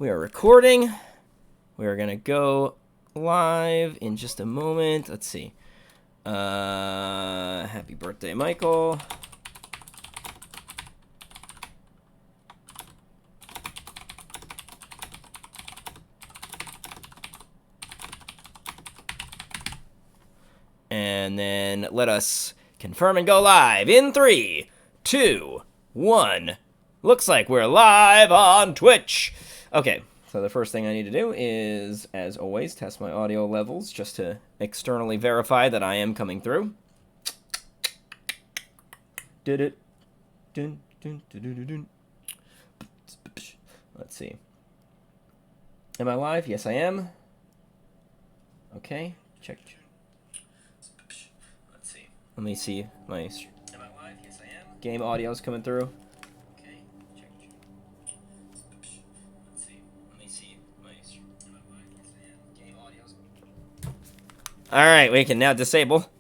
We are recording. We are going to go live in just a moment. Let's see. Happy birthday, Michael. And then let us confirm and go live in 3, 2, 1. Looks like we're live on Twitch. Okay, so the first thing I need to do is, as always, test my audio levels just to externally verify that I am coming through. Did it? Dun, dun, dun, dun, dun. Let's see. Am I live? Yes, I am. Okay, check. Let's see. Let me see my Am I live? Yes, I am. game audio's coming through. Okay, check. Let's see. Let me see my. Am I live? Yes, I am. Game audio's. All right, we can now disable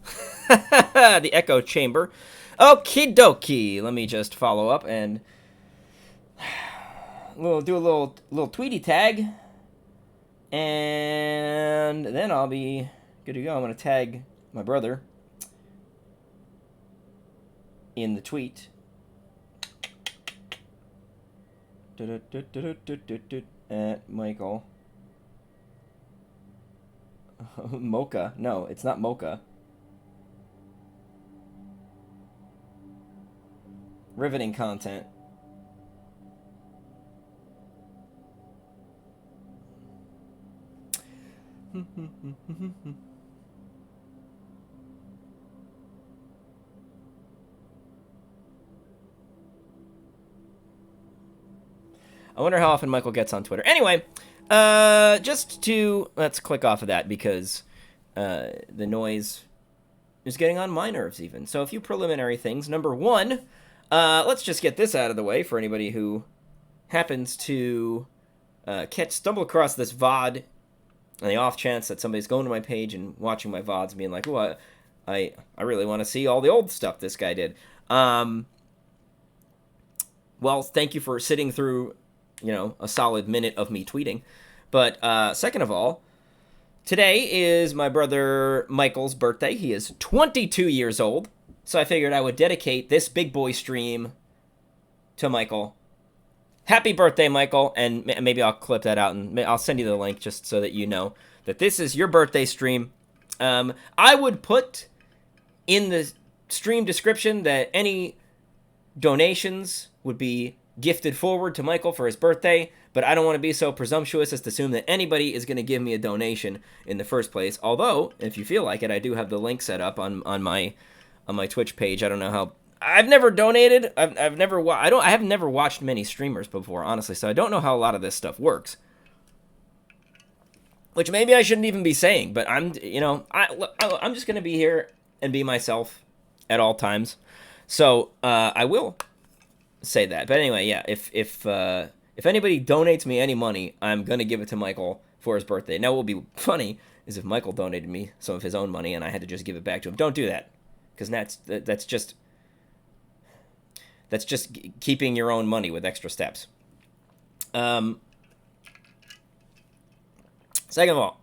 the echo chamber. Okie dokie. Let me just follow up and do a little tweety tag, and then I'll be good to go. I'm gonna tag my brother in the tweet. At Michael. Mocha. No, it's not Mocha. Riveting content. I wonder how often Michael gets on Twitter. Anyway, let's click off of that because the noise is getting on my nerves even. So a few preliminary things. Number one, let's just get this out of the way for anybody who happens to stumble across this VOD on the off chance that somebody's going to my page and watching my VODs and being like, oh, I really want to see all the old stuff this guy did. Well, thank you for sitting through, a solid minute of me tweeting. But second of all, today is my brother Michael's birthday. He is 22 years old. So I figured I would dedicate this big boy stream to Michael. Happy birthday, Michael. And maybe I'll clip that out and I'll send you the link just so that you know that this is your birthday stream. I would put in the stream description that any donations would be gifted forward to Michael for his birthday, but I don't want to be so presumptuous as to assume that anybody is going to give me a donation in the first place. Although, if you feel like it, I do have the link set up on my Twitch page. I don't know how. I've never donated. I have never watched many streamers before, honestly, so I don't know how a lot of this stuff works. Which maybe I shouldn't even be saying, but I'm just going to be here and be myself at all times. So, I will say that. But anyway, yeah, if anybody donates me any money, I'm going to give it to Michael for his birthday. Now, what will be funny is if Michael donated me some of his own money and I had to just give it back to him. Don't do that, because that's just keeping your own money with extra steps. Second of all,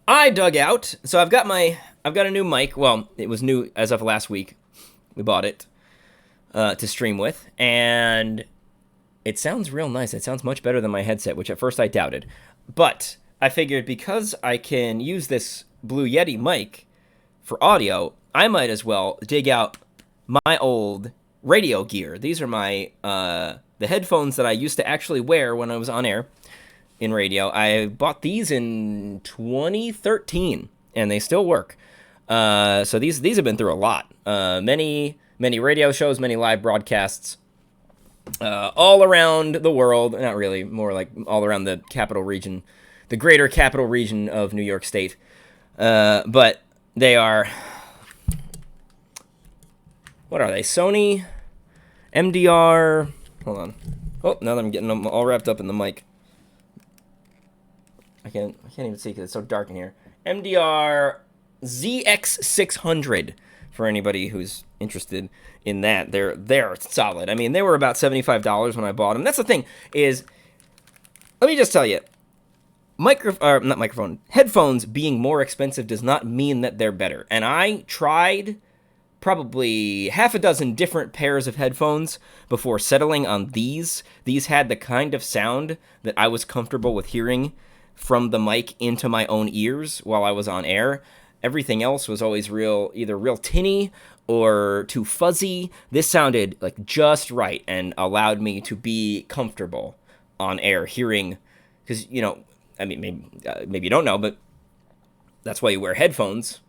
I dug out. So I've got a new mic. Well, it was new as of last week. We bought it to stream with, and it sounds real nice. It sounds much better than my headset, which at first I doubted. But I figured because I can use this Blue Yeti mic for audio, I might as well dig out my old radio gear. These are my the headphones that I used to actually wear when I was on air in radio. I bought these in 2013, and they still work. So these have been through a lot. Many radio shows, many live broadcasts, all around the world. Not really, more like all around the capital region, the greater capital region of New York State. But they are, what are they? Sony MDR. Hold on. Oh, now that I'm getting them all wrapped up in the mic. I can't even see because it's so dark in here. MDR ZX600 for anybody who's interested in that. They're solid. I mean, they were about $75 when I bought them. That's the thing is, let me just tell you, headphones being more expensive does not mean that they're better. And I tried probably half a dozen different pairs of headphones before settling on these. These had the kind of sound that I was comfortable with hearing from the mic into my own ears while I was on air. Everything else was always either real tinny or too fuzzy. This sounded like just right and allowed me to be comfortable on air hearing, because, you know, I mean, maybe you don't know, but that's why you wear headphones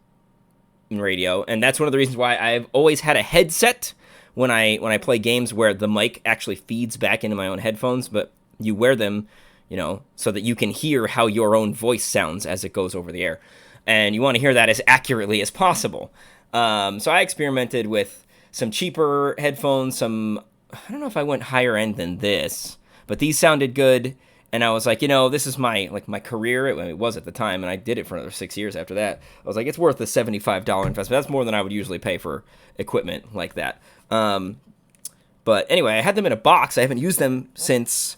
in radio, and that's one of the reasons why I've always had a headset when I play games where the mic actually feeds back into my own headphones, but you wear them, you know, so that you can hear how your own voice sounds as it goes over the air, and you want to hear that as accurately as possible. So I experimented with some cheaper headphones, I don't know if I went higher end than this, but these sounded good. And I was like, you know, this is my career. It was at the time, and I did it for another 6 years after that. I was like, it's worth the $75 investment. That's more than I would usually pay for equipment like that. But anyway, I had them in a box. I haven't used them since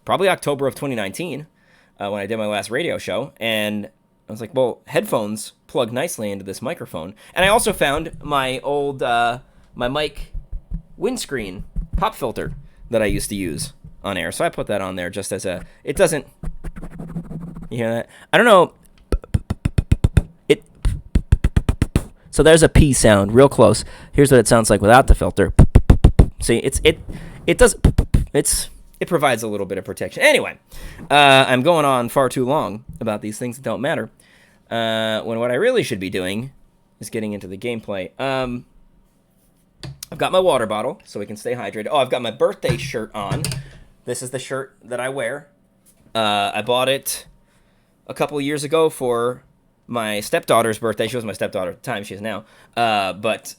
probably October of 2019 when I did my last radio show. And I was like, well, headphones plug nicely into this microphone. And I also found my old my mic windscreen pop filter that I used to use on air, so I put that on there just as it doesn't, you hear that? I don't know, so there's a P sound real close. Here's what it sounds like without the filter. See, it provides a little bit of protection. Anyway, I'm going on far too long about these things that don't matter, when what I really should be doing is getting into the gameplay. I've got my water bottle so we can stay hydrated. Oh, I've got my birthday shirt on. This is the shirt that I wear. I bought it a couple of years ago for my stepdaughter's birthday. She was my stepdaughter at the time. She is now. And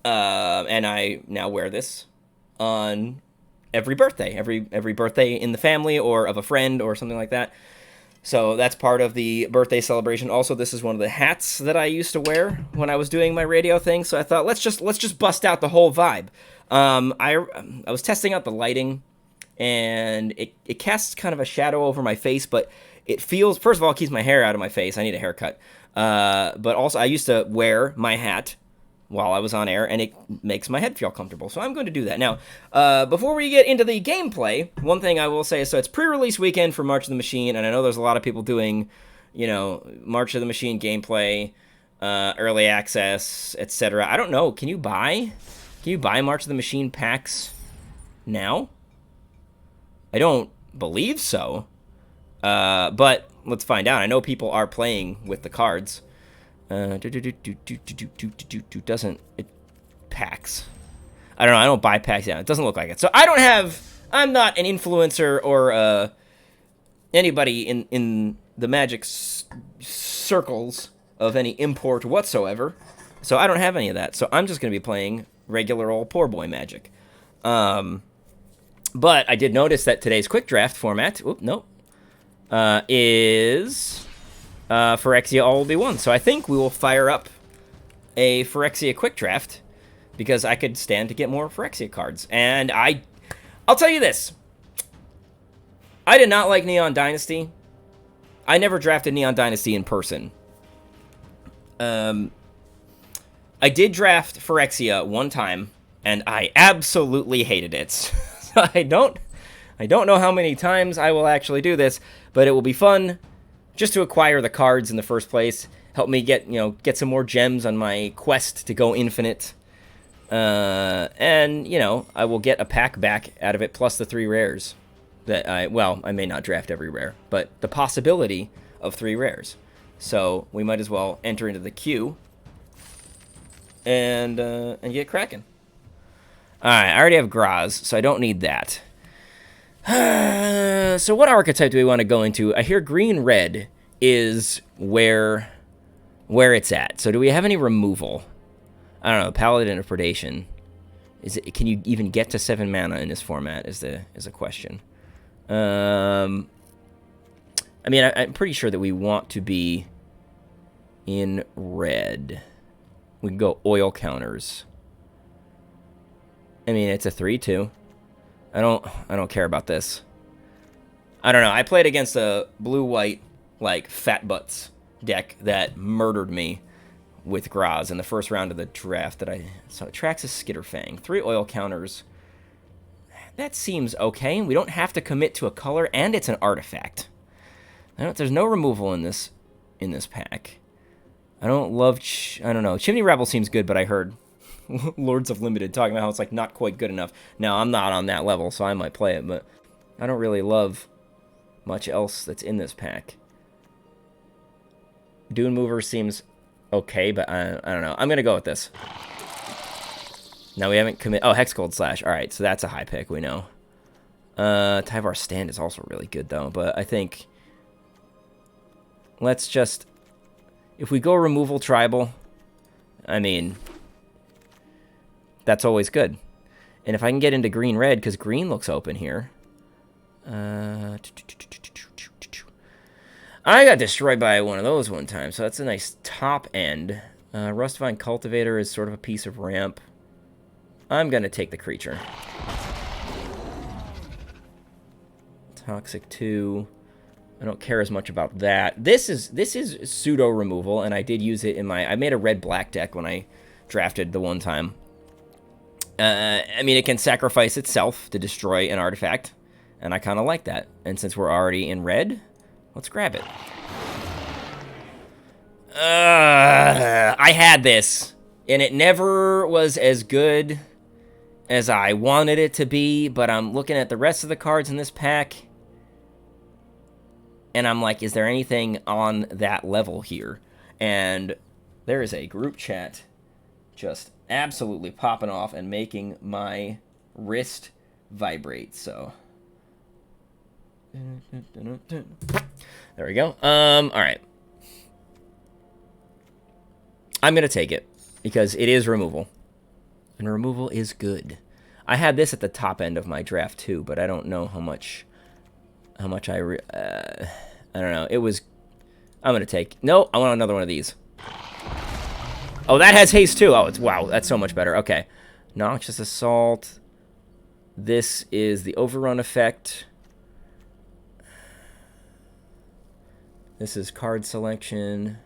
I now wear this on every birthday. Every birthday in the family or of a friend or something like that. So that's part of the birthday celebration. Also, this is one of the hats that I used to wear when I was doing my radio thing. So I thought, let's just bust out the whole vibe. I was testing out the lighting, and it casts kind of a shadow over my face, but it feels, first of all, it keeps my hair out of my face. I need a haircut. But also, I used to wear my hat while I was on air, and it makes my head feel comfortable. So I'm going to do that. Now, before we get into the gameplay, one thing I will say is, so it's pre-release weekend for March of the Machine, and I know there's a lot of people doing, you know, March of the Machine gameplay, early access, etc. I don't know. Can you buy March of the Machine packs now? I don't believe so, but let's find out. I know people are playing with the cards. Doesn't it packs? I don't know. I don't buy packs down. It doesn't look like it. So I'm not an influencer or anybody in the Magic circles of any import whatsoever. So I don't have any of that. So I'm just going to be playing regular old poor boy Magic. But I did notice that today's quick draft format, is Phyrexia All Will Be One. So I think we will fire up a Phyrexia quick draft because I could stand to get more Phyrexia cards. And I'll tell you this. I did not like Neon Dynasty. I never drafted Neon Dynasty in person. I did draft Phyrexia one time, and I absolutely hated it. I don't know how many times I will actually do this, but it will be fun just to acquire the cards in the first place. Help me get some more gems on my quest to go infinite. And, I will get a pack back out of it, plus the 3 rares. I may not draft every rare, but the possibility of 3 rares. So we might as well enter into the queue and get cracking. Alright, I already have Graz, so I don't need that. So what archetype do we want to go into? I hear green-red is where it's at. So do we have any removal? I don't know, Paladin of Predation. Can you even get to 7 mana in this format is a question. I mean, I'm pretty sure that we want to be in red. We can go oil counters. I mean, it's a 3-2. I don't care about this. I don't know. I played against a blue-white, like, fat butts deck that murdered me with Graz in the first round of the draft that I... So Traxxas Skitterfang. 3 oil counters. That seems okay. We don't have to commit to a color, and it's an artifact. There's no removal in this pack. I don't love... I don't know. Chimney Rebel seems good, but I heard Lords of Limited talking about how it's like not quite good enough. Now, I'm not on that level, so I might play it, but I don't really love much else that's in this pack. Dune Mover seems okay, but I don't know. I'm going to go with this. Now, we haven't committed... Oh, Hexgold Slash. All right, so that's a high pick, we know. Tyvar Stand is also really good, though, but I think... Let's just... If we go removal tribal, I mean... That's always good. And if I can get into green-red, because green looks open here... I got destroyed by one of those one time, so that's a nice top end. Rustvine Cultivator is sort of a piece of ramp. I'm going to take the creature. Toxic 2. I don't care as much about that. This is pseudo removal, and I did use it in my... I made a red-black deck when I drafted the one time. I mean, it can sacrifice itself to destroy an artifact, and I kind of like that. And since we're already in red, let's grab it. I had this, and it never was as good as I wanted it to be, but I'm looking at the rest of the cards in this pack, and I'm like, is there anything on that level here? And there is a group chat just absolutely popping off and making my wrist vibrate, so... There we go. All right. I'm going to take it because it is removal. And removal is good. I had this at the top end of my draft too, but I don't know how much I don't know. It was... I'm going to take... No, I want another one of these. Oh, that has haste too. Oh, it's... Wow, that's so much better. Okay. Noxious Assault. This is the overrun effect. This is card selection.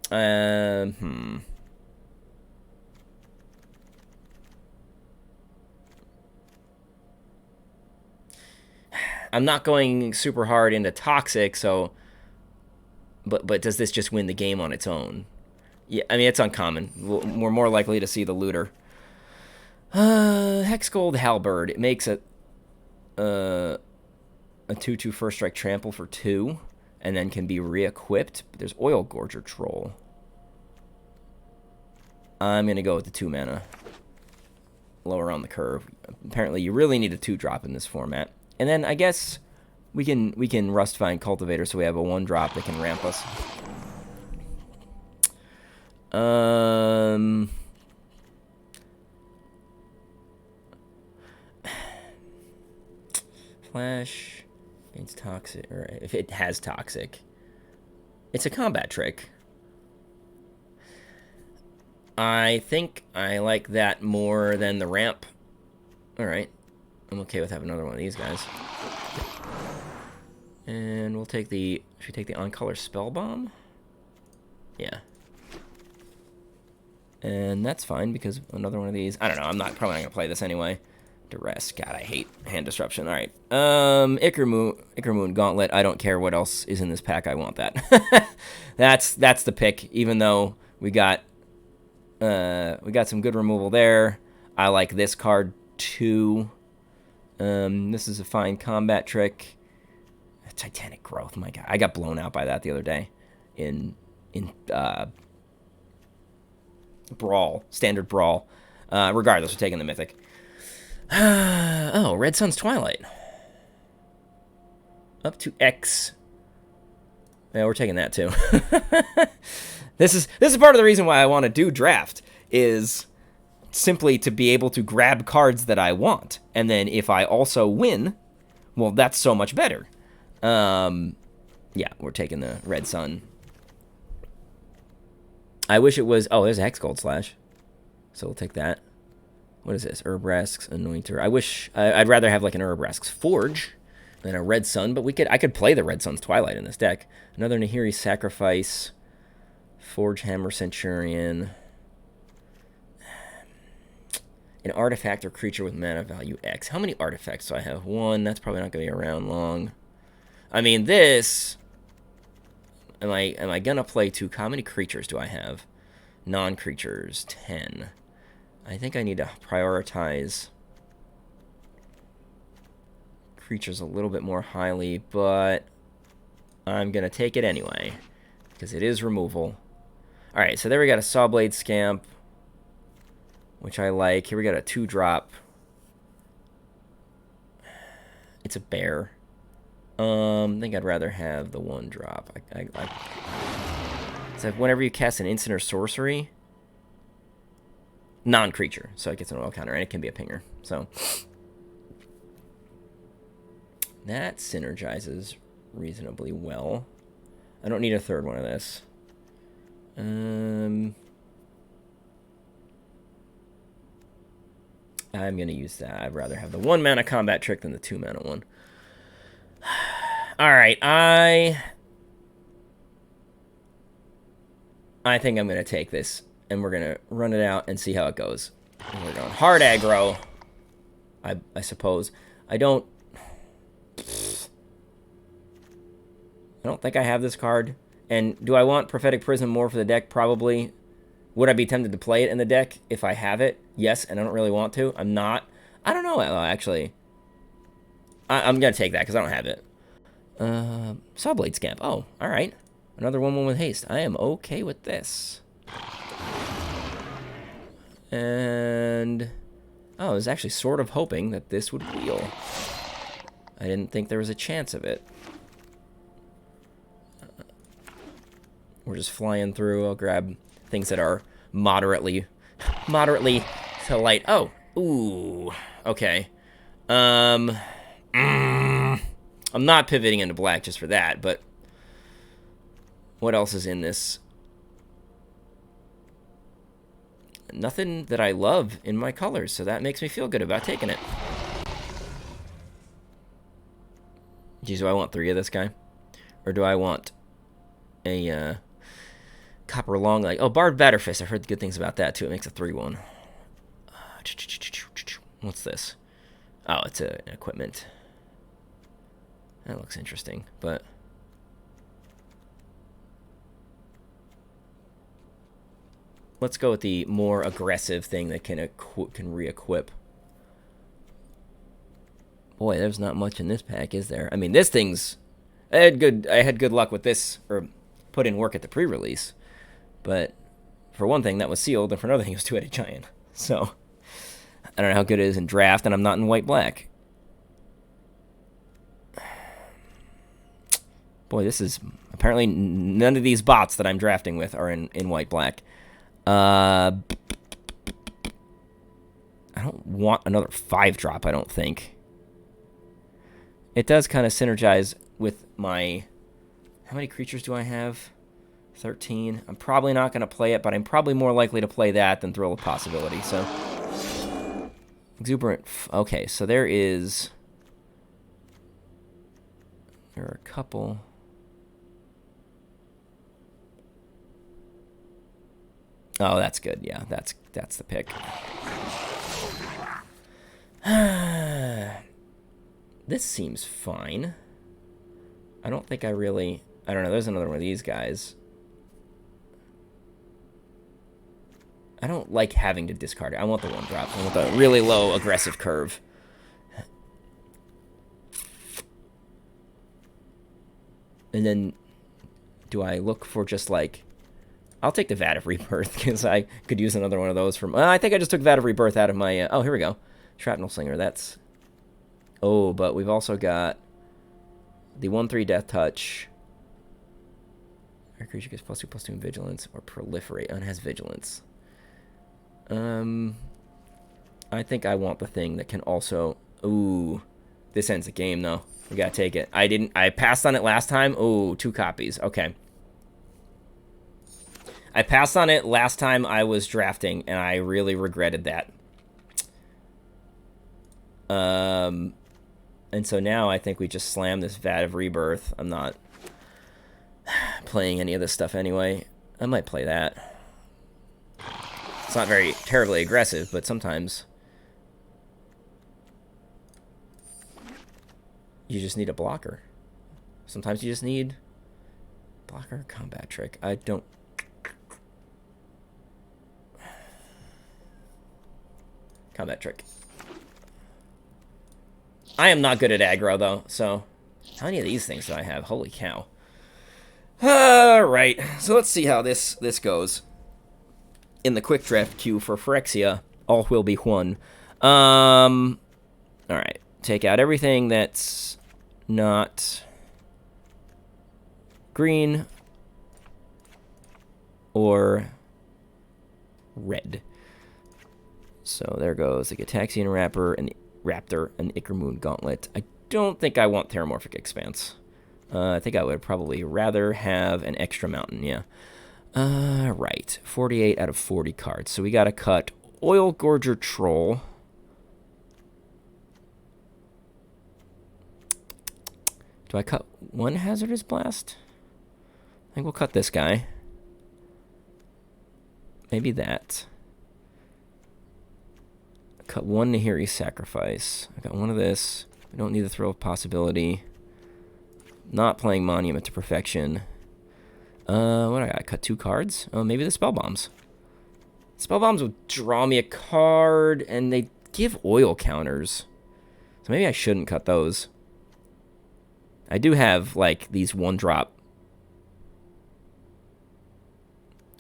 I'm not going super hard into Toxic, so... But does this just win the game on its own? Yeah, I mean, it's uncommon. We're more likely to see the looter. Hexgold Halberd. It makes a 2/2 first strike trample for 2, and then can be re-equipped. But there's Oil Gorger Troll. I'm going to go with the 2 mana. Lower on the curve. Apparently, you really need a 2-drop in this format. And then, I guess, we can Rustvine Cultivator so we have a 1-drop that can ramp us. Flash against Toxic, or if it has Toxic. It's a combat trick. I think I like that more than the ramp. Alright. I'm okay with having another one of these guys. And we'll take the... Should we take the on-color Spell Bomb? Yeah. And that's fine, because another one of these... I don't know, I'm probably not going to play this anyway. Duress. God, I hate hand disruption. Alright. Ichor Moon Gauntlet. I don't care what else is in this pack. I want that. That's the pick, even though we got some good removal there. I like this card too. This is a fine combat trick. Titanic Growth, my God. I got blown out by that the other day in Brawl, standard Brawl. Regardless, we're taking the Mythic. Oh, Red Sun's Twilight. Up to X. Yeah, we're taking that too. This is part of the reason why I want to do draft, is simply to be able to grab cards that I want. And then if I also win, well, that's so much better. Yeah, we're taking the Red Sun. I wish it was... Oh, there's a Hex Gold Slash. So we'll take that. What is this? Urbrask's Anointer. I wish... I'd rather have like an Urbrask's Forge than a Red Sun, but I could play the Red Sun's Twilight in this deck. Another Nahiri Sacrifice. Forge Hammer Centurion. An artifact or creature with mana value X. How many artifacts do I have? One. That's probably not going to be around long. I mean, this... Am I going to play 2? How many creatures do I have? Non-creatures. 10. I think I need to prioritize creatures a little bit more highly, but I'm going to take it anyway, because it is removal. Alright, so there we got a Sawblade Scamp, which I like. Here we got a 2-drop. It's a bear. I think I'd rather have the 1-drop. It's like whenever you cast an instant or sorcery, non-creature, so it gets an oil counter, and it can be a pinger. So that synergizes reasonably well. I don't need a 3rd one of this. I'm going to use that. I'd rather have the 1-mana combat trick than the 2-mana one. Alright, I think I'm going to take this, and we're going to run it out and see how it goes. And we're going hard aggro, I suppose. I don't think I have this card. And do I want Prophetic Prism more for the deck? Probably. Would I be tempted to play it in the deck if I have it? Yes, and I don't really want to. I'm not. I don't know, actually. I'm going to take that because I don't have it. Sawblade Scamp. Oh, alright. Another 1/1 with haste. I am okay with this. And... Oh, I was actually sort of hoping that this would wheel. I didn't think there was a chance of it. We're just flying through. I'll grab things that are moderately to light. Oh, ooh, okay. I'm not pivoting into black just for that, but what else is in this? Nothing that I love in my colors, so that makes me feel good about taking it. Geez, do I want 3 of this guy? Or do I want a, Copper Long, like, oh, Barbed Batterfist. I've heard good things about that, too. It makes a 3/1. What's this? Oh, it's an equipment. That looks interesting, but... Let's go with the more aggressive thing that can re-equip. Boy, there's not much in this pack, is there? I mean, this thing's... I had good luck with this, or put in work at the pre-release. But for one thing, that was sealed, and for another thing, it was 2-headed giant. So, I don't know how good it is in draft, and I'm not in white-black. Boy, this is... Apparently, none of these bots that I'm drafting with are in white-black. I don't want another 5-drop, I don't think. It does kind of synergize with my... How many creatures do I have? 13. I'm probably not going to play it, but I'm probably more likely to play that than Thrill of Possibility, so... Exuberant... Okay, so there is... There are a couple... Oh, that's good. Yeah, that's the pick. This seems fine. I don't think I really... I don't know, there's another one of these guys. I don't like having to discard it. I want the 1-drop. I want the really low aggressive curve. And then, do I look for just like... I'll take the Vat of Rebirth, because I could use another one of those from... I think I just took Vat of Rebirth out of my... oh, here we go. Shrapnel Slinger, that's... Oh, but we've also got the 1/3 Death Touch. Our creature gets +2/+2 in Vigilance, or Proliferate, and has Vigilance. I think I want the thing that can also... Ooh, this ends the game, though. We gotta take it. I passed on it last time. Ooh, 2 copies. Okay. I passed on it last time I was drafting, and I really regretted that. And so now I think we just slam this Vat of Rebirth. I'm not playing any of this stuff anyway. I might play that. It's not very terribly aggressive, but sometimes you just need a blocker. Sometimes you just need blocker, combat trick. I don't... Combat trick. I am not good at aggro, though, so... How many of these things do I have? Holy cow. Alright, so let's see how this goes. In the quick draft queue for Phyrexia, all will be one. Alright, take out everything that's not green or red. So there goes the Gataxian Raptor, and Ickermoon Gauntlet. I don't think I want Theramorphic Expanse. I think I would probably rather have an extra mountain, yeah. Right. 48 out of 40 cards. So we gotta cut Oil Gorger Troll. Do I cut one Hazardous Blast? I think we'll cut this guy. Maybe that. Cut one Nahiri Sacrifice. I got one of this. I don't need the Thrill of Possibility. Not playing Monument to Perfection. What do I got? Cut 2 cards? Oh, maybe the Spell Bombs. Spell Bombs will draw me a card, and they give oil counters. So maybe I shouldn't cut those. I do have, like, these 1-drop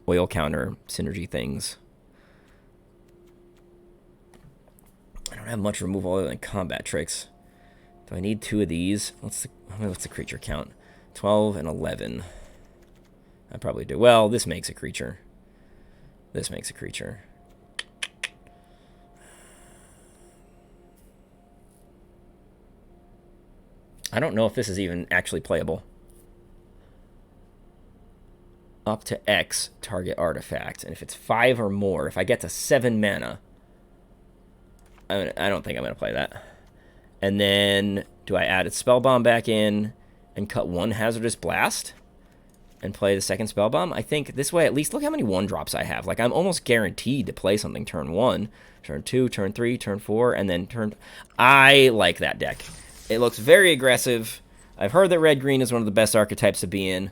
oil counter synergy things. I don't have much removal other than combat tricks. Do I need 2 of these? What's the creature count? 12 and 11. I probably do. Well, this makes a creature. This makes a creature. I don't know if this is even actually playable. Up to X target artifact. And if it's 5 or more, if I get to 7 mana, I don't think I'm going to play that. And then, do I add a Spell Bomb back in and cut 1 Hazardous Blast and play the second Spell Bomb? I think this way, at least look how many 1-drops I have. Like, I'm almost guaranteed to play something turn 1, turn 2, turn 3, turn 4, and then turn... I like that deck. It looks very aggressive. I've heard that red-green is one of the best archetypes to be in.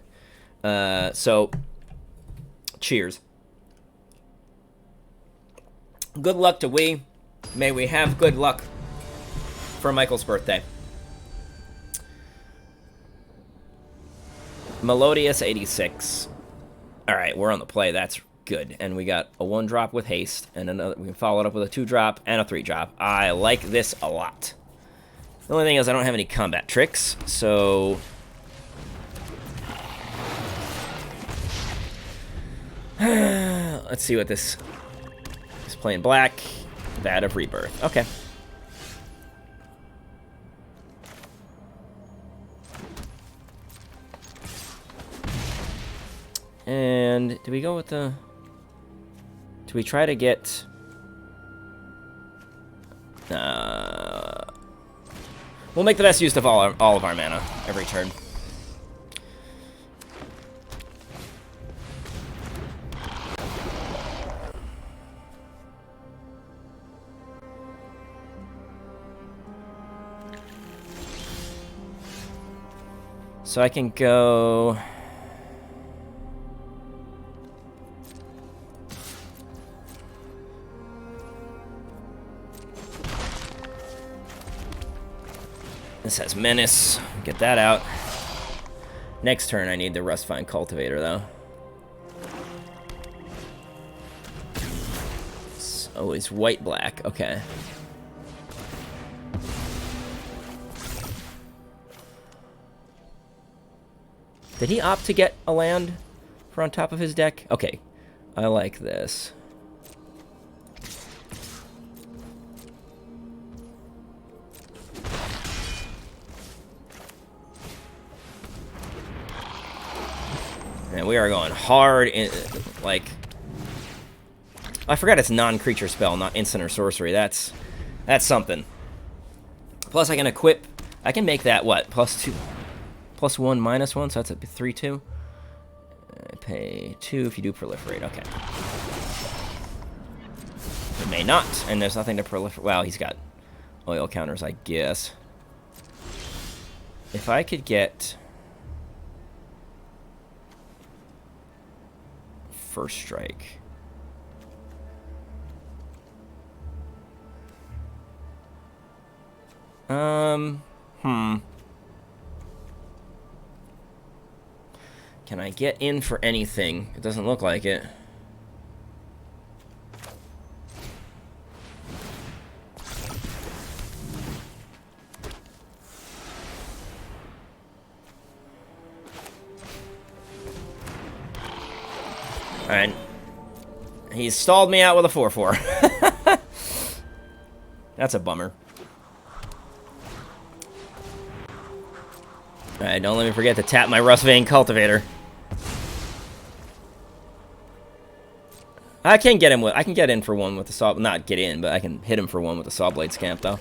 So, cheers. Good luck to we. May we have good luck for Michael's birthday. Melodious 86. Alright, we're on the play. That's good. And we got a 1-drop with haste, and another. We can follow it up with a 2-drop and a 3-drop. I like this a lot. The only thing is I don't have any combat tricks, so... Let's see what this is. Playing black. Vat of Rebirth. Okay. And do we go with the... Do we try to get... We'll make the best use of all of our mana every turn. So I can go... This has Menace. Get that out. Next turn, I need the Rustvine Cultivator, though. So it's white-black. Okay. Did he opt to get a land for on top of his deck? Okay. I like this. And we are going hard in, like... I forgot it's non-creature spell, not instant or sorcery. That's something. Plus I can equip... I can make that, what? +2... +1, -1, so that's a 3/2. I pay 2 if you do proliferate. Okay. It may not, and there's nothing to proliferate. Well, he's got oil counters, I guess. If I could get... First strike. Can I get in for anything? It doesn't look like it. Alright. He's stalled me out with a 4/4. That's a bummer. Alright, don't let me forget to tap my Rust Vein Cultivator. I can get him with... I can get in for one with the saw... Not get in, but I can hit him for one with the Saw Blade Scamp, though.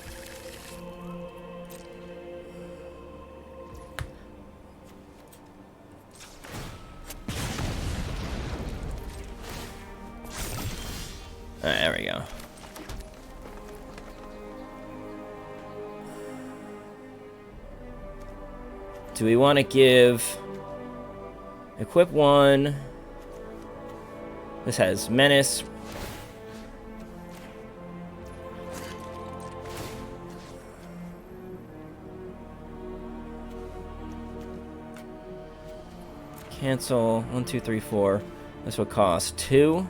Alright, there we go. Do we want to give... Equip 1... This has Menace. Cancel. 1, 2, 3, 4. This would cost 2.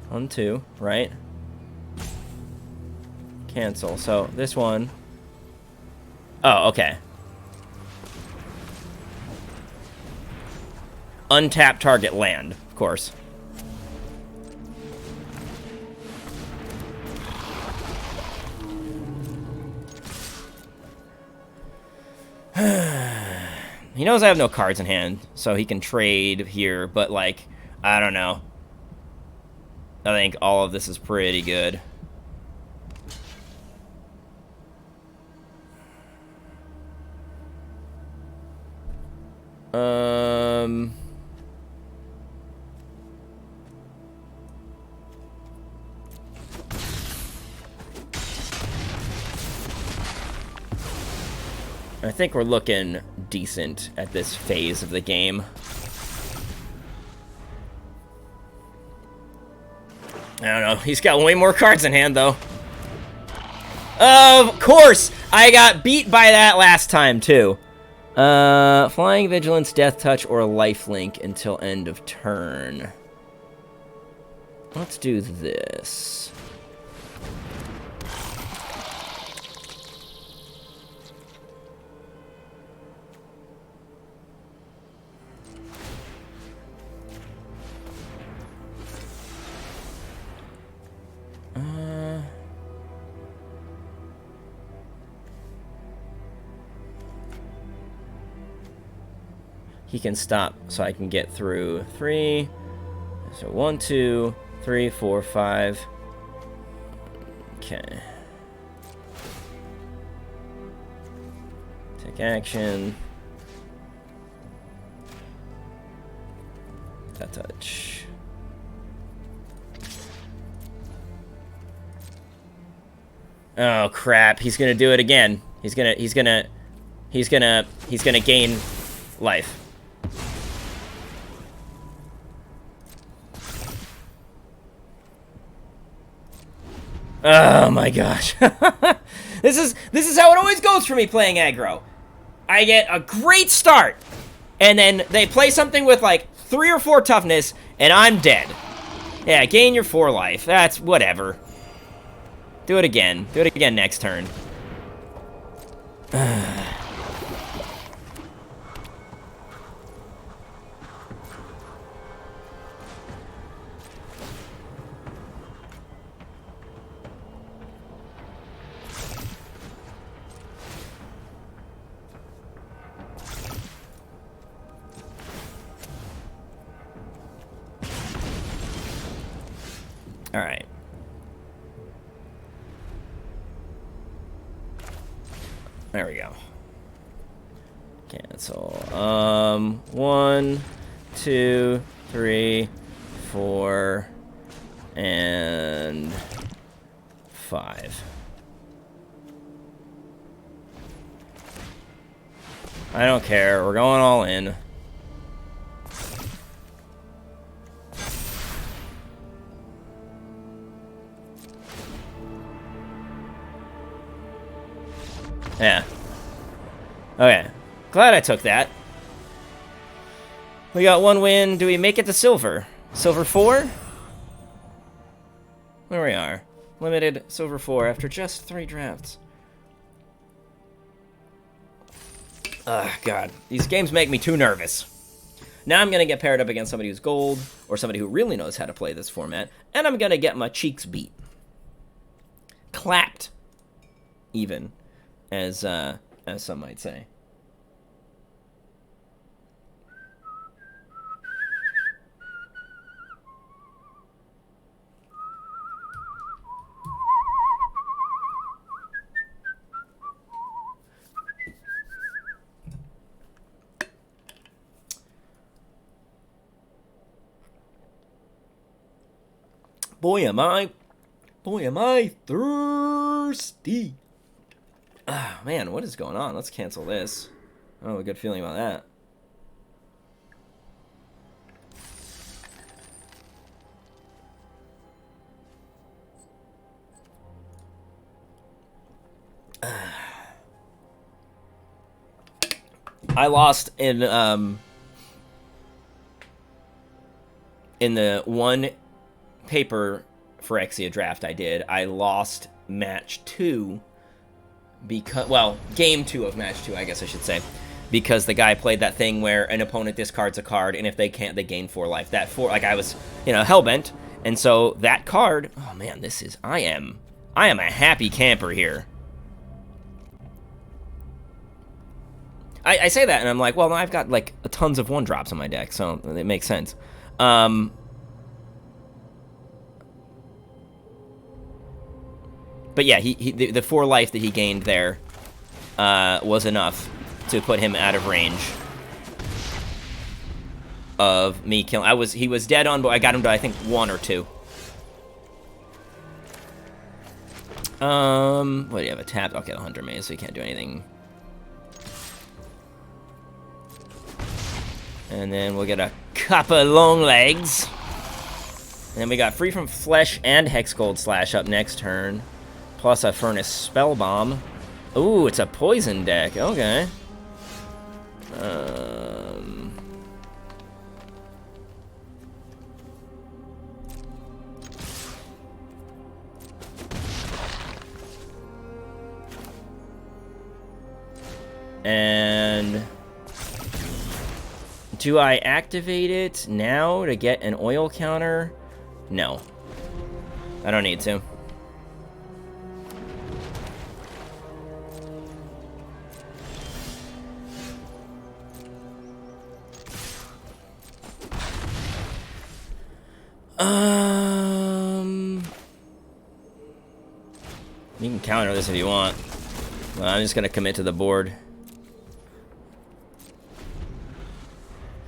One, 2, right? Cancel. So this one... Oh, okay. Untap target land, of course. He knows I have no cards in hand, so he can trade here, but, like, I don't know. I think all of this is pretty good. I think we're looking decent at this phase of the game. I don't know. He's got way more cards in hand, though. Of course! I got beat by that last time, too. Flying Vigilance, Death Touch, or Lifelink until end of turn. Let's do this. He can stop, so I can get through 3. So 1, 2, 3, 4, 5. Okay. Take action. That touch. Oh crap! He's gonna do it again. He's gonna gain life. Oh my gosh. This is how it always goes for me playing aggro. I get a great start, and then they play something with like 3 or 4 toughness, and I'm dead. Yeah, gain your 4 life. That's whatever. Do it again. Do it again next turn. All right. There we go. Cancel. 1, 2, 3, 4, and 5. I don't care. We're going all in. Yeah. Okay. Glad I took that. We got 1 win. Do we make it to silver? Silver 4? There we are. Limited silver 4 after just 3 drafts. Ugh, God. These games make me too nervous. Now I'm going to get paired up against somebody who's gold, or somebody who really knows how to play this format, and I'm going to get my cheeks beat. Clapped. Even. As some might say. Boy, am I thirsty. Ah, man, what is going on? Let's cancel this. I don't have a good feeling about that. I lost in the one paper Phyrexia draft I did. I lost match 2 because, well, game 2 of match 2, I guess I should say, because the guy played that thing where an opponent discards a card, and if they can't, they gain 4 life. That 4, like, I was, hellbent, and so that card, oh man, I am a happy camper here. I say that, and I'm like, well, I've got, like, tons of 1-drops in my deck, so it makes sense. But yeah, the 4 life that he gained there was enough to put him out of range of me killing. He was dead on, but I got him to, I think, 1 or 2. What do you have? A tap? Okay, the Hunter Maze, so you can't do anything. And then we'll get a couple long legs. And then we got Free from Flesh and Hexgold Slash up next turn. Plus a Furnace Spell Bomb. Ooh, it's a poison deck. Okay. And do I activate it now to get an oil counter? No. I don't need to. You can counter this if you want. Well, I'm just gonna commit to the board.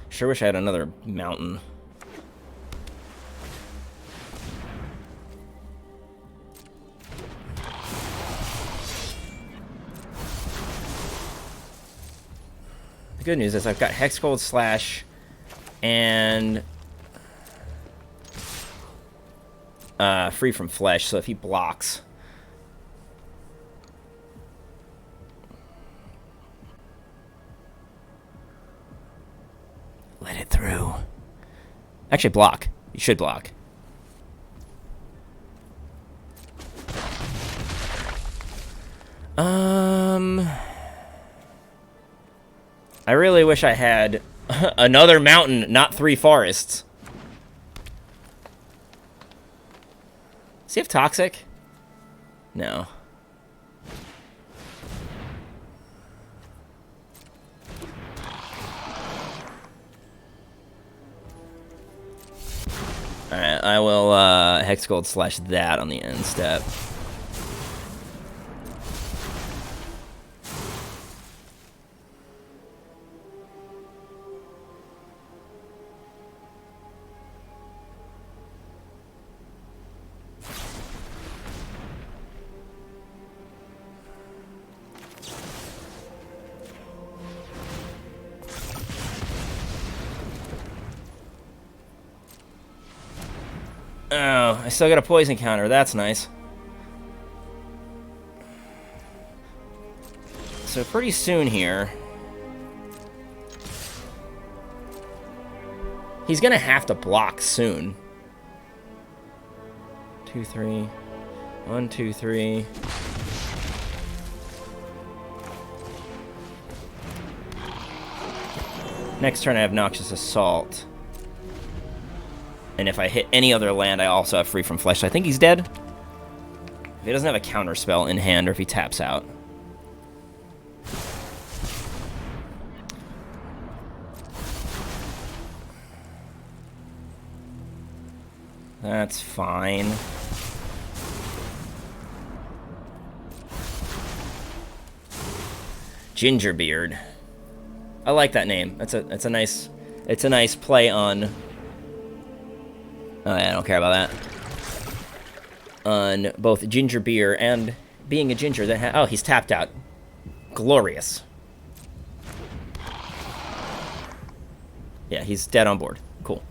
Sure wish I had another mountain. The good news is I've got Hexgold Slash and Free from Flesh, so if he blocks... Let it through. Actually, block. You should block. I really wish I had another mountain, not 3 forests. Does he have Toxic? No. Alright, I will Hex Gold slash that on the end step. Oh, I still got a poison counter. That's nice. So pretty soon here, he's gonna have to block soon. 2, 3. 1, 2, 3. Next turn I have Noxious Assault. And if I hit any other land, I also have Free from Flesh. I think he's dead. If he doesn't have a counter spell in hand, or if he taps out. That's fine. Gingerbeard. I like that name. It's a nice play on. Oh, yeah, I don't care about that. On both ginger beer and being a ginger that oh, he's tapped out. Glorious. Yeah, he's dead on board. Cool.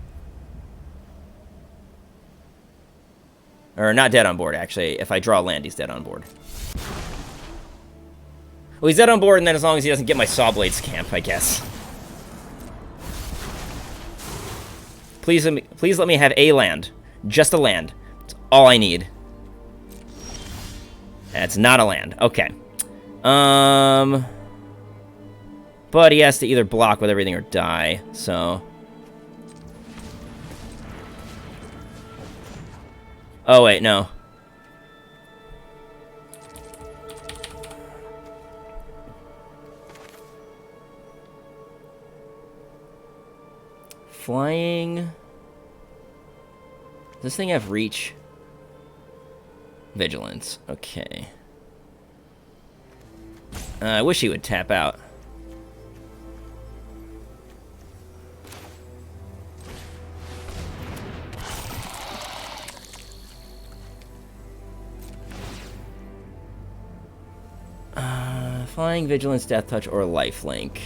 Or not dead on board, actually. If I draw land, he's dead on board. Well, he's dead on board, and then as long as he doesn't get my Sawblade's camp, I guess. Please let me have a land. Just a land. That's all I need. That's not a land. Okay. But he has to either block with everything or die, so. Oh, wait, no. Flying. Does this thing have reach? Vigilance. Okay. I wish he would tap out. Flying, Vigilance, Death Touch, or Lifelink.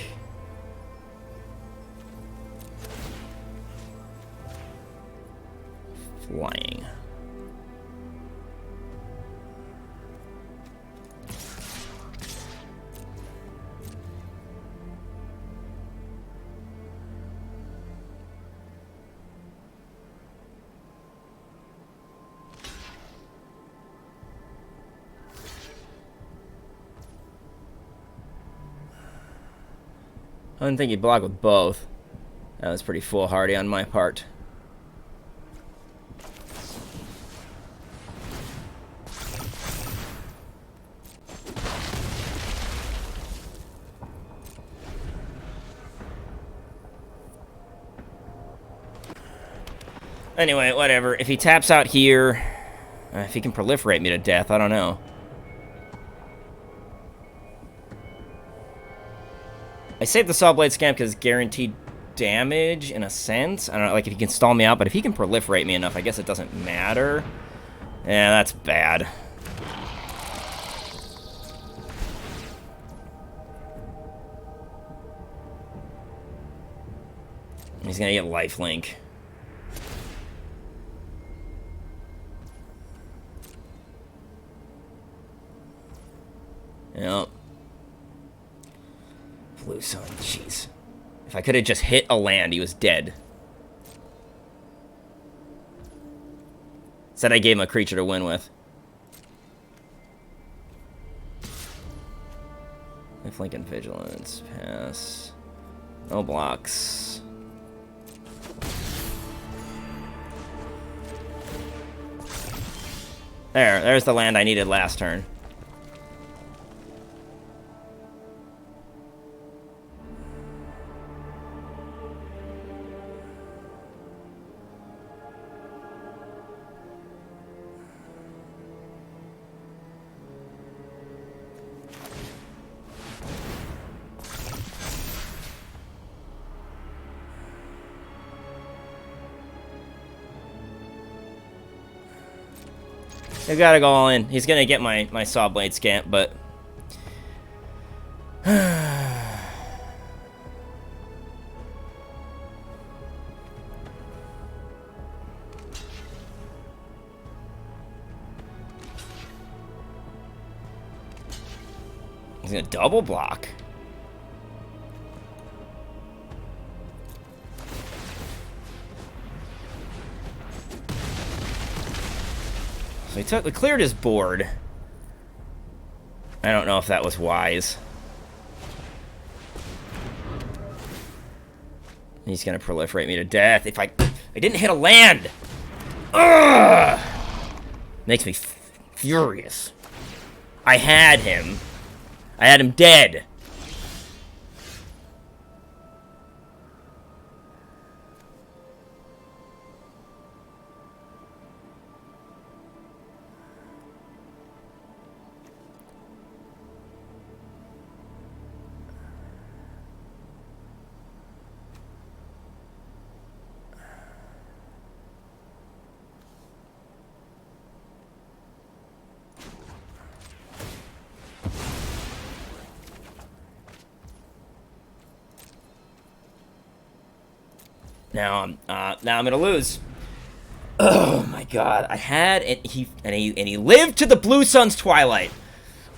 Flying. I didn't think he'd block with both. That was pretty foolhardy on my part. Anyway, whatever. If he taps out here, if he can proliferate me to death, I don't know. I saved the Sawblade Scamp because it's guaranteed damage, in a sense. I don't know, like, if he can stall me out, but if he can proliferate me enough, I guess it doesn't matter. Yeah, that's bad. He's gonna get lifelink. Yep. Blue Sun, jeez. If I could have just hit a land, he was dead. Said I gave him a creature to win with. Lifelink and Vigilance. Pass. No blocks. There's the land I needed last turn. I gotta go all in. He's gonna get my saw blade scamp, but... He's gonna double block. So he cleared his board. I don't know if that was wise. He's gonna proliferate me to death if I didn't hit a land. Ugh! Makes me furious. I had him. I had him dead. Now I'm gonna lose. Oh my god! I had and he lived to the Blue Sun's twilight.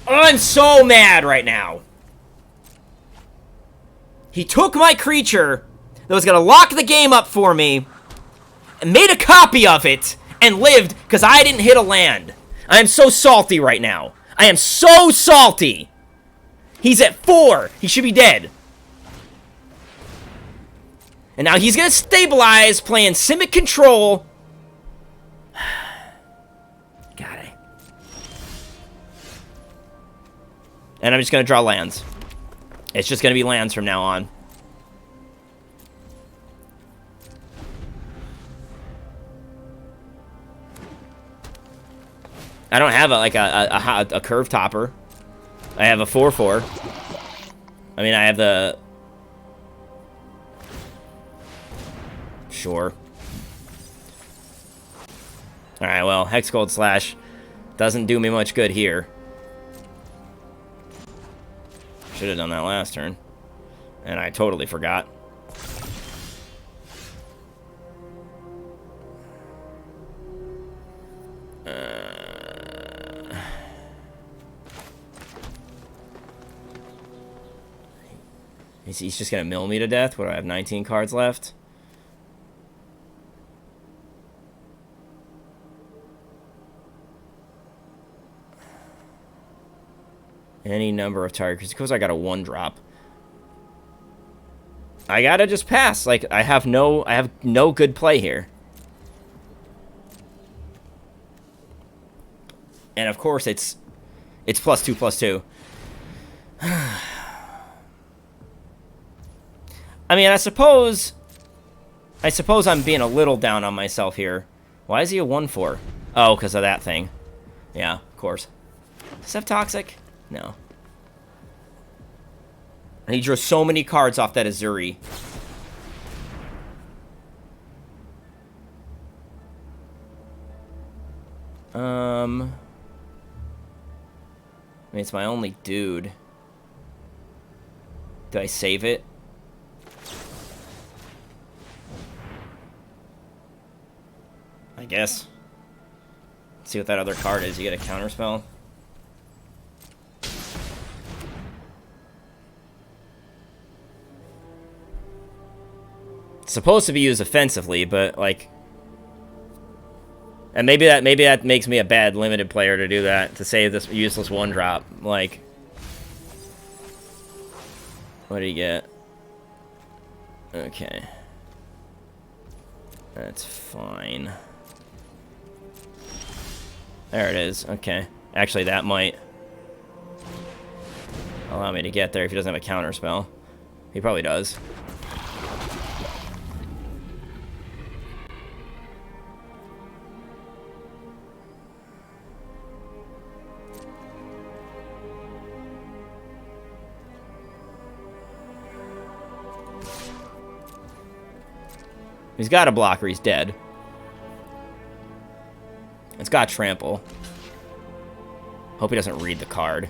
I'm so mad right now. He took my creature that was gonna lock the game up for me and made a copy of it and lived because I didn't hit a land. I am so salty right now. I am so salty. He's at 4. He should be dead. And now he's gonna stabilize, playing Simic Control. Got it. And I'm just gonna draw lands. It's just gonna be lands from now on. I don't have a curve topper. I have a 4/4. I mean, I have the... Sure. Alright, well, Hex Gold Slash doesn't do me much good here. Should have done that last turn. And I totally forgot. He's just gonna mill me to death. What do I have? 19 cards left? Any number of targets. Because I got a 1-drop. I gotta just pass. Like, I have no good play here. And of course it's +2/+2. I mean, I suppose I'm being a little down on myself here. Why is he a 1/4? Oh, because of that thing. Yeah, of course. Does he have Toxic? No. And he drew so many cards off that Azuri. I mean, it's my only dude. Do I save it? I guess. Let's see what that other card is. You get a counterspell. It's supposed to be used offensively, but like, and maybe that makes me a bad limited player to do that, to save this useless 1-drop. Like, what do you get? Okay, that's fine. There it is. Okay, actually that might allow me to get there if he doesn't have a counter spell. He probably does. He's got a blocker, he's dead. It's got trample. Hope he doesn't read the card.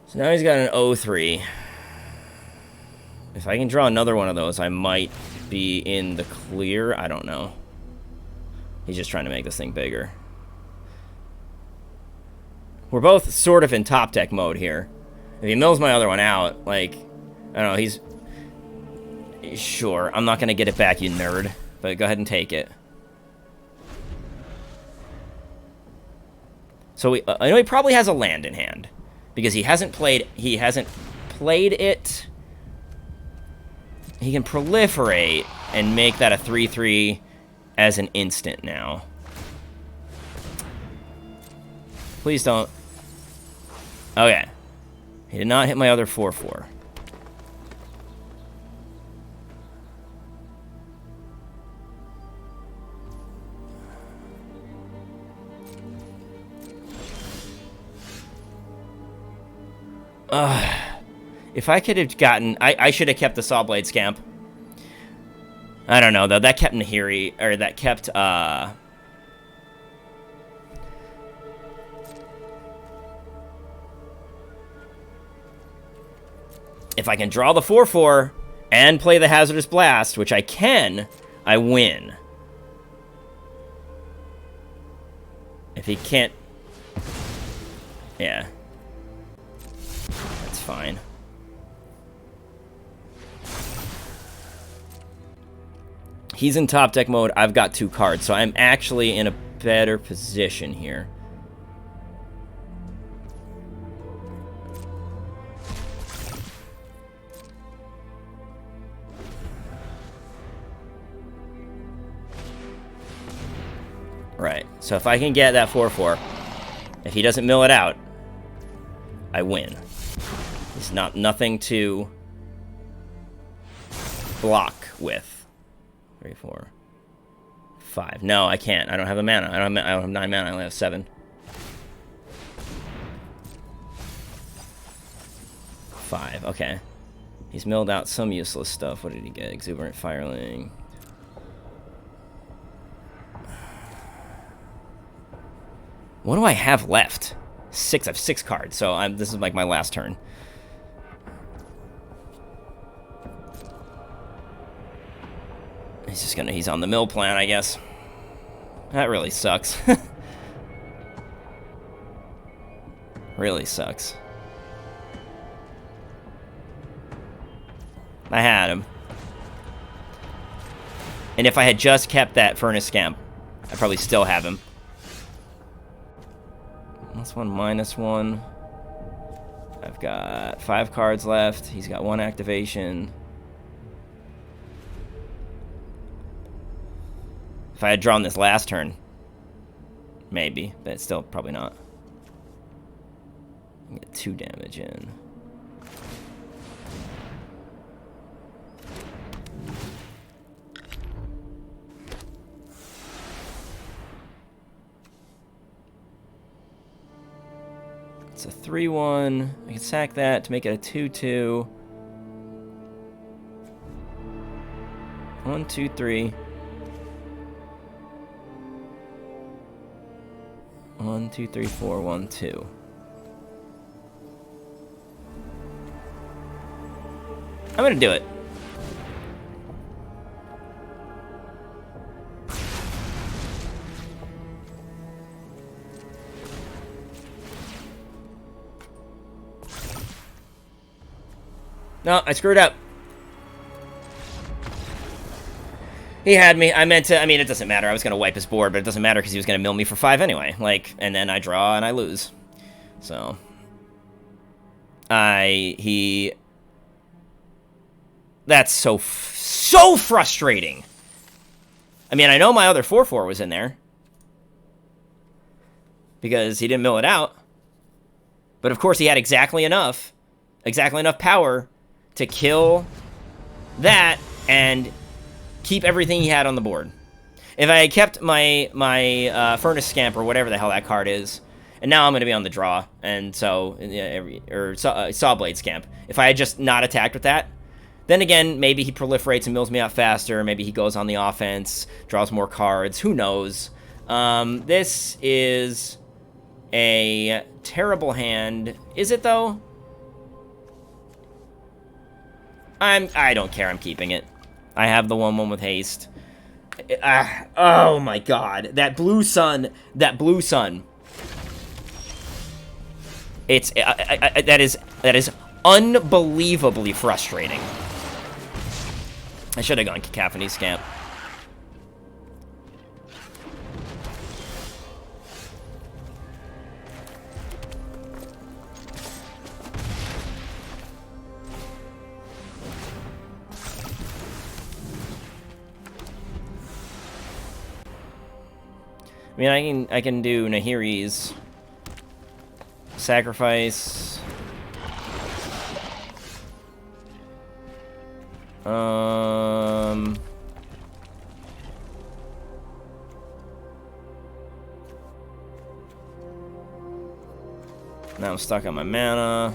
So now he's got an 0-3. If I can draw another one of those, I might be in the clear. I don't know. He's just trying to make this thing bigger. We're both sort of in top deck mode here. If he mills my other one out, like, I don't know, he's... Sure, I'm not going to get it back, you nerd. But go ahead and take it. So I know he probably has a land in hand. Because he hasn't played it. He can proliferate and make that a 3-3 as an instant now. Please don't. Okay. He did not hit my other 4-4. If I could have gotten... I should have kept the Saw Blade Scamp. I don't know, though. That kept Nahiri... Or that kept, If I can draw the 4-4 and play the Hazardous Blast, which I can, I win. If he can't... Yeah. That's fine. He's in top deck mode. I've got 2 cards, so I'm actually in a better position here. Right. So if I can get that 4-4, if he doesn't mill it out, I win. It's nothing to block with. 3, 4, 5. No, I can't. I don't have a mana. I don't have 9 mana. I only have 7. 5. Okay. He's milled out some useless stuff. What did he get? Exuberant Fireling. What do I have left? 6. I have 6 cards, so this is like my last turn. He's on the mill plan, I guess. That really sucks. Really sucks. I had him. And if I had just kept that Furnace Scamp, I'd probably still have him. +1, -1. I've got 5 cards left. He's got 1 activation. If I had drawn this last turn, maybe, but it's still probably not. I get 2 damage in. It's a 3-1. I can sack that to make it a 2-2. 1, 2, 3. 1, 2, 3, 4, 1, 2. I'm gonna do it. No, I screwed up. He had me. I meant to... I mean, it doesn't matter. I was going to wipe his board, but it doesn't matter because he was going to mill me for 5 anyway. Like, and then I draw and I lose. So... That's so frustrating. I mean, I know my other 4-4 was in there. Because he didn't mill it out. But of course he had exactly enough power to kill that and keep everything he had on the board. If I had kept my Furnace Scamp or whatever the hell that card is, And now I'm going to be on the draw, and so, Sawblade Scamp. If I had just not attacked with that, then again, maybe he proliferates and mills me out faster, maybe he goes on the offense, draws more cards, who knows. This is a terrible hand. Is it, though? I don't care, I'm keeping it. I have the 1/1 with haste. Oh my god, that blue sun. It's that is unbelievably frustrating. I should have gone Cacophony Scamp. I mean, I can do Nahiri's sacrifice. Now I'm stuck on my mana.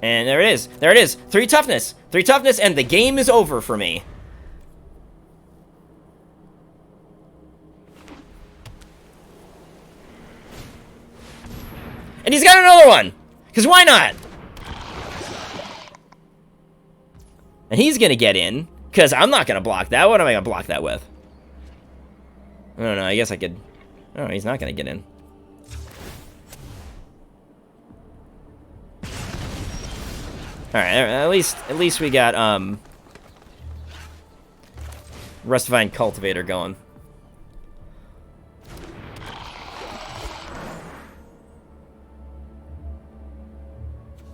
And there it is. There it is. 3 toughness. 3 toughness, and the game is over for me. And he's got another one! Because why not? And he's gonna get in, because I'm not gonna block that. What am I gonna block that with? I don't know, I guess I could... Oh, he's not gonna get in. Alright, at least we got, Rustifying Cultivator going.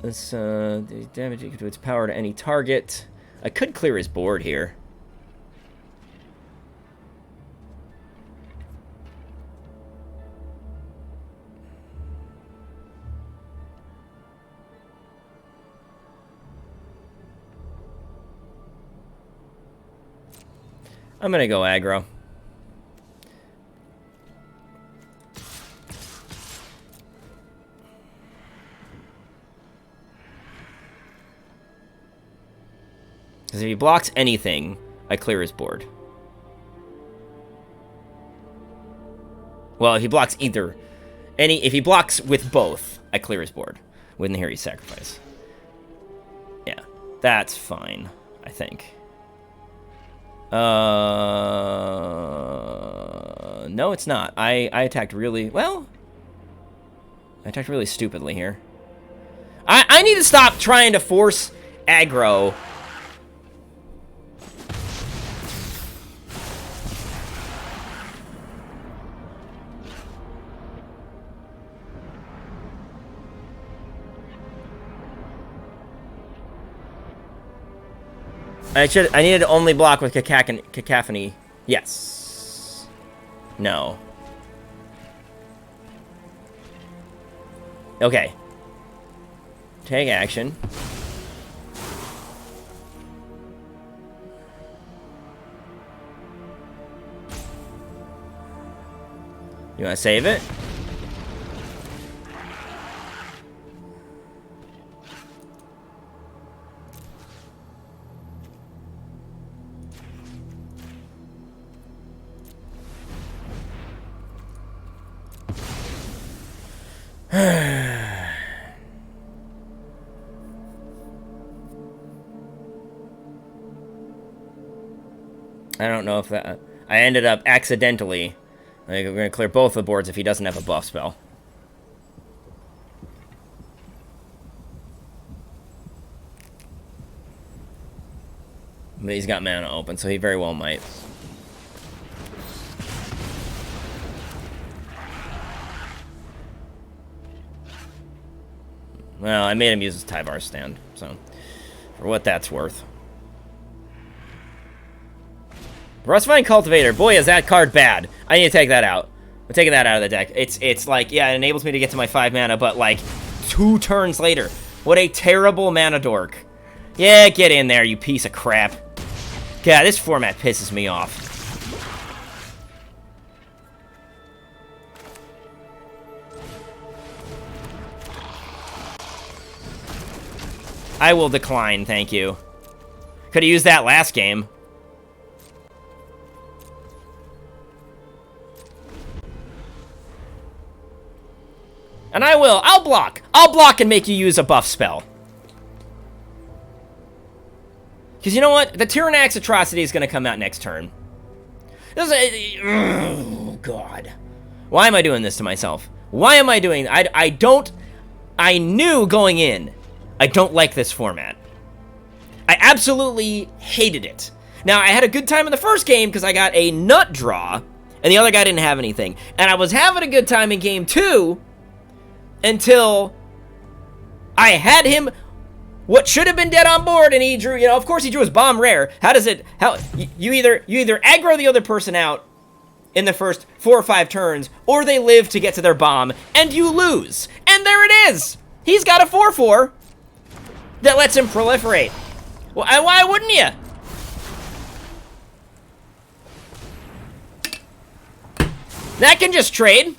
This, the damage equal to its power to any target. I could clear his board here. I'm gonna go aggro. Because if he blocks anything, I clear his board. Well, if he blocks either... If he blocks with both, I clear his board. With Nahiri's Sacrifice. Yeah, that's fine, I think. No, it's not. I attacked really... Well... I attacked really stupidly here. I need to stop trying to force aggro... I needed to only block with Cacophony. Yes. No. Okay. Take action. You want to save it? I don't know if that... I ended up accidentally... Like, we're going to clear both the boards if he doesn't have a buff spell. But he's got mana open, so he very well might. Well, I made him use his Tyvar stand, so... For what that's worth. Rustifying Cultivator. Boy, is that card bad. I need to take that out. I'm taking that out of the deck. It's like, yeah, it enables me to get to my 5 mana, but like 2 turns later. What a terrible mana dork. Yeah, get in there, you piece of crap. God, this format pisses me off. I will decline, thank you. Could have used that last game. And I will. I'll block. I'll block and make you use a buff spell. Because you know what? The Tyrannax Atrocity is going to come out next turn. Oh, God. Why am I doing this to myself? Why am I doing... I knew going in, I don't like this format. I absolutely hated it. Now, I had a good time in the first game because I got a nut draw, and the other guy didn't have anything. And I was having a good time in game 2 until I had him... What should have been dead on board, and he drew, you know, of course he drew his bomb rare. How does it, you either aggro the other person out in the first 4 or 5 turns, or they live to get to their bomb, and you lose. And there it is! He's got a 4/4 that lets him proliferate. Well, why wouldn't you? That can just trade.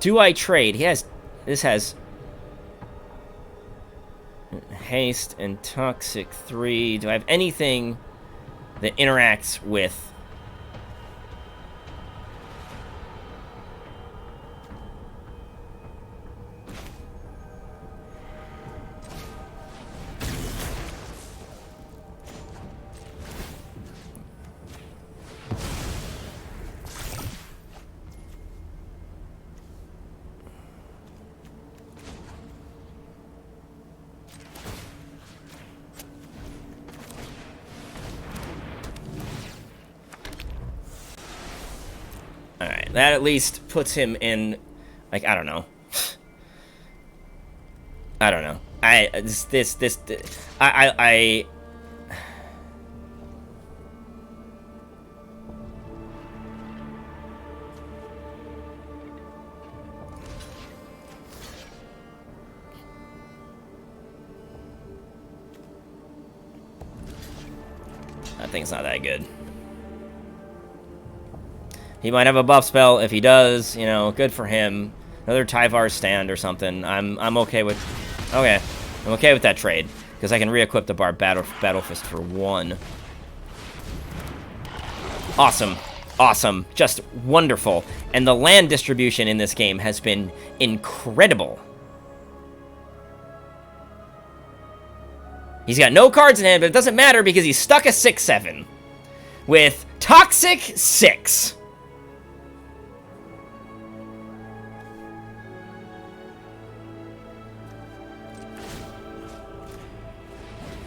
Do I trade? This has haste and toxic 3. Do I have anything that interacts with? Alright, that at least puts him in, like, I don't know. I don't know. I think it's not that good. He might have a buff spell. If he does, you know, good for him. Another Tyvar stand or something. I'm okay with... Okay. I'm okay with that trade. Because I can re-equip the Barb Battle Fist for 1. Awesome. Awesome. Just wonderful. And the land distribution in this game has been incredible. He's got no cards in hand, but it doesn't matter because he's stuck a 6/7. With Toxic 6.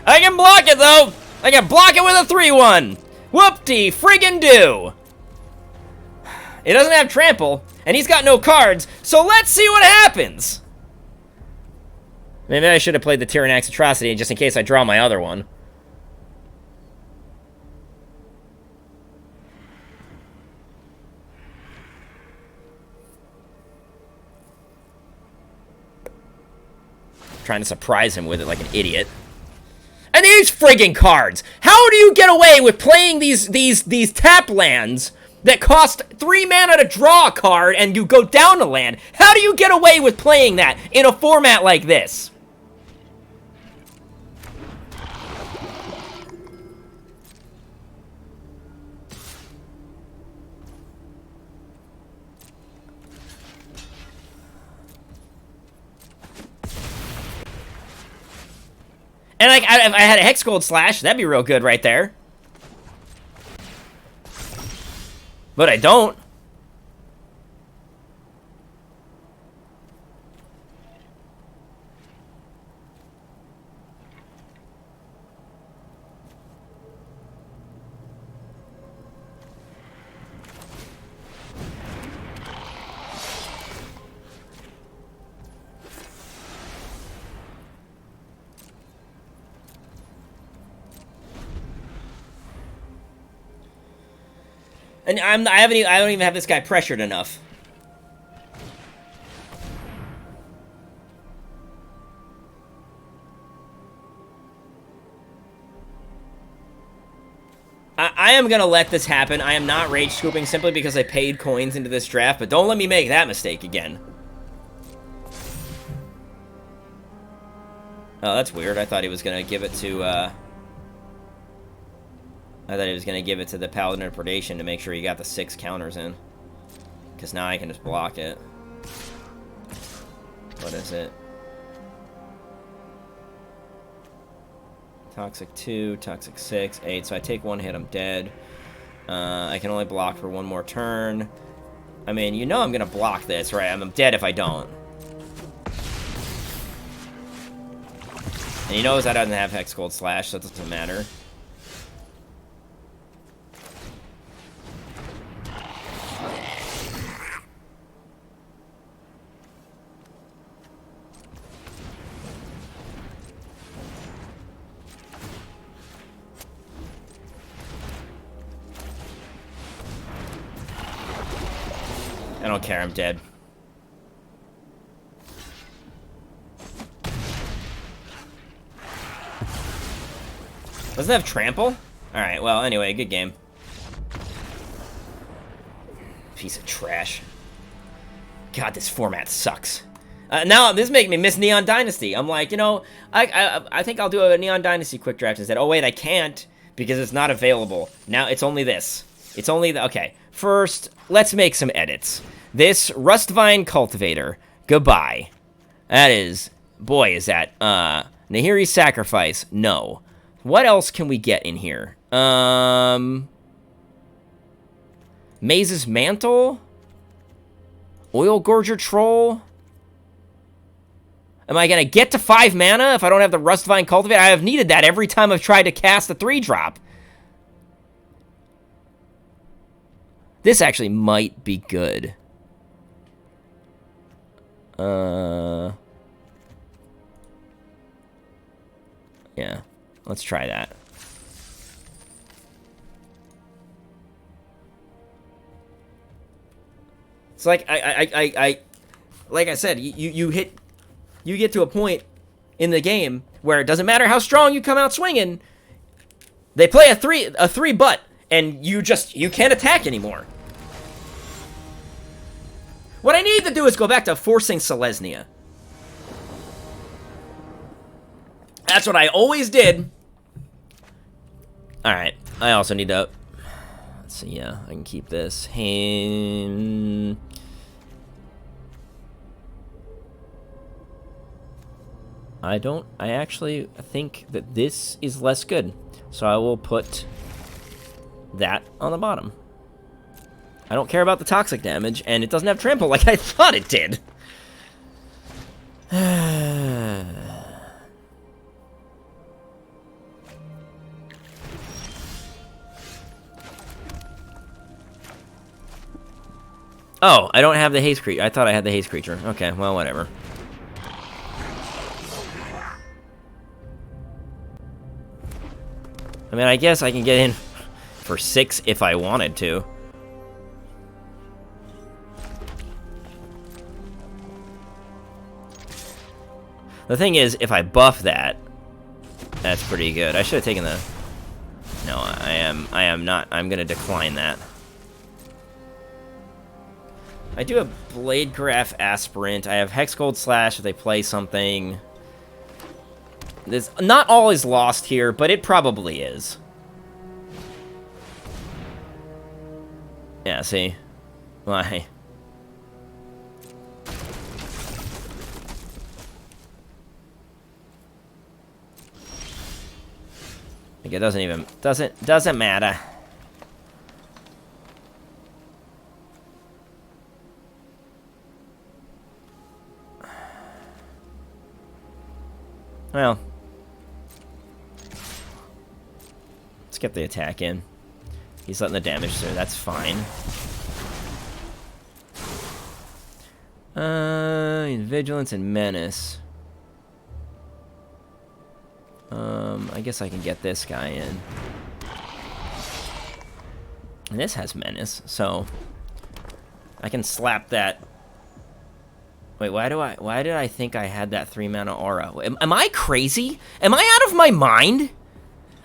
I can block it, though! I can block it with a 3/1! Whoop-de friggin' do! It doesn't have trample, and he's got no cards, so let's see what happens! Maybe I should have played the Tyrannax Atrocity just in case I draw my other one. Trying to surprise him with it like an idiot. And these friggin' cards! How do you get away with playing these tap lands that cost 3 mana to draw a card and you go down a land? How do you get away with playing that in a format like this? And like, if I had a Hex Gold Slash, that'd be real good right there. But I don't. And I don't even have this guy pressured enough. I am gonna let this happen. I am not rage scooping simply because I paid coins into this draft, but don't let me make that mistake again. Oh, that's weird. I thought he was gonna give it to, I thought he was gonna give it to the Paladin of Predation to make sure he got the 6 counters in. Because now I can just block it. What is it? Toxic 2, Toxic 6, 8. So I take 1 hit, I'm dead. I can only block for 1 more turn. I mean, you know I'm gonna block this, right? I'm dead if I don't. And he knows I don't have Hex Gold Slash, so it doesn't matter. I don't care, I'm dead. Doesn't have trample? Alright, well, anyway, good game. Piece of trash. God, this format sucks. Now, this is making me miss Neon Dynasty. I'm like, you know, I think I'll do a Neon Dynasty quick draft instead. Oh, wait, I can't, because it's not available. Now, it's only this. It's only the... Okay, first, let's make some edits. This Rustvine Cultivator, goodbye. That is... Boy, is that... Nahiri's Sacrifice, no. What else can we get in here? Maze's Mantle? Oil Gorger Troll? Am I going to get to 5 mana if I don't have the Rustvine Cultivator? I have needed that every time I've tried to cast a 3-drop. This actually might be good. Yeah. Let's try that. It's like like I said, you get to a point in the game where it doesn't matter how strong you come out swinging. They play a three butt, and you can't attack anymore. What I need to do is go back to forcing Selesnya. That's what I always did. Alright, I also need to... Let's see, yeah, I can keep this. I actually think that this is less good. So I will put that on the bottom. I don't care about the toxic damage, and it doesn't have trample like I thought it did. Oh, I don't have the haste creature. I thought I had the haste creature. Okay, well, whatever. I mean, I guess I can get in for 6 if I wanted to. The thing is, if I buff that, that's pretty good. I should have taken the... No, I am not. I'm going to decline that. I do have Blade Graph Aspirant. I have Hex Gold Slash if they play something. This, not all is lost here, but it probably is. Yeah, see? Why? Like it doesn't even... Doesn't matter. Well, let's get the attack in. He's letting the damage through. That's fine. Vigilance and Menace. I guess I can get this guy in. And this has Menace, so I can slap that. Wait, why did I think I had that 3-mana aura? Am I crazy? Am I out of my mind?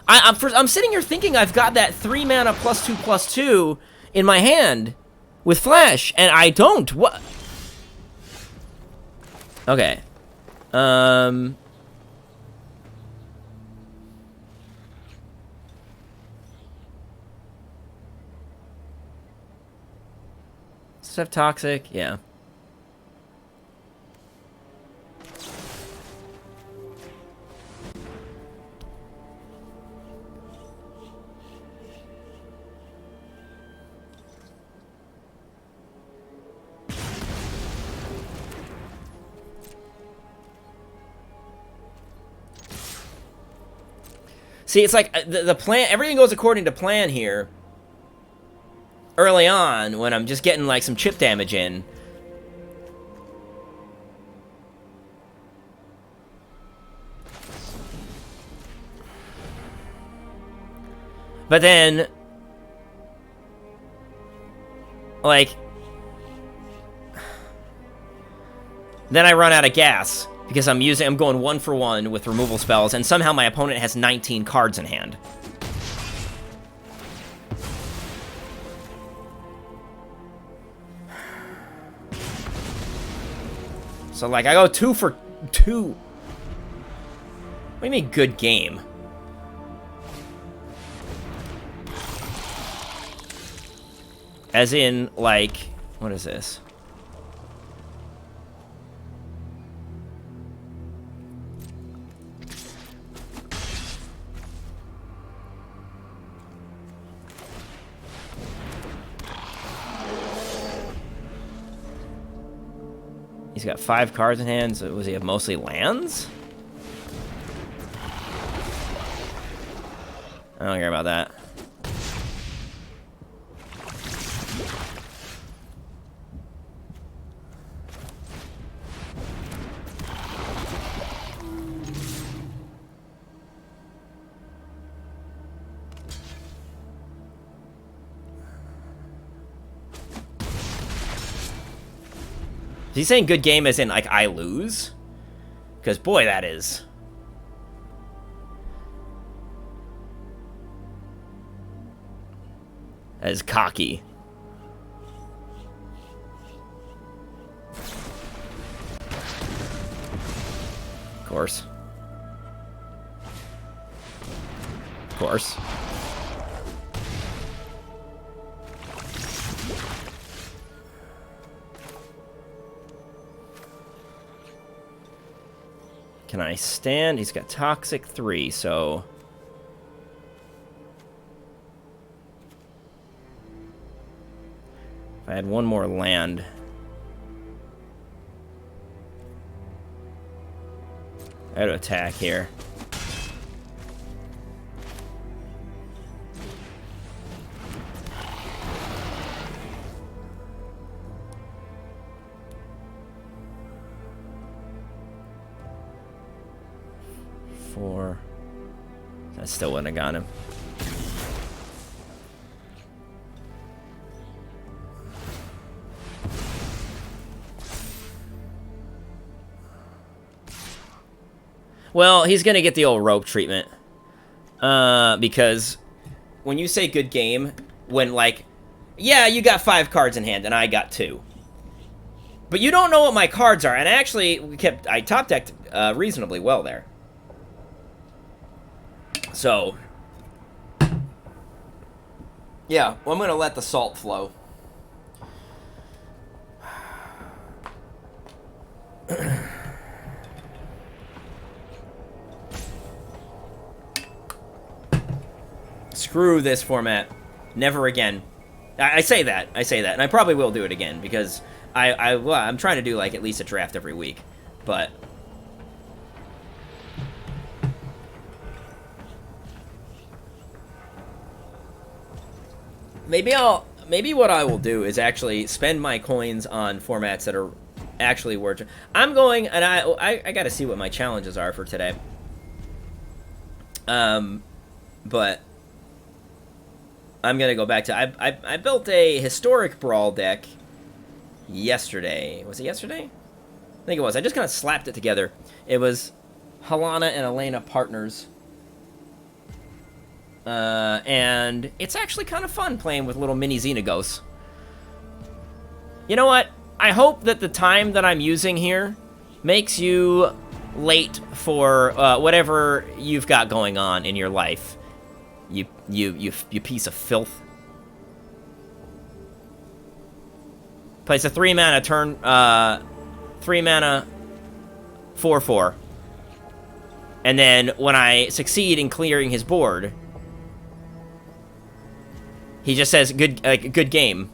I'm sitting here thinking I've got that 3 mana +2/+2 in my hand with flash, and I don't. What? Okay. Stuff toxic, yeah. See, it's like the plan, everything goes according to plan here early on when I'm just getting like some chip damage in. But then, like, then I run out of gas because I'm going 1 for 1 with removal spells, and somehow my opponent has 19 cards in hand. So, like, I go 2 for 2. What do you mean, good game? As in, like, what is this? He's got 5 cards in hand, so was he have mostly lands? I don't care about that. Is he saying good game as in, like, I lose? Because, boy, that is... That is cocky. Of course. Of course. Can I stand? He's got Toxic 3, so... If I had one more land... I had to attack here. I still wouldn't have got him. Well, he's gonna get the old rope treatment. Because when you say good game, when like, yeah, you got 5 cards in hand and I got 2. But you don't know what my cards are, and actually, I top decked reasonably well there. So, yeah, well, I'm going to let the salt flow. Screw this format. Never again. I say that, and I probably will do it again, because I'm trying to do, like, at least a draft every week, but... Maybe what I will do is actually spend my coins on formats that are actually worth. I'm going, and I got to see what my challenges are for today. But I'm gonna go back to I built a historic brawl deck yesterday. Was it yesterday? I think it was. I just kind of slapped it together. It was Helena and Elena partners. And it's actually kind of fun playing with little mini Xenagos. You know what? I hope that the time that I'm using here makes you late for whatever you've got going on in your life. You piece of filth. Place a 3-mana turn, 3-mana 4/4. And then when I succeed in clearing his board, he just says, good game.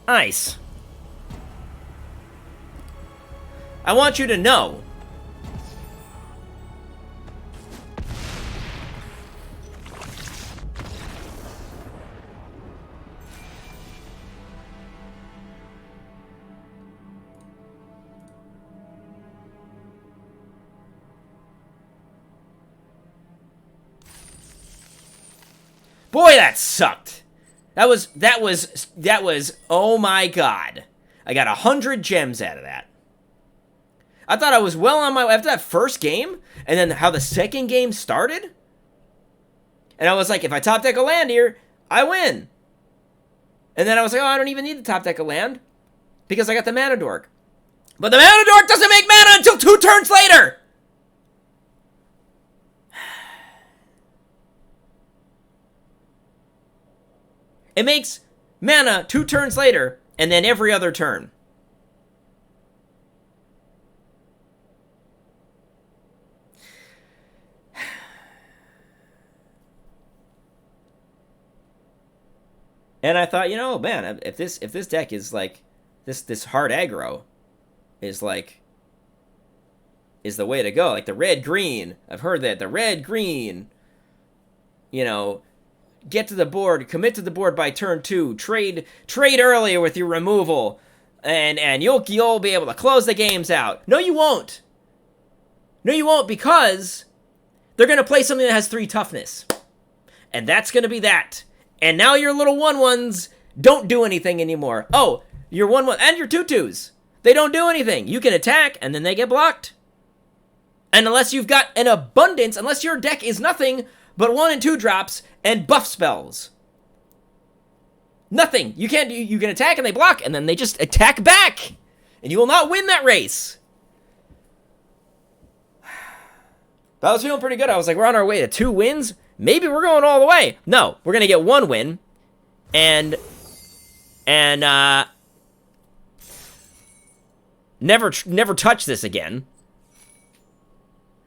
Nice. I want you to know. Boy, that sucked. That was, oh my god. I got 100 gems out of that. I thought I was well on my way after that first game, and then how the second game started. And I was like, if I top deck a land here, I win. And then I was like, oh, I don't even need the top deck a land, because I got the Mana Dork. But the Mana Dork doesn't make mana until 2 turns later! It makes mana 2 turns later, and then every other turn. And I thought, you know, man, if this deck is like this hard aggro is like is the way to go. Like the red green. I've heard that the red green, you know, get to the board, commit to the board by turn 2, trade earlier with your removal, and you'll be able to close the games out. No, you won't. No, you won't, because they're gonna play something that has 3 toughness, and that's gonna be that. And now your little 1/1s don't do anything anymore. Oh, your 1/1 and your 2/2s, they don't do anything. You can attack, and then they get blocked. And unless you've got an abundance, unless your deck is nothing but 1 and 2 drops and buff spells. Nothing. You can attack and they block, and then they just attack back. And you will not win that race. But I was feeling pretty good. I was like, we're on our way to 2 wins. Maybe we're going all the way. No, we're going to get 1 win. And never touch this again.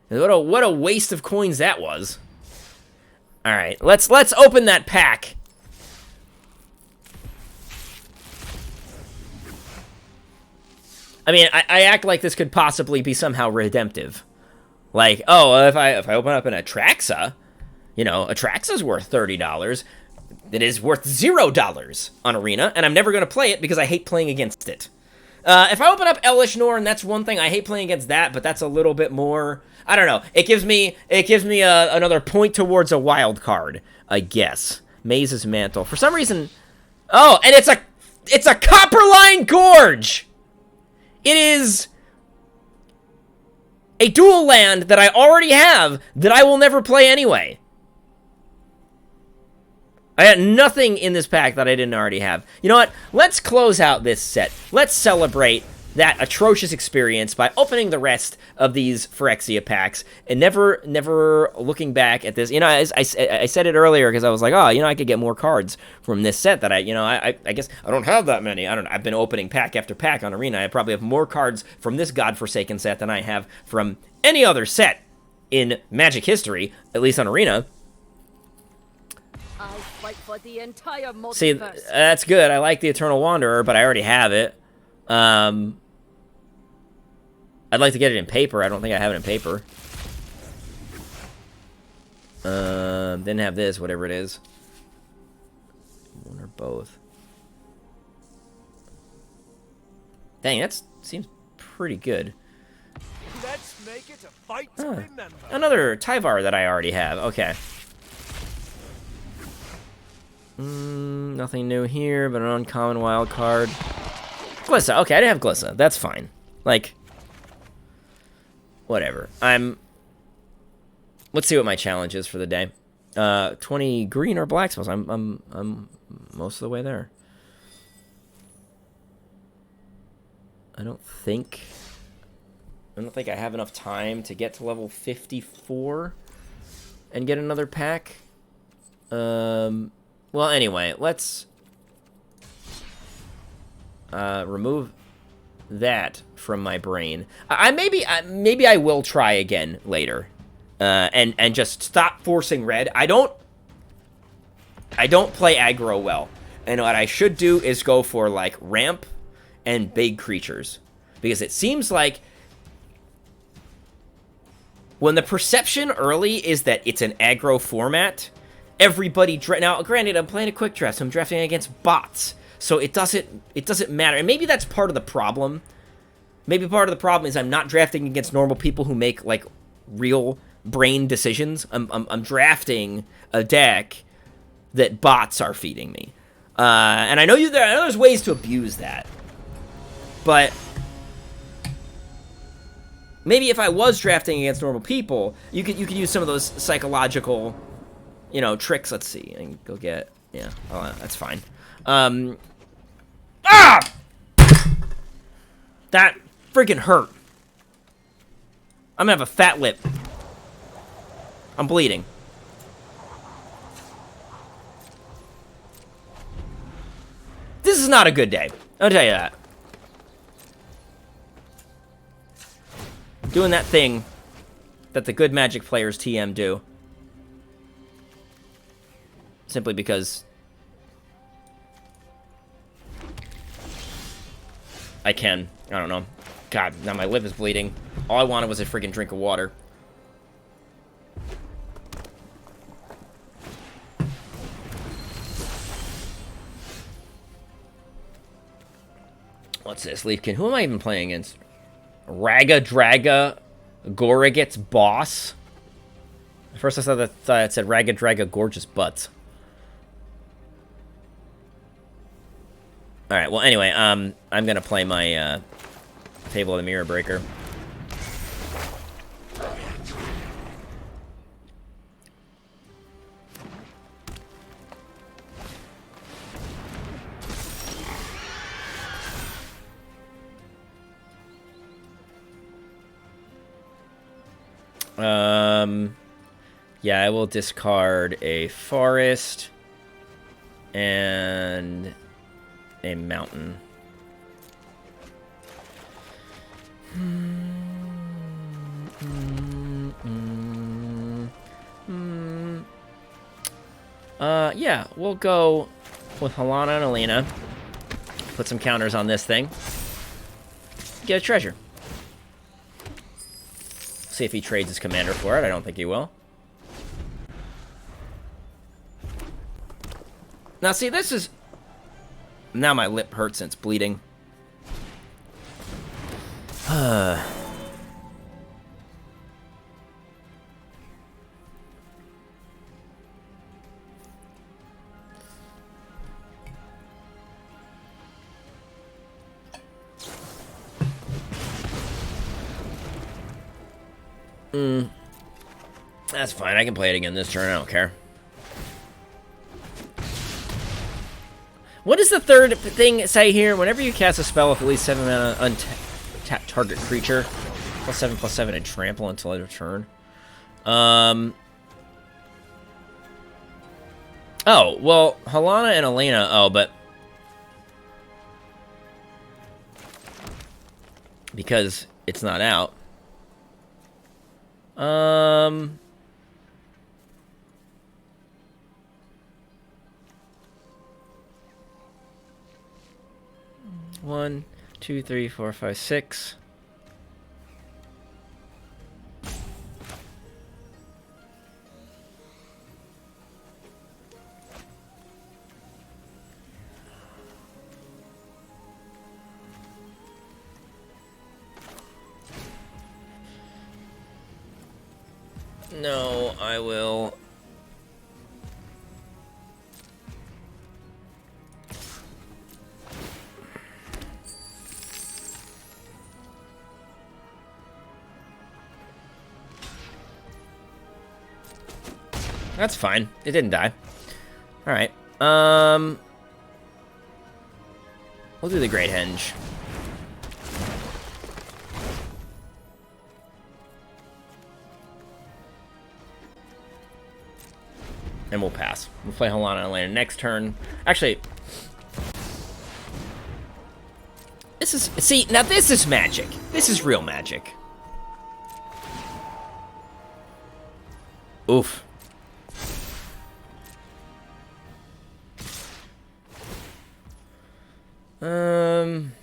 What a waste of coins that was. All right, let's open that pack. I mean, I act like this could possibly be somehow redemptive. Like, oh, if I open up an Atraxa, you know, Atraxa's worth $30. It is worth $0 on Arena, and I'm never going to play it because I hate playing against it. If I open up Elish Norn, that's one thing. I hate playing against that, but that's a little bit more. I don't know. It gives me another point towards a wild card, I guess. Maze's Mantle. For some reason, oh, and it's a Copperline Gorge. It is a dual land that I already have that I will never play anyway. I had nothing in this pack that I didn't already have. You know what? Let's close out this set. Let's celebrate that atrocious experience by opening the rest of these Phyrexia packs and never looking back at this. You know, I said it earlier because I was like, oh, you know, I could get more cards from this set that I guess I don't have that many. I've been opening pack after pack on Arena. I probably have more cards from this godforsaken set than I have from any other set in Magic history, at least on Arena. I'll fight for the entire multiverse. See, that's good. I like the Eternal Wanderer, but I already have it. I'd like to get it in paper. I don't think I have it in paper. Didn't have this, whatever it is. One or both. Dang, that seems pretty good. Let's make it a fight to remember. Another Tyvar that I already have. Okay. Nothing new here, but an uncommon wild card. Glissa. Okay, I didn't have Glissa. That's fine. Like, whatever. I'm let's see what my challenge is for the day. 20 green or black spells. I'm most of the way there. I don't think I have enough time to get to level 54 and get another pack. Well, anyway, let's remove that from my brain. Maybe I will try again later, and just stop forcing red. I don't play aggro well, and what I should do is go for like ramp and big creatures, because it seems like when the perception early is that it's an aggro format, everybody now granted I'm playing a quick draft, so I'm drafting against bots, so it doesn't matter. And maybe that's part of the problem. Maybe part of the problem is I'm not drafting against normal people who make like real brain decisions. I'm drafting a deck that bots are feeding me, and I know there's ways to abuse that. But maybe if I was drafting against normal people, you could use some of those psychological, tricks. Let's see, and go get that's fine. That freaking hurt. I'm gonna have a fat lip. I'm bleeding. This is not a good day. I'll tell you that. Doing that thing that the good Magic players TM do. Simply because I can. I don't know. God, now my lip is bleeding. All I wanted was a freaking drink of water. What's this? Leafkin. Who am I even playing against? Raga Draga Gorigit's boss. At first I saw that it said Raga Draga Gorgeous Butts. Alright, well anyway, I'm gonna play my Fable of the Mirror Breaker. Yeah, I will discard a forest and a mountain. Yeah, we'll go with Helana and Alina. Put some counters on this thing. Get a treasure. See if he trades his commander for it. I don't think he will. Now, see, this is... Now my lip hurts since bleeding. That's fine. I can play it again this turn. I don't care. What does the third thing say here? Whenever you cast a spell with at least 7 mana, untap target creature. +7/+7 and trample until end of turn. Oh, well, Helana and Elena. Oh, but because it's not out. One, 2, 3, 4, 5, 6. No, I will. That's fine. It didn't die. Alright. We'll do the Great Henge. And we'll pass. We'll play Halana and Elena next turn. Actually, this is... See, now this is magic. This is real magic. Oof. I'm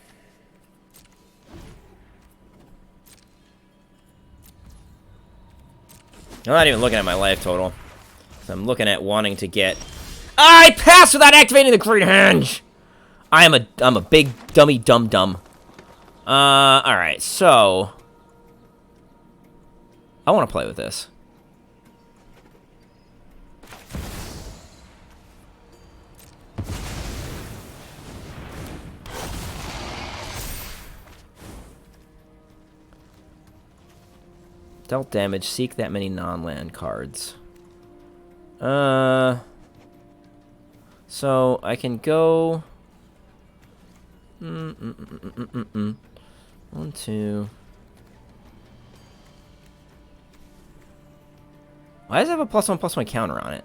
not even looking at my life total. I'm looking at wanting to get... I passed without activating the Great Henge! I'm a big dummy dum-dum. Alright, so... I want to play with this. Dealt damage, seek that many non-land cards. So I can go... 1, 2... Why does it have a +1/+1 counter on it?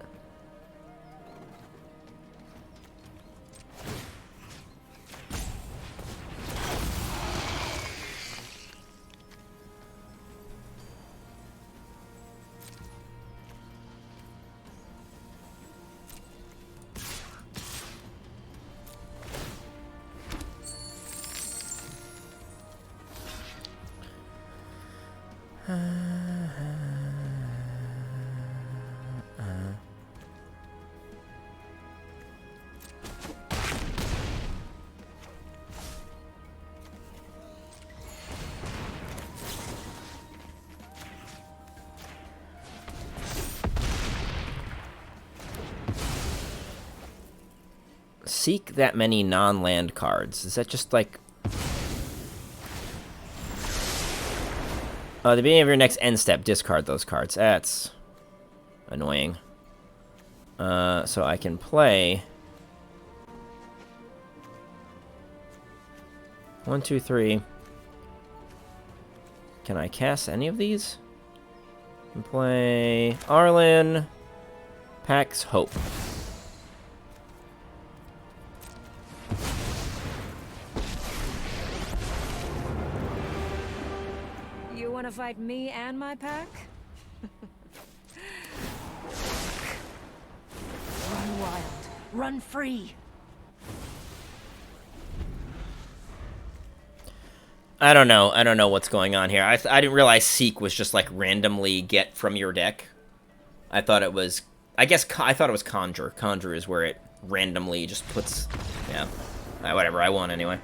Seek that many non-land cards. Is that just like... Oh, at the beginning of your next end step, discard those cards. That's annoying. So I can play... 1, 2, 3. Can I cast any of these? I can play Arlen, Pax Hope. You want to fight me and my pack? Run wild. Run free. I don't know. I don't know what's going on here. I didn't realize Seek was just like randomly get from your deck. I thought it was... I thought it was Conjure. Conjure is where it randomly just puts... Yeah. Whatever. I won anyway.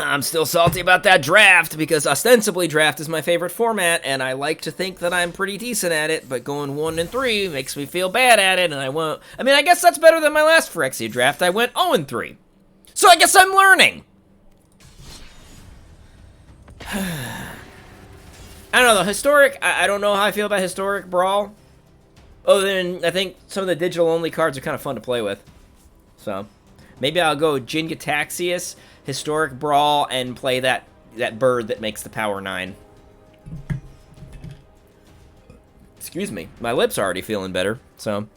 I'm still salty about that draft, because ostensibly draft is my favorite format, and I like to think that I'm pretty decent at it, but going 1 and 3 makes me feel bad at it, and I won't... I mean, I guess that's better than my last Phyrexia draft. I went 0 and 3. So I guess I'm learning! I don't know, the Historic... I don't know how I feel about Historic Brawl. Other than, I think some of the digital-only cards are kind of fun to play with. So, maybe I'll go Jin Gitaxias, Historic Brawl, and play that bird that makes the power 9. Excuse me. My lips are already feeling better, so...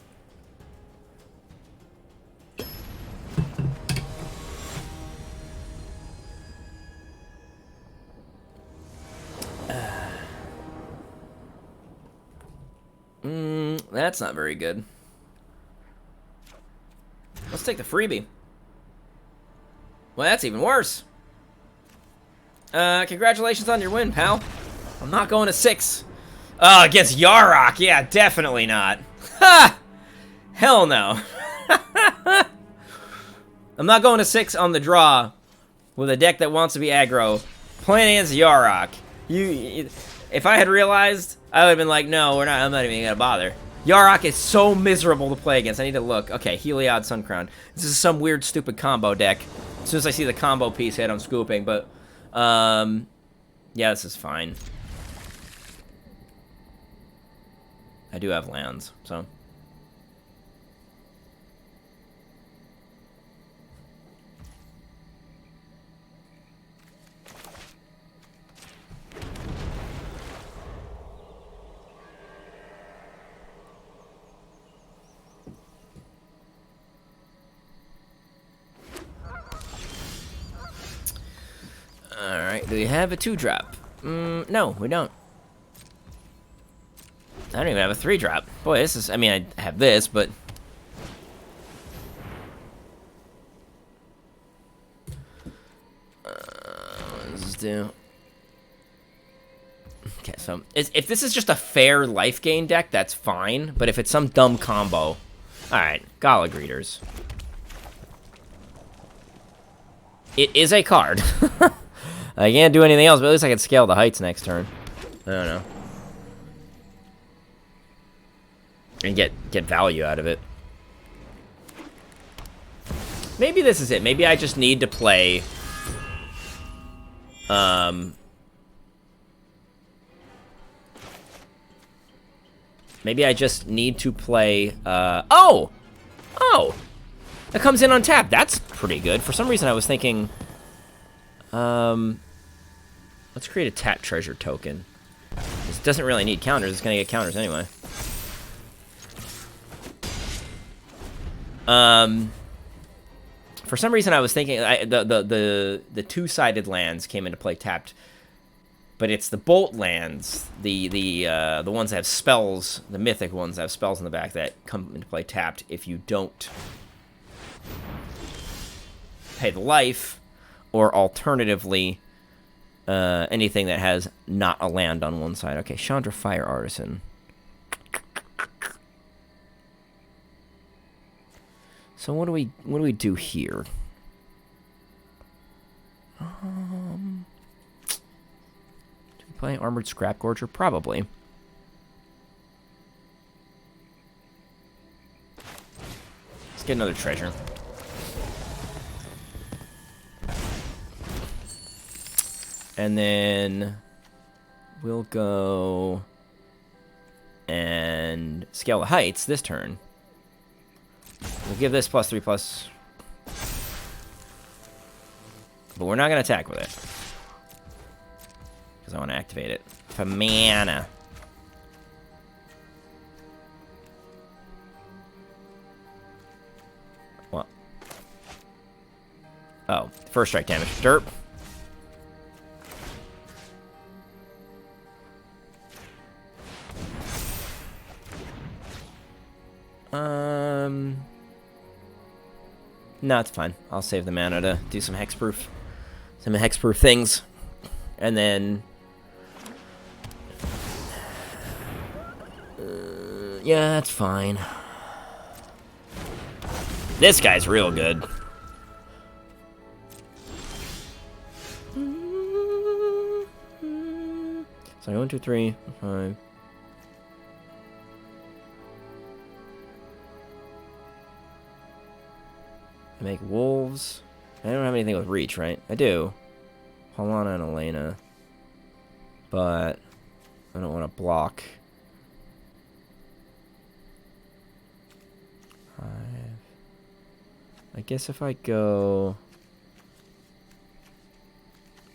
That's not very good. Let's take the freebie. Well, that's even worse. Congratulations on your win, pal. I'm not going to 6. Oh, against Yarok. Yeah, definitely not. Ha! Hell no. I'm not going to 6 on the draw with a deck that wants to be aggro. Playing against Yarok. If I had realized, I would have been like, no, I'm not even going to bother. Yarok is so miserable to play against. I need to look. Okay, Heliod Suncrown. This is some weird, stupid combo deck. As soon as I see the combo piece hit, I'm scooping. But, yeah, this is fine. I do have lands, so. Alright, do we have a 2-drop? No, we don't. I don't even have a 3-drop. Boy, this is, I mean, I have this, but... what does this do? Okay, so, if this is just a fair life gain deck, that's fine. But if it's some dumb combo... Alright, Gala Greeters. It is a card. I can't do anything else, but at least I can scale the heights next turn. I don't know. And get value out of it. Maybe this is it. Maybe I just need to play... Maybe I just need to play... Oh! Oh! That comes in on tap. That's pretty good. For some reason, I was thinking... let's create a tap treasure token. This doesn't really need counters. It's going to get counters anyway. For some reason, I was thinking the two-sided lands came into play tapped, but it's the bolt lands, the ones that have spells, the mythic ones that have spells in the back that come into play tapped if you don't pay the life, or alternatively, anything that has not a land on one side. Okay, Chandra Fire Artisan. So what do we do here? Do we play Armored Scrap Gorger? Probably. Let's get another treasure. And then we'll go and scale the heights this turn. We'll give this +3+. But we're not going to attack with it. Because I want to activate it. For mana. What? Oh, first strike damage. Derp. No, it's fine. I'll save the mana to do some hexproof things. And then... yeah, that's fine. This guy's real good. So 1, 2, 3, 5. I make wolves. I don't have anything with reach, right? I do. Paulana and Elena. But I don't want to block. 5. I guess if I go...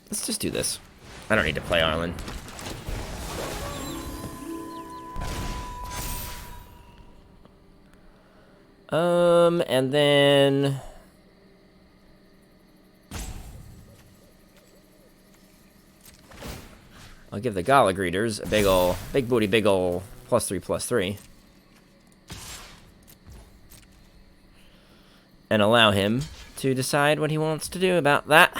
let's just do this. I don't need to play Arlen. And then... I'll give the Gala Greeters a big ol' +3/+3. And allow him to decide what he wants to do about that.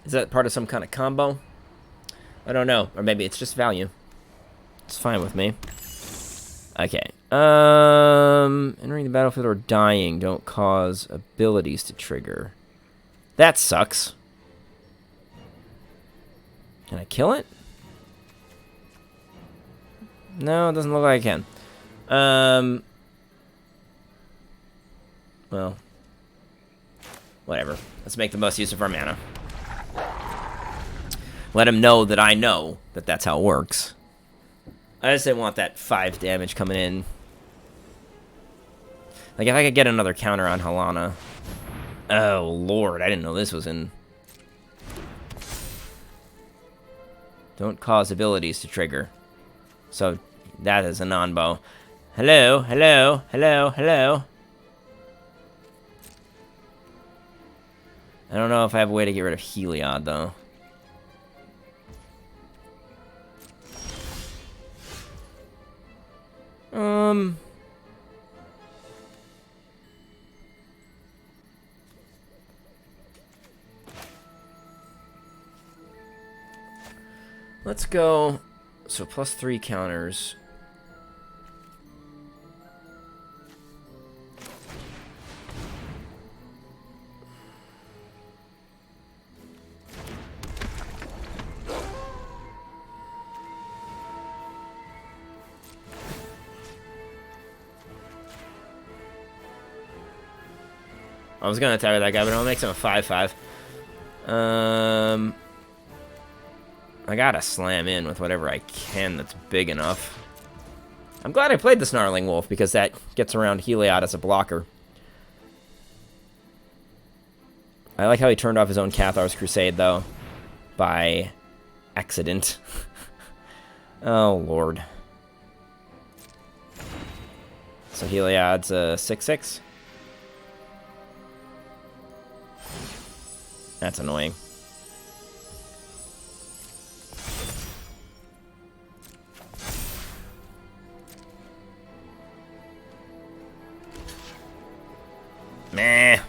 Is that part of some kind of combo? I don't know. Or maybe it's just value. It's fine with me. Okay. Entering the battlefield or dying don't cause abilities to trigger. That sucks. Can I kill it? No, it doesn't look like I can. Well, Whatever. Let's make the most use of our mana. Let him know that I know that that's how it works. I just didn't want that 5 damage coming in. Like, if I could get another counter on Halana. Oh, Lord. I didn't know this was in... Don't cause abilities to trigger. So, that is a non-bow. Hello, hello, hello, hello. I don't know if I have a way to get rid of Heliod, though. Let's go. So +3 counters. I was gonna attack that guy, but I'll make him a 5/5. I gotta slam in with whatever I can that's big enough. I'm glad I played the Snarling Wolf, because that gets around Heliod as a blocker. I like how he turned off his own Cathar's Crusade, though. By accident. Oh, Lord. So Heliod's a 6/6. That's annoying. Meh.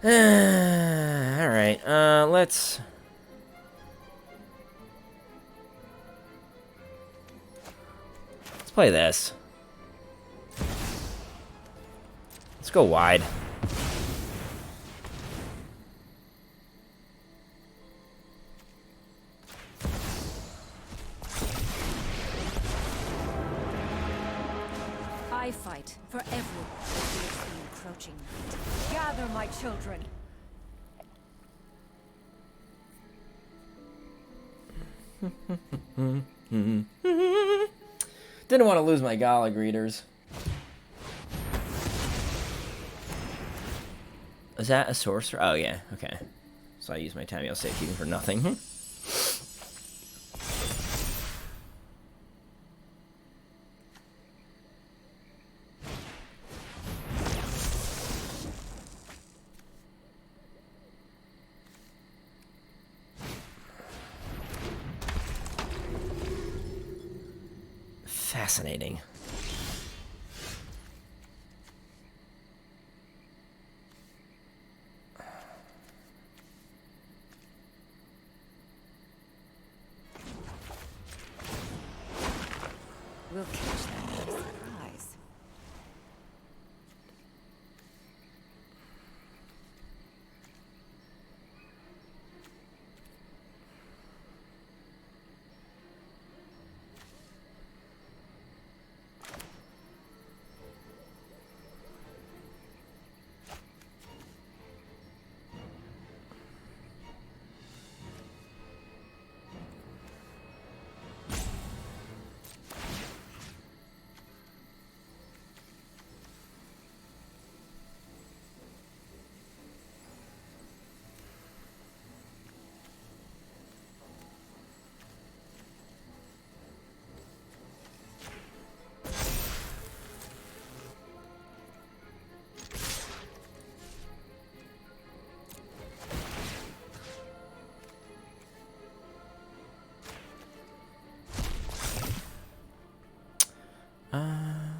Alright, let's play this. Let's go wide. I fight for everyone who fears the encroaching night. Gather, my children. Didn't want to lose my Gala greeters. Is that a sorcerer? Oh, yeah. Okay. So I use my Tameo Safekeeping for nothing. Fascinating. We'll catch them by surprise.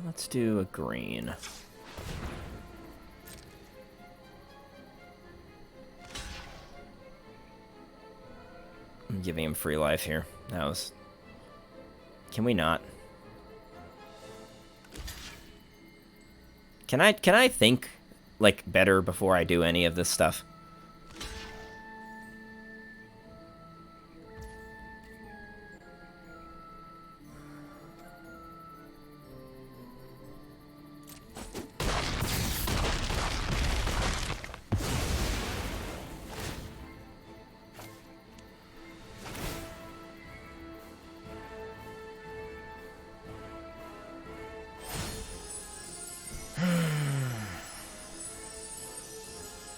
Let's do a green. I'm giving him free life here. That was... Can we not? Can I think, like, better before I do any of this stuff?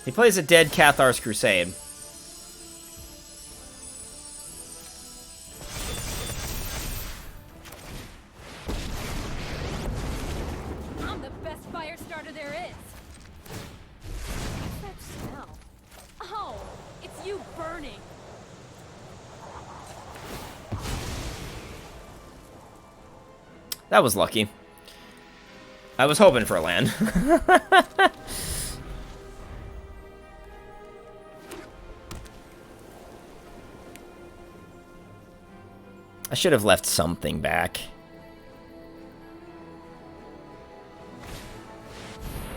He plays a dead Cathar's Crusade. I'm the best fire starter there is. What's that smell? Oh, it's you burning. That was lucky. I was hoping for a land. I should have left something back.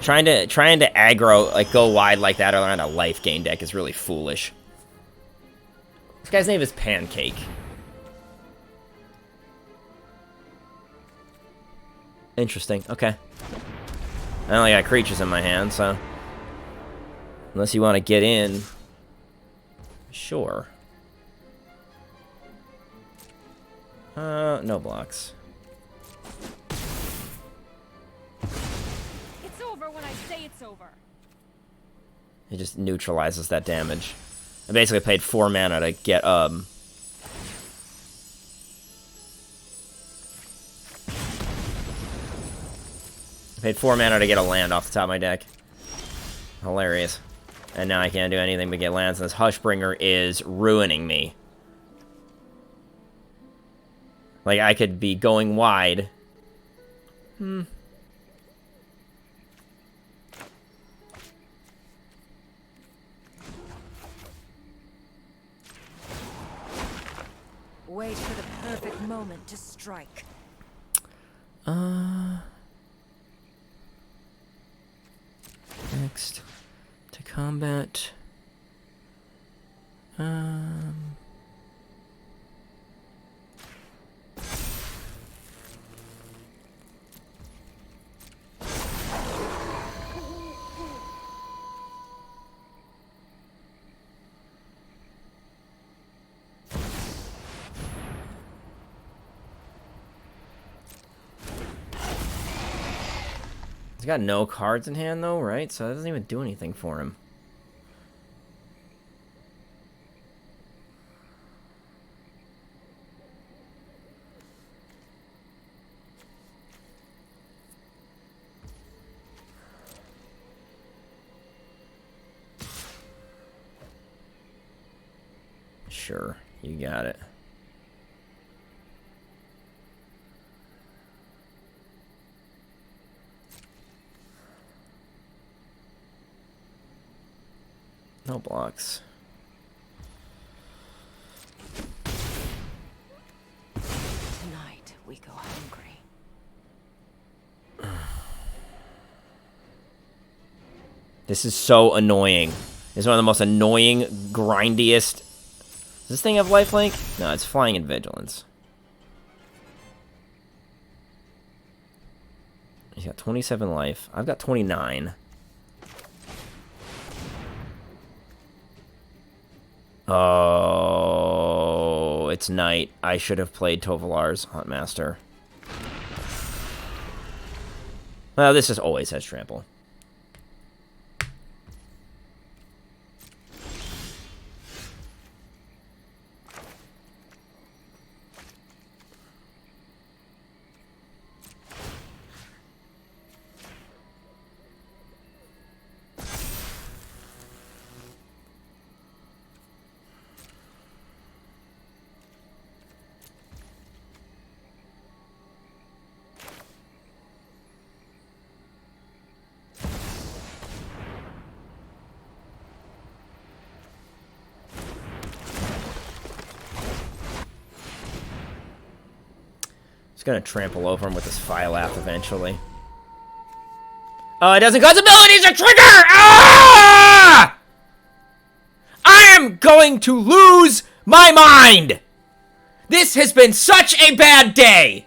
Trying to aggro, like, go wide like that around a life gain deck is really foolish. This guy's name is Pancake. Interesting. Okay. I only got creatures in my hand, so unless you want to get in, sure. No blocks. It's over when I say it's over. It just neutralizes that damage. I basically paid 4 mana to get, I paid 4 mana to get a land off the top of my deck. Hilarious. And now I can't do anything but get lands, and this Hushbringer is ruining me. Like, I could be going wide. Wait for the perfect moment to strike. Next to combat. He's got no cards in hand, though, right? So that doesn't even do anything for him. Sure, you got it. No blocks. Tonight we go hungry. This is so annoying. It's one of the most annoying, grindiest... Does this thing have lifelink? No, it's flying and vigilance. He's got 27 life. I've got 29. Oh, it's night. I should have played Tovolar's Huntmaster. Well, this just always has trample. Gonna trample over him with this Phylap eventually. It doesn't cause abilities to trigger! Ah! I am going to lose my mind! This has been such a bad day!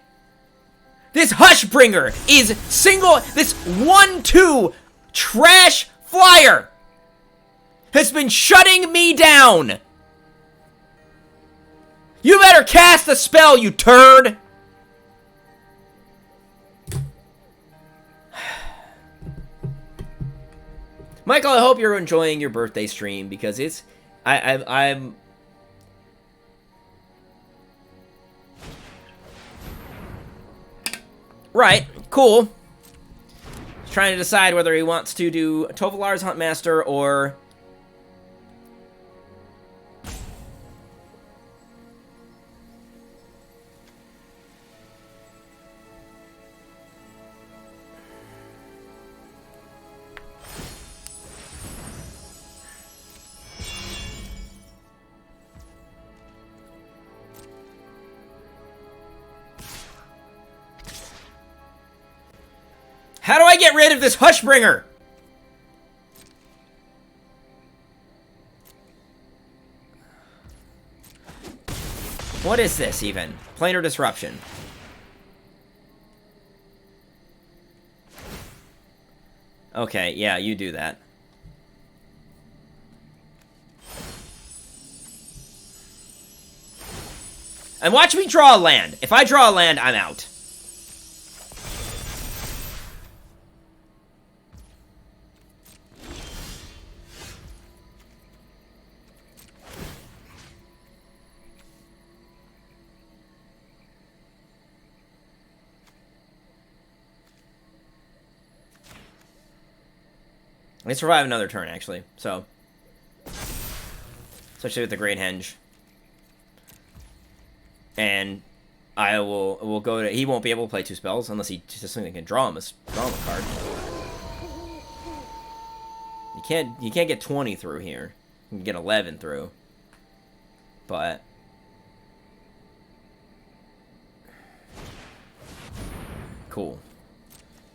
This Hushbringer is this 1-2 trash flyer has been shutting me down! You better cast the spell, you turd! Michael, I hope you're enjoying your birthday stream because I'm right, cool. He's trying to decide whether he wants to do Tovalar's Huntmaster or how do I get rid of this Hushbringer? What is this, even? Planar Disruption. Okay, yeah, you do that. And watch me draw a land. If I draw a land, I'm out. They survive another turn, actually, so. Especially with the Great Henge. And I will go to... He won't be able to play 2 spells unless he just something can draw him a card. You can't get 20 through here. You can get 11 through. But... Cool.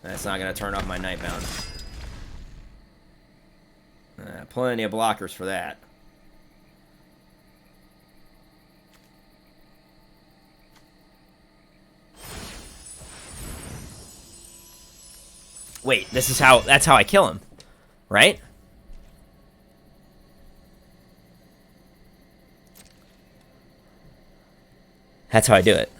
That's not going to turn off my Nightbound. Plenty of blockers for that. Wait, that's how I kill him, right? That's how I do it.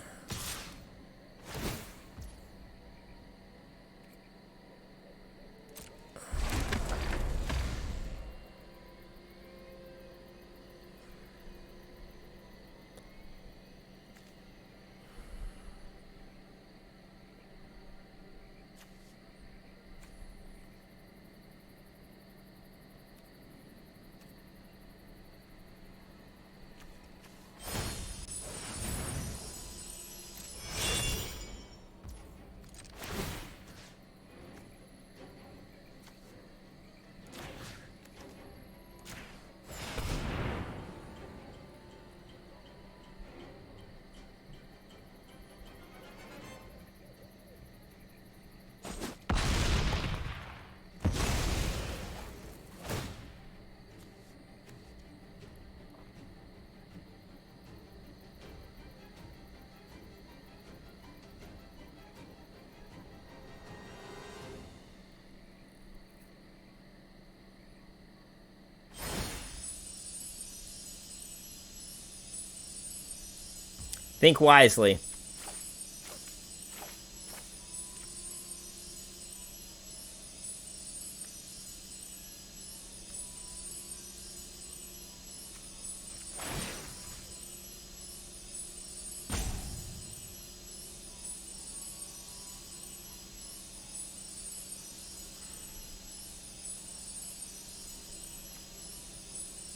Think wisely.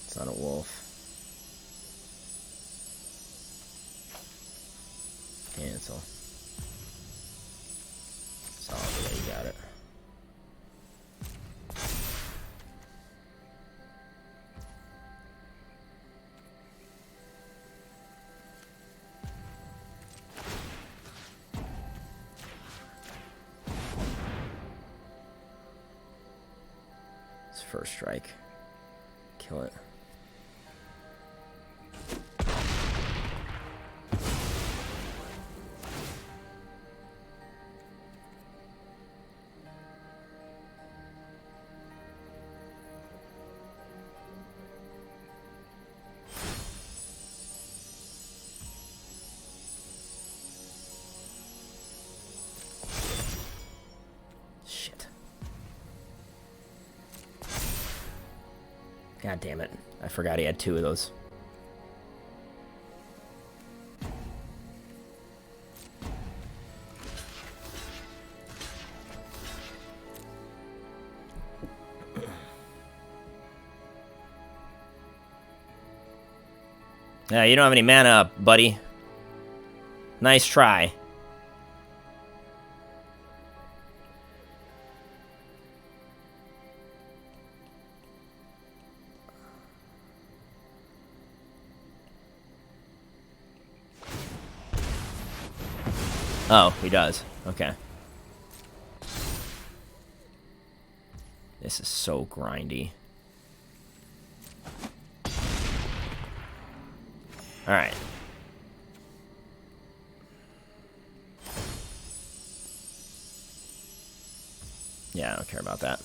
It's not a wolf. Cancel. Solid, yeah, you got it. first strike. Kill it. God damn it. I forgot he had 2 of those. Yeah, you don't have any mana up, buddy. Nice try. Oh, he does. Okay. This is so grindy. Alright. Yeah, I don't care about that.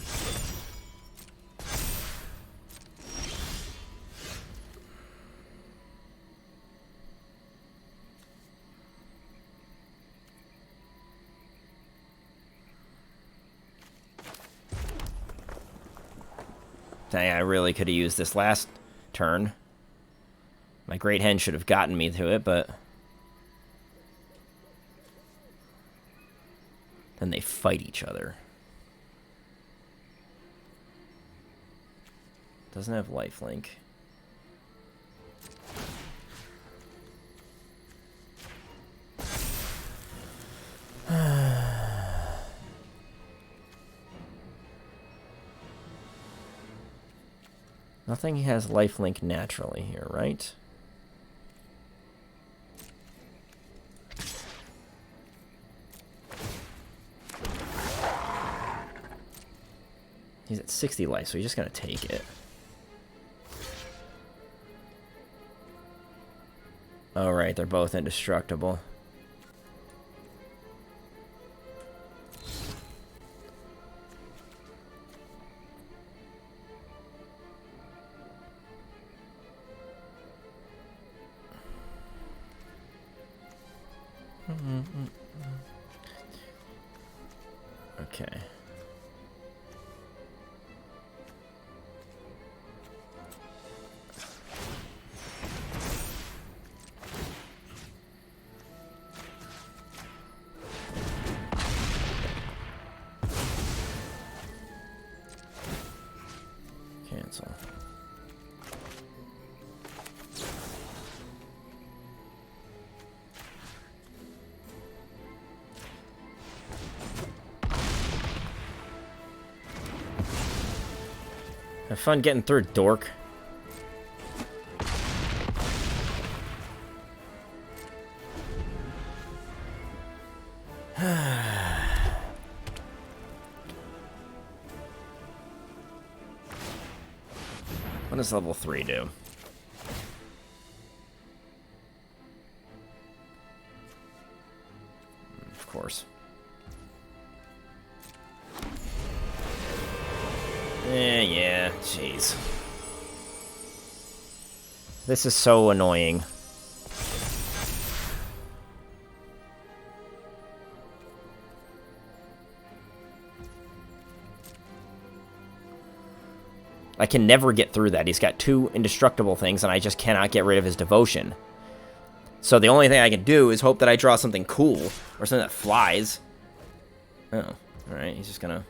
Dang, I really could have used this last turn. My Great Hen should have gotten me to it, but... then they fight each other. Doesn't have lifelink. Nothing has lifelink naturally here, right? He's at 60 life, so he's just gonna take it. Oh, right, they're both indestructible. Okay. Cancel. Have fun getting through, dork. What does level 3 do? Of course. Yeah, jeez. This is so annoying. I can never get through that. He's got 2 indestructible things, and I just cannot get rid of his devotion. So the only thing I can do is hope that I draw something cool, or something that flies. Oh, alright, he's just gonna...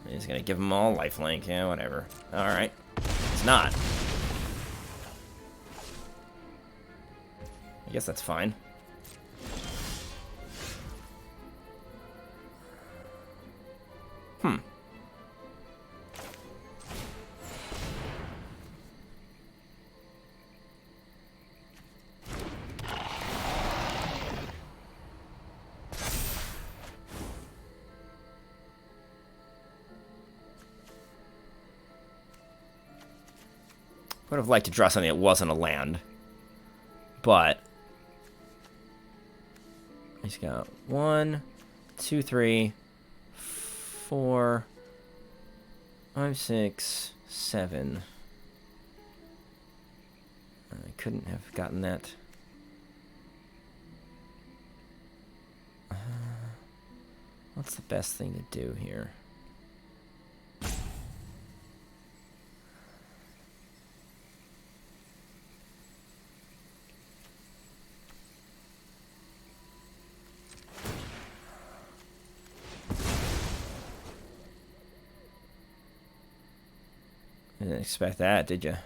he's gonna give them all lifelink. Yeah, whatever. Alright. It's not. I guess that's fine. Hmm. would have liked to draw something that wasn't a land. But he's got 1, 2, 3, 4, 5, 6, 7. I couldn't have gotten that. What's the best thing to do here? Didn't expect that, did you?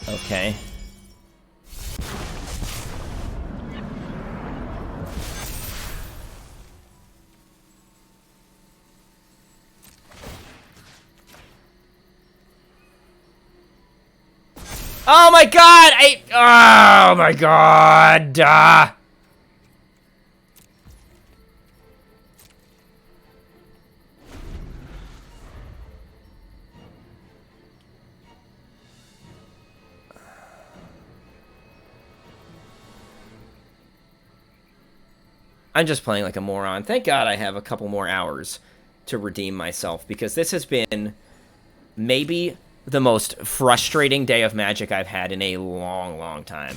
Okay. Oh my god! Oh my god! I'm just playing like a moron. Thank God I have a couple more hours to redeem myself, because this has been maybe the most frustrating day of Magic I've had in a long, long time.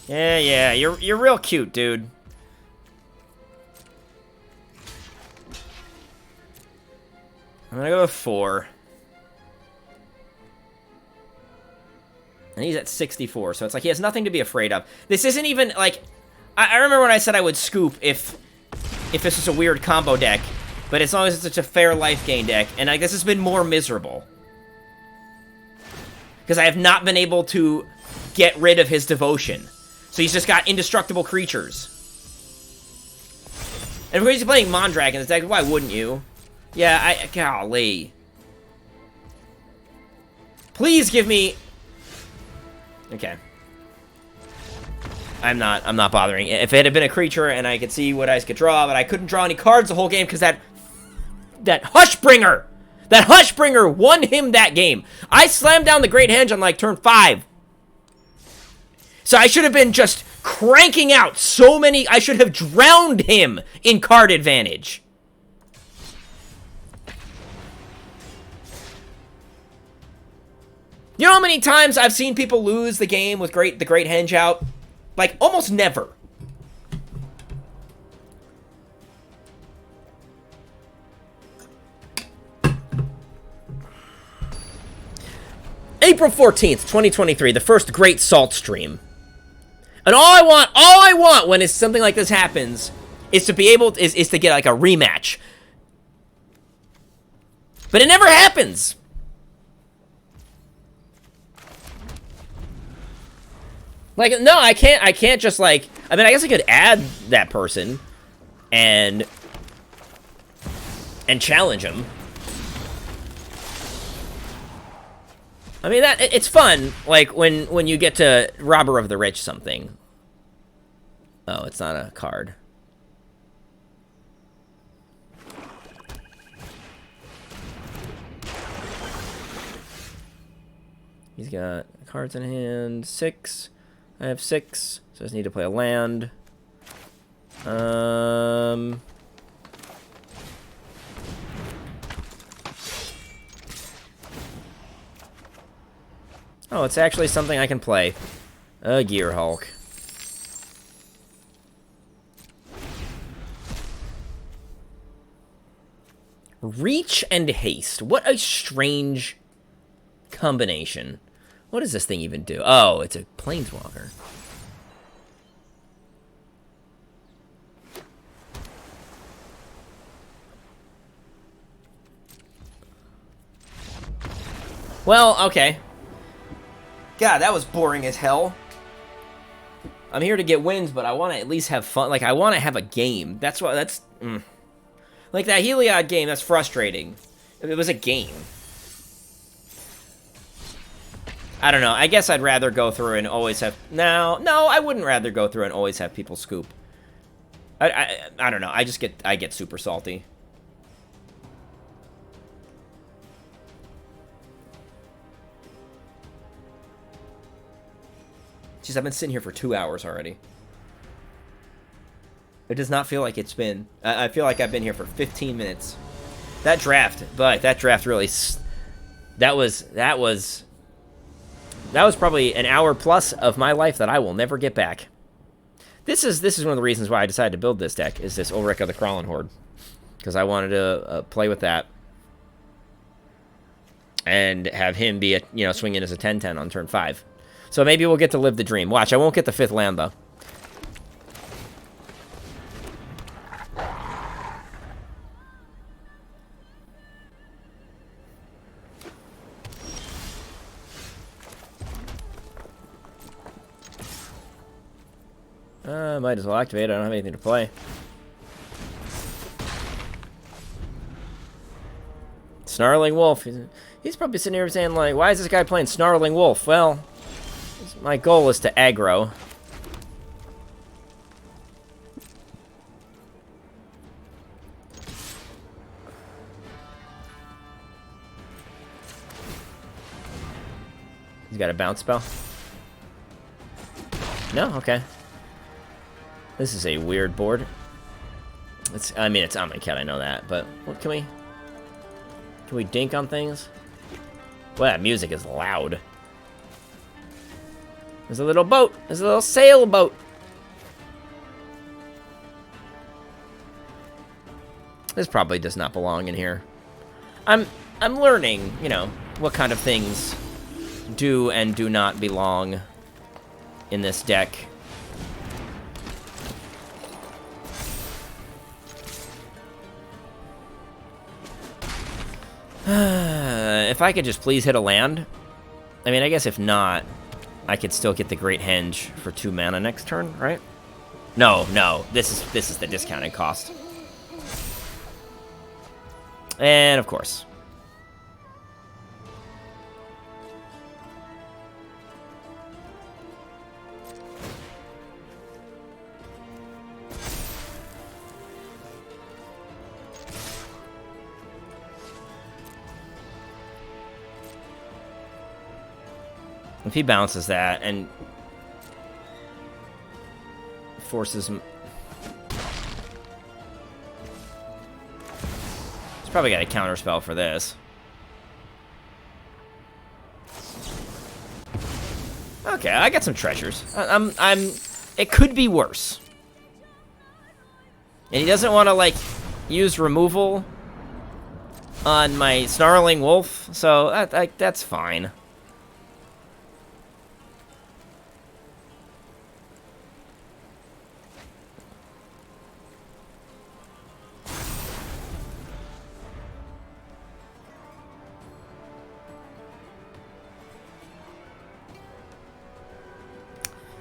Yeah, you're real cute, dude. I'm gonna go with 4. And he's at 64, so it's like he has nothing to be afraid of. This isn't even, like... I remember when I said I would scoop if this was a weird combo deck, but as long as it's such a fair life gain deck, and like, this has been more miserable. Because I have not been able to get rid of his devotion. So he's just got indestructible creatures. And if he's playing Mondragon in this deck, why wouldn't you? Yeah, golly. Please give me... Okay. I'm not bothering. If it had been a creature and I could see what I could draw, but I couldn't draw any cards the whole game because that Hushbringer won him that game. I slammed down the Great Henge on like turn 5. So I should have been just cranking out so many... I should have drowned him in card advantage. You know how many times I've seen people lose the game with the Great Henge out? Like, almost never. April 14th, 2023, the first Great Salt Stream. And all I want when something like this happens is to be able is to get like a rematch. But it never happens. Like, no, I can't just, like... I mean, I guess I could add that person and challenge him. I mean, it's fun, like, when you get to Robber of the Rich something. Oh, it's not a card. He's got cards in hand, 6. I have 6, so I just need to play a land. Oh, it's actually something I can play. A Gear Hulk. Reach and haste. What a strange combination. What does this thing even do? Oh, it's a planeswalker. Well, okay. God, that was boring as hell. I'm here to get wins, but I want to at least have fun. Like, I want to have a game. That's why, Like that Heliod game, that's frustrating. It was a game. I don't know. I guess I'd rather go through and always have... No, I wouldn't rather go through and always have people scoop. I don't know. I get super salty. Jeez, I've been sitting here for 2 hours already. It does not feel like it's been... I feel like I've been here for 15 minutes. That draft, but that draft really... That was probably an hour plus of my life that I will never get back. This is one of the reasons why I decided to build this deck, is this Ulrich of the Crawling Horde. Because I wanted to play with that. And have him be, swinging as a 10-10 on turn 5. So maybe we'll get to live the dream. Watch, I won't get the 5th land, though. Might as well activate. I don't have anything to play. Snarling Wolf. He's probably sitting here saying, like, why is this guy playing Snarling Wolf? Well, my goal is to aggro. He's got a bounce spell? No? Okay. This is a weird board. It's Amonkhet, I know that, but what can we dink on things? Well, that music is loud. There's a little boat. There's a little sailboat. This probably does not belong in here. I'm learning, what kind of things do and do not belong in this deck. If I could just please hit a land. I mean, I guess if not, I could still get the Great Henge for 2 mana next turn, right? No. This is the discounted cost. And of course. If he bounces that and forces him... He's probably got a counterspell for this. Okay, I got some treasures. It could be worse. And he doesn't want to, like, use removal on my Snarling Wolf, so that's fine.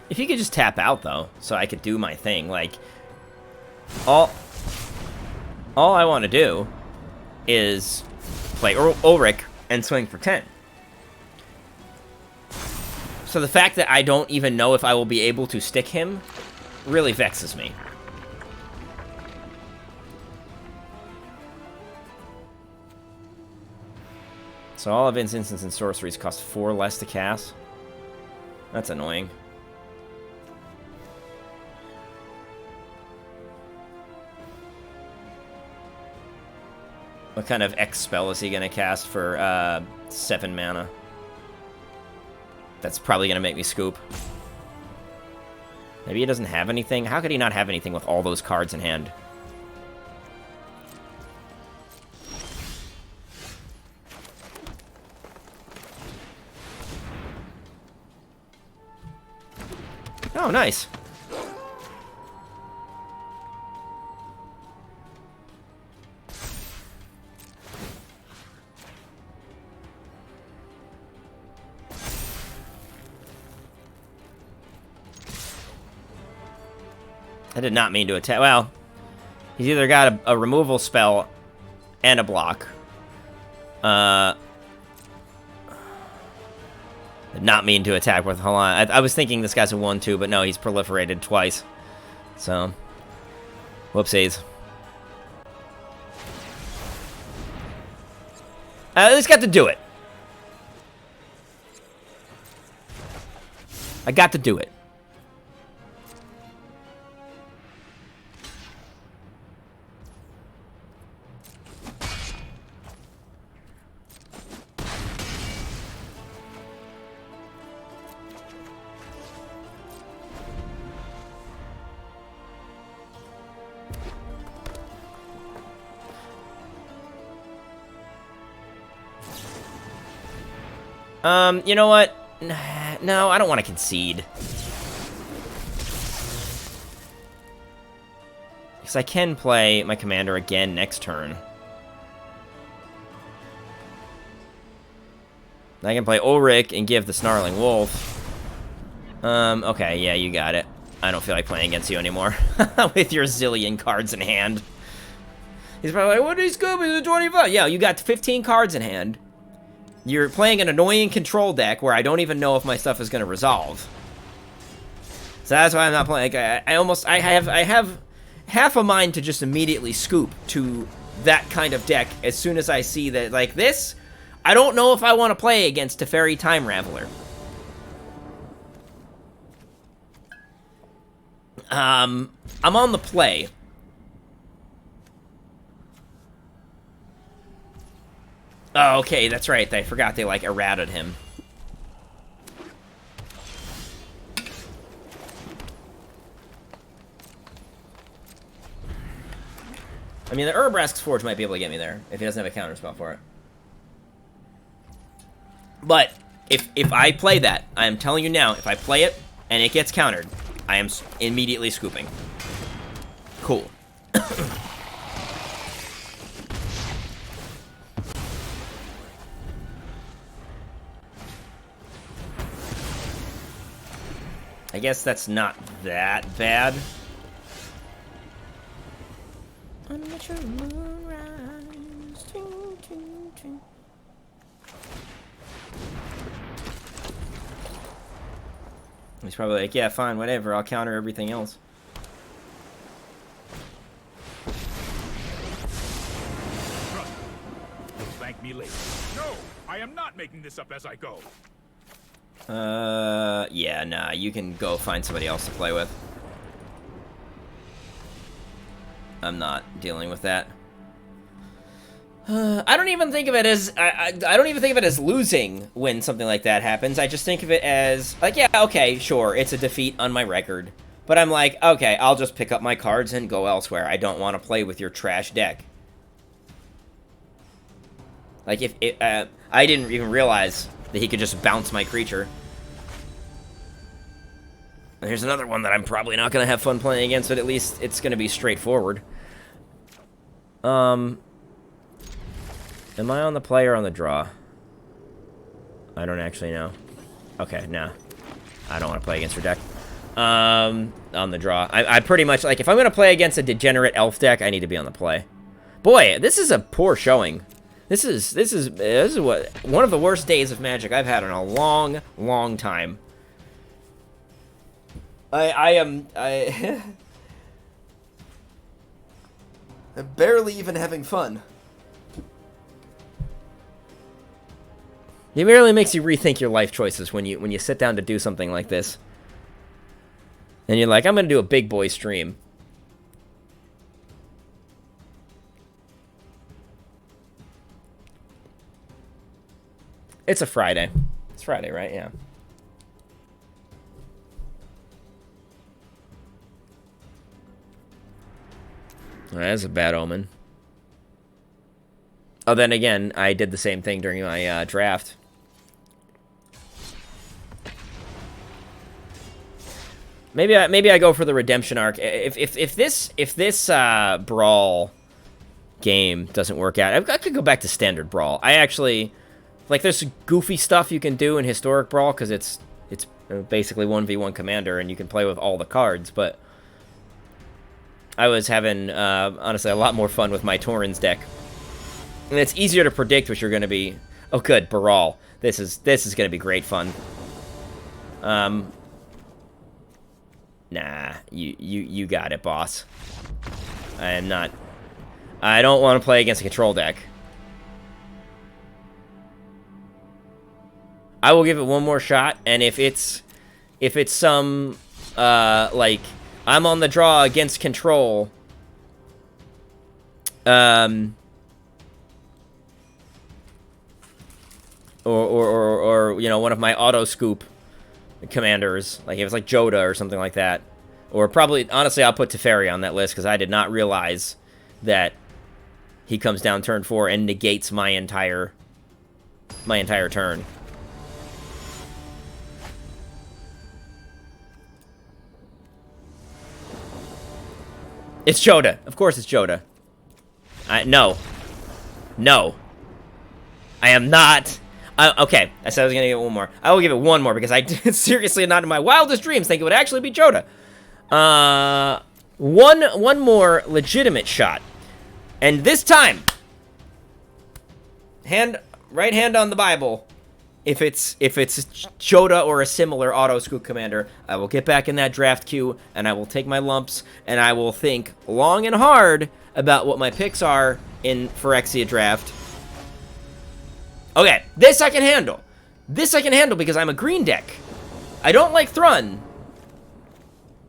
If he could just tap out, though, so I could do my thing, like, all I want to do is play Ulrich and swing for 10. So the fact that I don't even know if I will be able to stick him really vexes me. So all of his instants and sorceries cost 4 less to cast. That's annoying. What kind of X spell is he going to cast for 7 mana? That's probably going to make me scoop. Maybe he doesn't have anything? How could he not have anything with all those cards in hand? Oh, nice. I did not mean to attack. Well, He's either got a removal spell and a block. Not mean to attack with. Hold on. I was thinking this guy's a 1-2, but no, he's proliferated twice. So, whoopsies. I just got to do it. I got to do it. You know what? No, I don't want to concede. Because I can play my commander again next turn. I can play Ulrich and give the Snarling Wolf. Okay, yeah, you got it. I don't feel like playing against you anymore. With your zillion cards in hand. He's probably like, what is Scooby? He's 25. Yeah, you got 15 cards in hand. You're playing an annoying control deck where I don't even know if my stuff is going to resolve. So that's why I'm not playing. Like, I have half a mind to just immediately scoop to that kind of deck as soon as I see that, like, this, I don't know if I want to play against Teferi Time Raveler. I'm on the play. Oh, okay, that's right. I forgot they, like, errated him. I mean, the Urabrask's Forge might be able to get me there if he doesn't have a counterspell for it. But if I play that, I am telling you now, if I play it and it gets countered, I am immediately scooping. Cool. I guess that's not that bad. He's probably like, yeah, fine, whatever, I'll counter everything else. You'll thank me later. No, I am not making this up as I go. Yeah, nah, you can go find somebody else to play with. I'm not dealing with that. I don't even think of it as I don't even think of it as losing when something like that happens. I just think of it as like, yeah, okay, sure, it's a defeat on my record, but I'm like, okay, I'll just pick up my cards and go elsewhere. I don't want to play with your trash deck. Like if it, I didn't even realize that he could just bounce my creature. And here's another one that I'm probably not gonna have fun playing against, but at least it's gonna be straightforward. Am I on the play or on the draw? I don't actually know. Okay, no. I don't want to play against her deck. On the draw. I pretty much, like, if I'm going to play against a degenerate elf deck, I need to be on the play. Boy, this is a poor showing. This is what one of the worst days of Magic I've had in a long, long time. I'm barely even having fun. It really makes you rethink your life choices when you sit down to do something like this. And you're like, I'm gonna do a big boy stream. It's a Friday. It's Friday, right? Yeah. That's a bad omen. Oh, then again, I did the same thing during my draft. Maybe I go for the redemption arc. If this brawl game doesn't work out, I could go back to standard brawl. I actually like there's goofy stuff you can do in historic brawl because it's basically 1v1 commander and you can play with all the cards. But I was having, honestly, a lot more fun with my Torrens deck. And it's easier to predict what you're going to be. Oh, good, Baral. This is going to be great fun. Nah, you got it, boss. I am not. I don't want to play against a control deck. I will give it one more shot, and if it's some like I'm on the draw against control, or you know, one of my auto scoop commanders, like if it's like Joda or something like that, or probably honestly I'll put Teferi on that list because I did not realize that he comes down turn 4 and negates my entire turn. It's Joda. Of course it's Joda. No. No. I am not. Okay, I said I was going to give it one more. I will give it one more because I seriously not in my wildest dreams think it would actually be Joda. One more legitimate shot. And this time, right hand on the Bible, if it's Joda or a similar auto scoop commander, I will get back in that draft queue and I will take my lumps and I will think long and hard about what my picks are in Phyrexia draft. Okay, this I can handle. This I can handle because I'm a green deck. I don't like Thrun.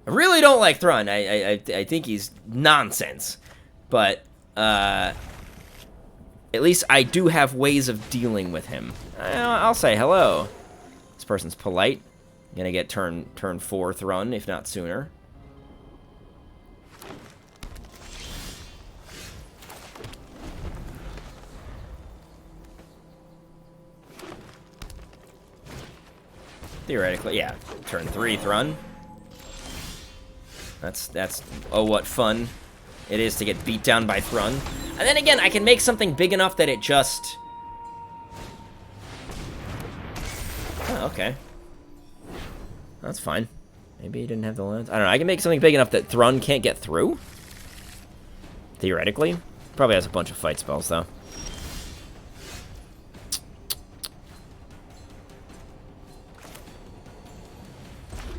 I really don't like Thrun. I think he's nonsense. But at least I do have ways of dealing with him. I'll say hello. This person's polite. Gonna get turn 4 Thrun, if not sooner. Theoretically, yeah. Turn 3 Thrun. That's oh, what fun it is to get beat down by Thrun. And then again, I can make something big enough that it just... Oh, okay. That's fine. Maybe he didn't have the lens. I don't know. I can make something big enough that Thrun can't get through. Theoretically. Probably has a bunch of fight spells, though.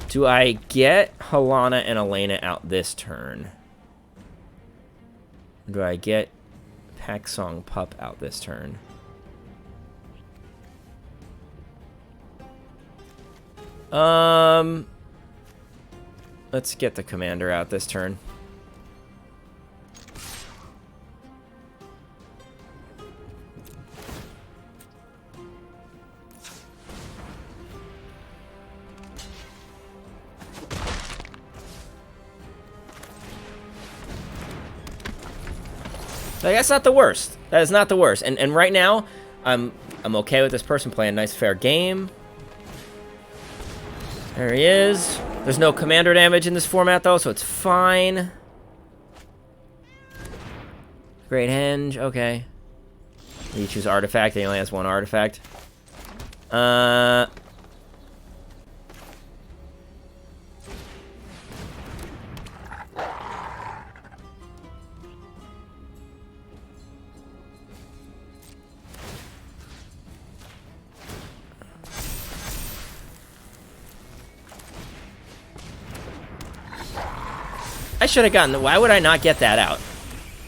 Do I get Halana and Elena out this turn? Or do I get Paksong Pup out this turn? Let's get the commander out this turn. Like, that's not the worst. That is not the worst. And right now, I'm okay with this person playing a nice fair game. There he is. There's no commander damage in this format though, so it's fine. Great Henge, okay. You choose artifact, he only has one artifact. I should have gotten. Why would I not get that out?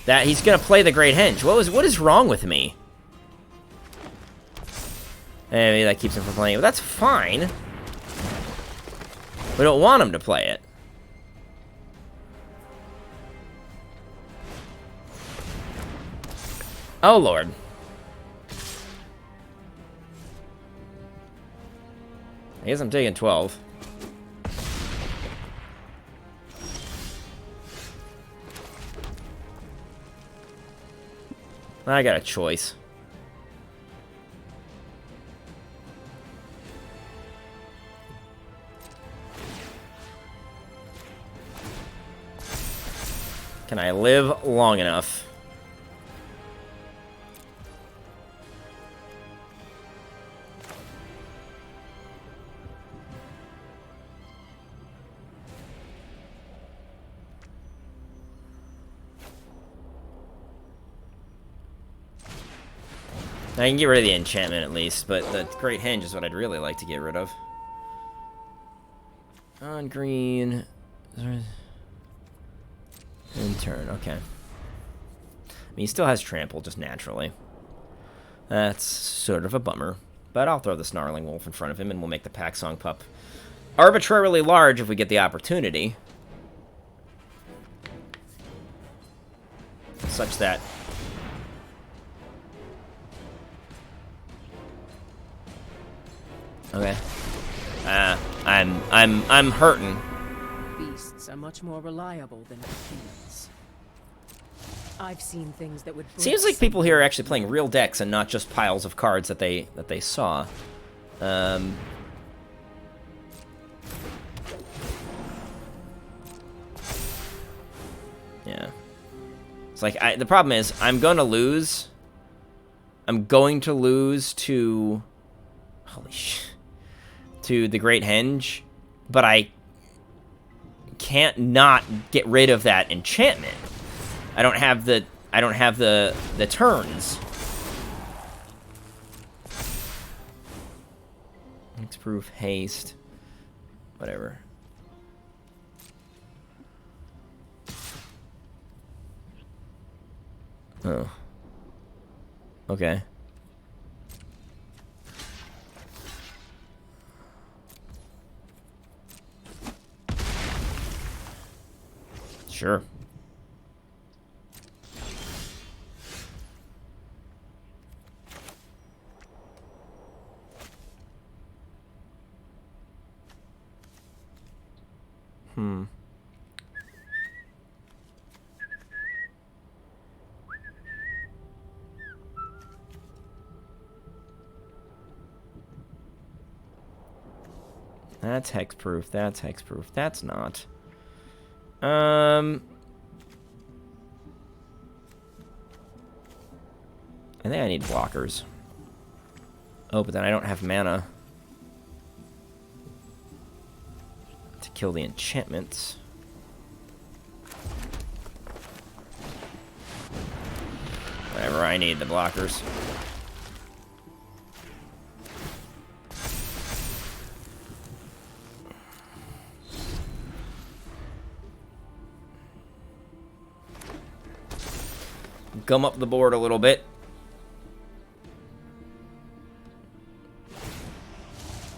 That he's gonna play the Great Henge. What is wrong with me? Maybe that keeps him from playing it, but that's fine. We don't want him to play it. Oh Lord. I guess I'm taking 12. I got a choice. Can I live long enough? I can get rid of the enchantment at least, but the Great Henge is what I'd really like to get rid of. On green. In turn, okay. I mean, he still has trample, just naturally. That's sort of a bummer. But I'll throw the Snarling Wolf in front of him, and we'll make the Pack Song Pup arbitrarily large if we get the opportunity. Such that... Okay. I'm hurting. Beasts are much more reliable than humans. I've seen things that would break Seems like people here are actually playing real decks and not just piles of cards that they saw. Yeah. It's like the problem is I'm going to lose. I'm going to lose to holy shit. To the Great Henge, but I can't not get rid of that enchantment. I don't have the turns. Hexproof, haste, whatever. Oh. Okay. Sure. That's hexproof. That's hexproof. That's not. I think I need blockers. Oh, but then I don't have mana to kill the enchantments. Whatever, I need the blockers. Gum up the board a little bit.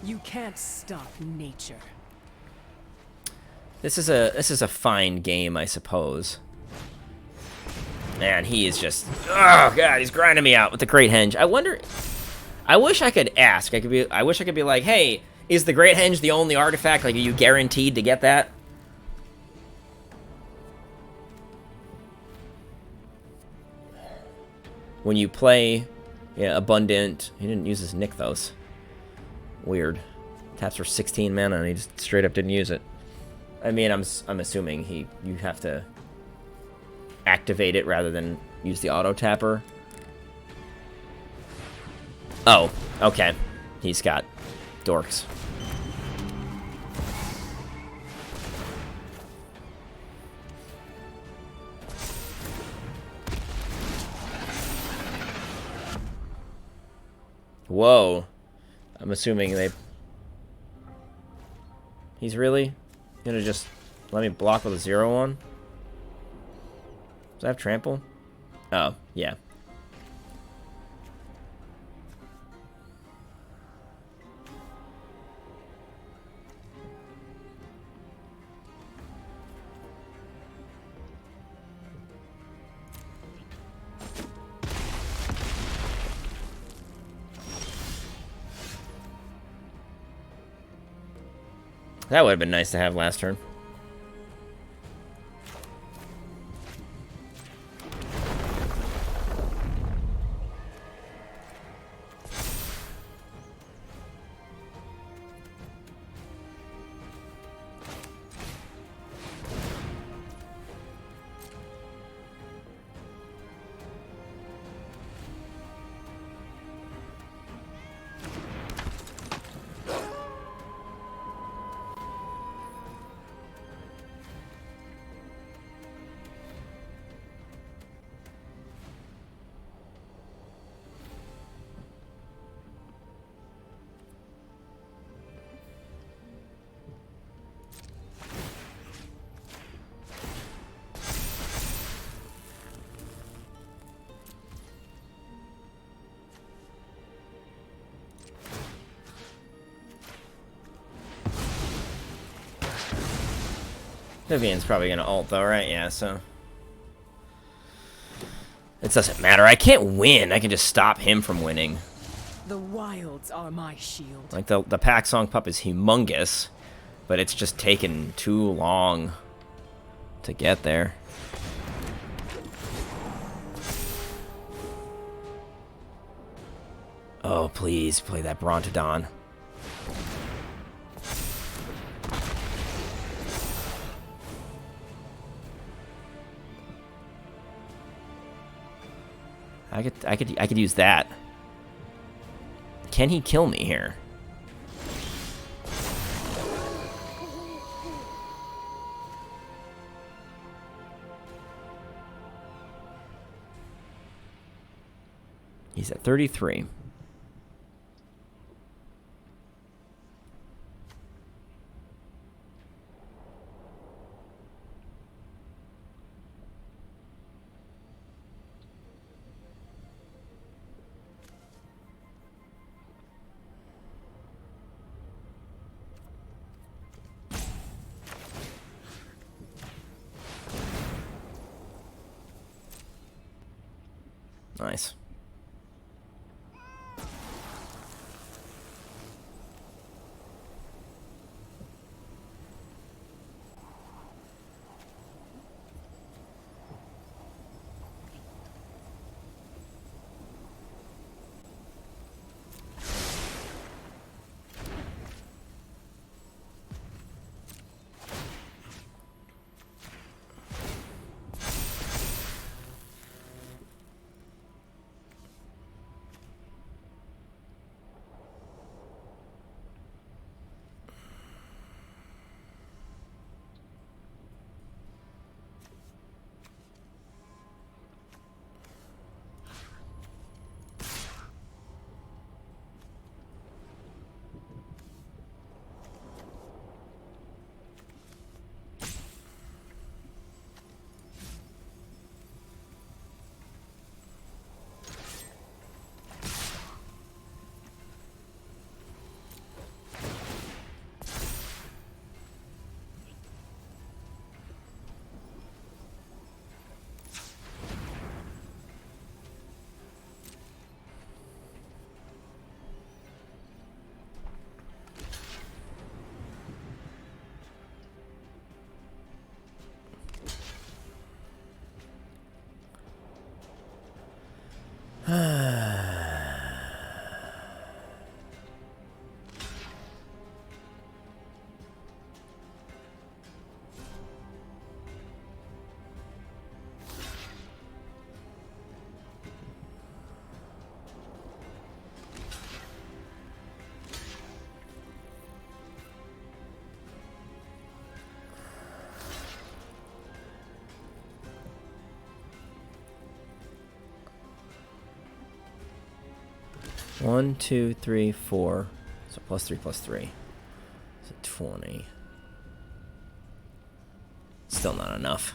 You can't stop nature. This is a fine game, I suppose. Man, he is just oh god, he's grinding me out with the Great Henge. I wonder. I wish I could ask. I wish I could be like, hey, is the Great Henge the only artifact? Like, are you guaranteed to get that? When you play, yeah, Abundant. He didn't use his Nykthos. Weird. Taps for 16 mana and he just straight up didn't use it. I mean, I'm assuming you have to activate it rather than use the auto tapper. Oh, okay. He's got dorks. Whoa. I'm assuming he's really gonna just let me block with a 0/1? Does I have trample? Oh, yeah. That would have been nice to have last turn. Vivian's probably gonna ult though, right? Yeah, so it doesn't matter. I can't win. I can just stop him from winning. The wilds are my shield. Like the pack song pup is humongous, but it's just taken too long to get there. Oh, please play that Brontodon. I could use that. Can he kill me here? He's at 33. Nice. One, two, three, four. So plus 3, plus 3. So 20. Still not enough.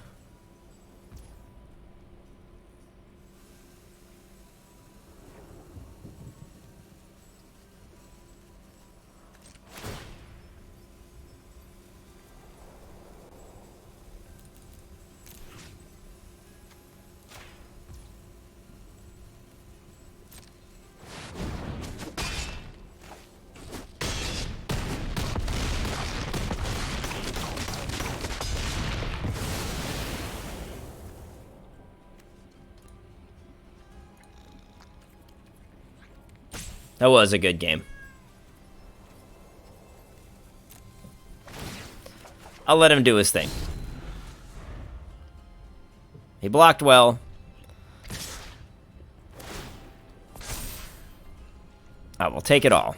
That was a good game. I'll let him do his thing. He blocked well. I will take it all.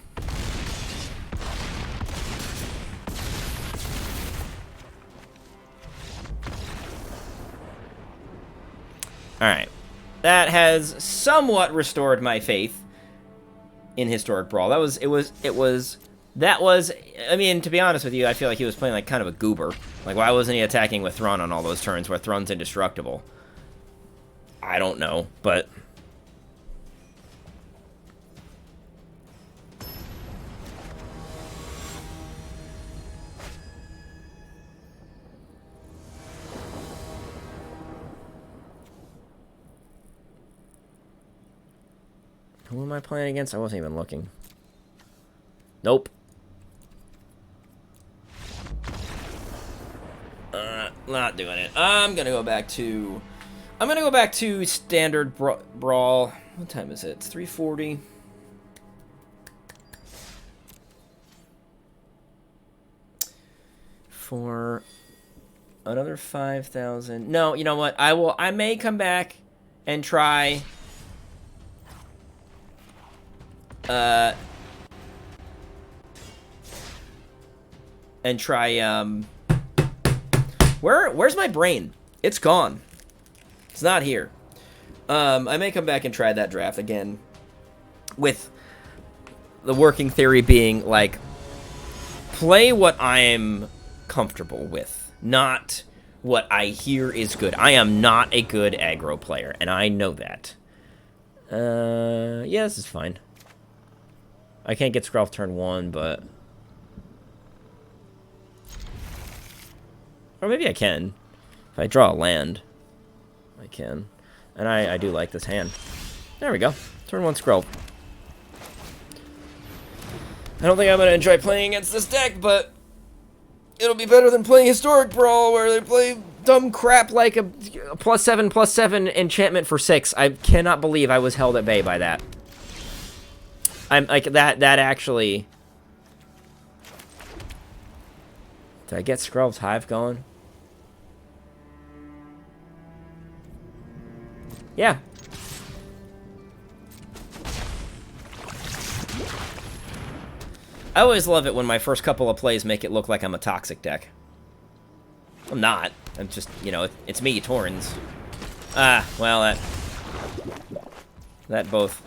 Alright. That has somewhat restored my faith in Historic Brawl. I mean, to be honest with you, I feel like he was playing like kind of a goober. Like, why wasn't he attacking with Thrun on all those turns where Thrun's indestructible? I don't know, but Who am I playing against? I wasn't even looking. Nope. Not doing it. I'm gonna go back to standard brawl. What time is it? It's 3:40. For another 5,000. No, you know what? I may come back and try where's my brain? It's gone. It's not here. I may come back and try that draft again, with the working theory being like, play what I'm comfortable with, not what I hear is good. I am not a good aggro player, and I know that. Yeah, this is fine. I can't get Skrelv turn 1, but... Or maybe I can. If I draw a land, I can. And I do like this hand. There we go. Turn 1 Skrelv. I don't think I'm going to enjoy playing against this deck, but it'll be better than playing Historic Brawl, where they play dumb crap like a +7/+7 enchantment for 6. I cannot believe I was held at bay by that. I'm like, that actually... Did I get Skrelv's Hive going? Yeah. I always love it when my first couple of plays make it look like I'm a toxic deck. I'm not. I'm just, you know, it's me, Torrens. Ah, well, that both...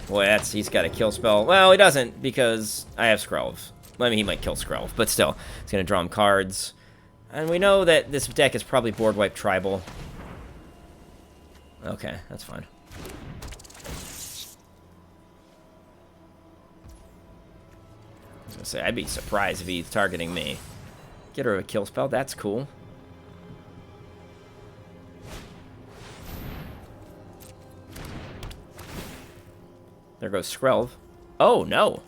Boy, he's got a kill spell. Well, he doesn't, because I have Skrelv. I mean, he might kill Skrelv, but still, he's going to draw him cards. And we know that this deck is probably board wipe tribal. Okay, that's fine. I was going to say, I'd be surprised if he's targeting me. Get her a kill spell, that's cool. There goes Skrelv. Oh, no.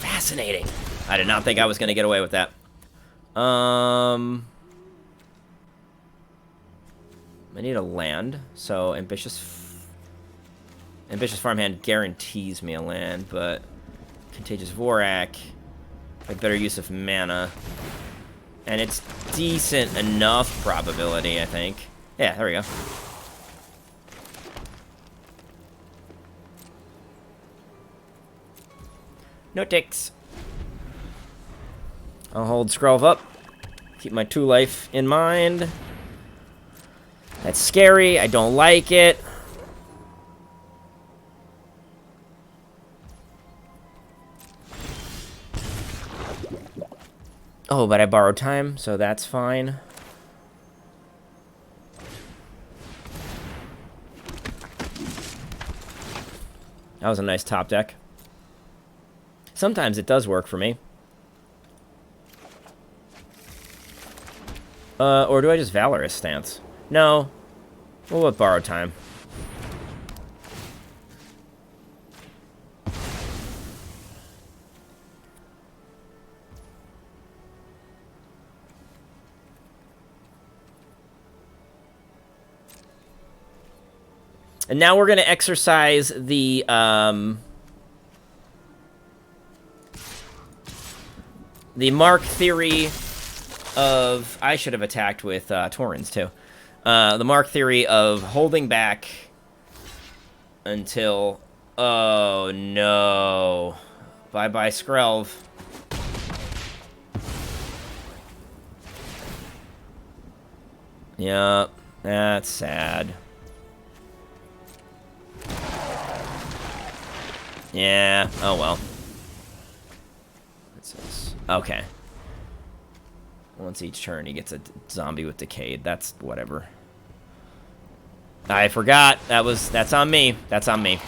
Fascinating. I did not think I was going to get away with that. I need a land, so Ambitious Farmhand guarantees me a land, but Contagious Vorak, like better use of mana, and it's decent enough probability, I think. Yeah, there we go. No ticks. I'll hold Skrelv up. Keep my 2 life in mind. That's scary. I don't like it. Oh, but I borrowed time, so that's fine. That was a nice top deck. Sometimes it does work for me. Or do I just Valorous stance? No. We'll let borrow time. And now we're going to exercise the Mark theory of... I should have attacked with Torrens, too. The Mark theory of holding back until... Oh, no. Bye-bye, Skrelv. Yep, that's sad. Yeah, oh well. What's this? Okay. Once each turn, he gets a zombie with Decayed. That's whatever. I forgot. That's on me. That's on me.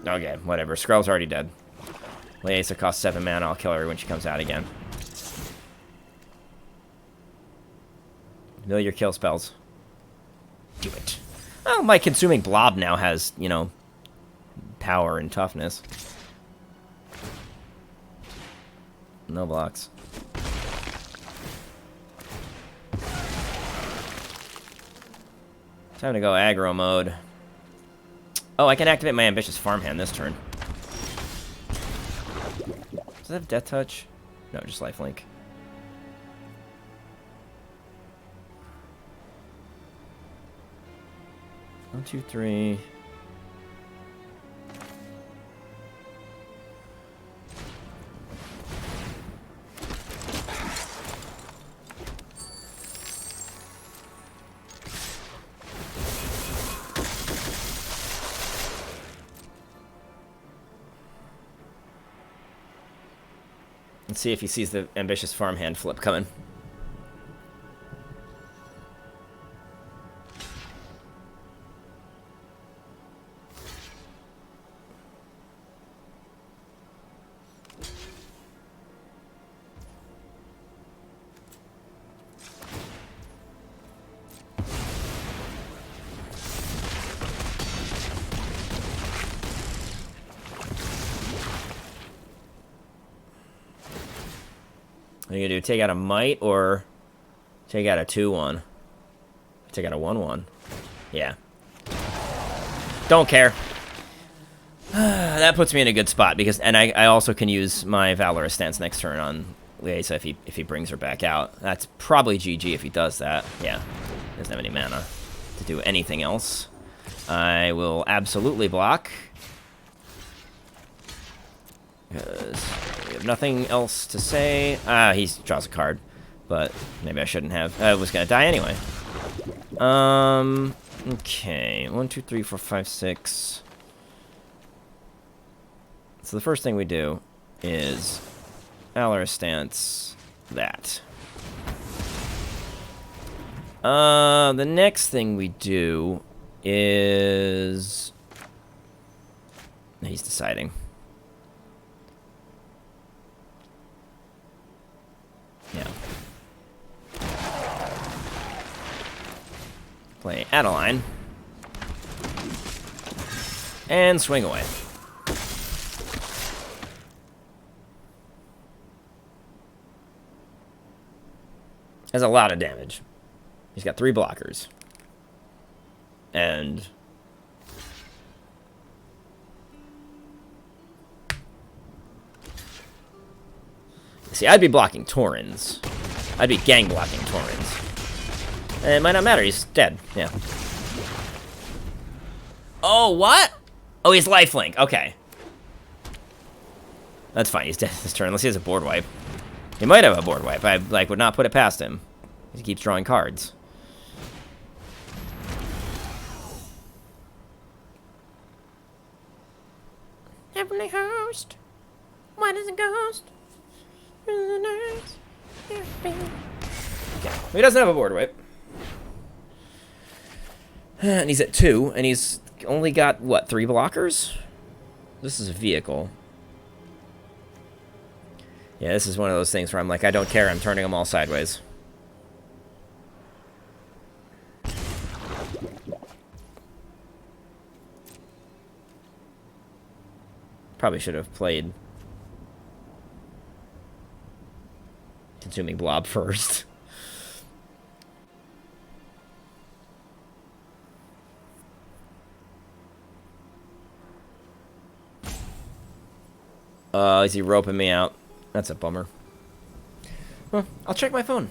Okay, whatever. Skrull's already dead. Leasa costs 7 mana. I'll kill her when she comes out again. Know your kill spells. Do it. Oh, my consuming blob now has, you know, power and toughness. No blocks. Time to go aggro mode. Oh, I can activate my ambitious farmhand this turn. Does it have death touch? No, just lifelink. 1, 2, 3. Let's see if he sees the ambitious farmhand flip coming. What are you gonna do? Take out a might or take out a 2-1? Take out a 1-1. Yeah. Don't care. That puts me in a good spot because, and I also can use my Valorous stance next turn on Leasa if he brings her back out. That's probably GG if he does that. Yeah. Doesn't have any mana to do anything else. I will absolutely block. Because we have nothing else to say. He draws a card. But maybe I shouldn't have. I was gonna die anyway. Okay. 1, 2, 3, 4, 5, 6. So the first thing we do is Valorous stance that. The next thing we do is... He's deciding. Yeah. Play Adeline. And swing away. Has a lot of damage. He's got 3 blockers. And... See, I'd be blocking Taurens. I'd be gang blocking Taurens. And it might not matter, he's dead. Yeah. Oh, what? Oh, he's lifelink. Okay. That's fine, he's dead this turn, unless he has a board wipe. He might have a board wipe. I, like, would not put it past him. He keeps drawing cards. Heavenly host, what is a ghost? Okay, he doesn't have a board wipe. And he's at 2, and he's only got, what, 3 blockers? This is a vehicle. Yeah, this is one of those things where I'm like, I don't care, I'm turning them all sideways. Probably should have played Consuming Blob first. Is he roping me out? That's a bummer. Well, I'll check my phone.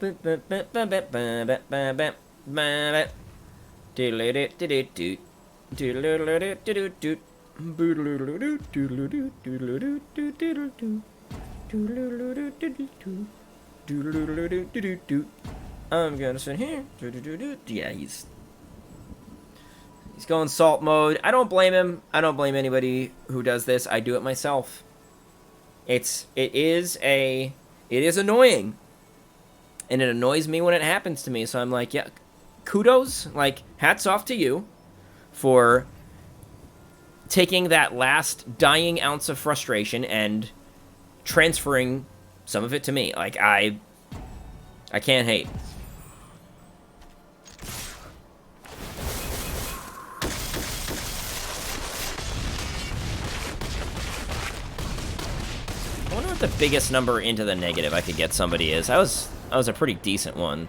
I'm gonna sit here. Yeah, he's going salt mode. I don't blame him. I don't blame anybody who does this. I do it myself. It is annoying. And it annoys me when it happens to me. So I'm like, yeah, kudos, like hats off to you for taking that last dying ounce of frustration and transferring some of it to me. Like I can't hate. I wonder what the biggest number into the negative I could get somebody is. That was a pretty decent one.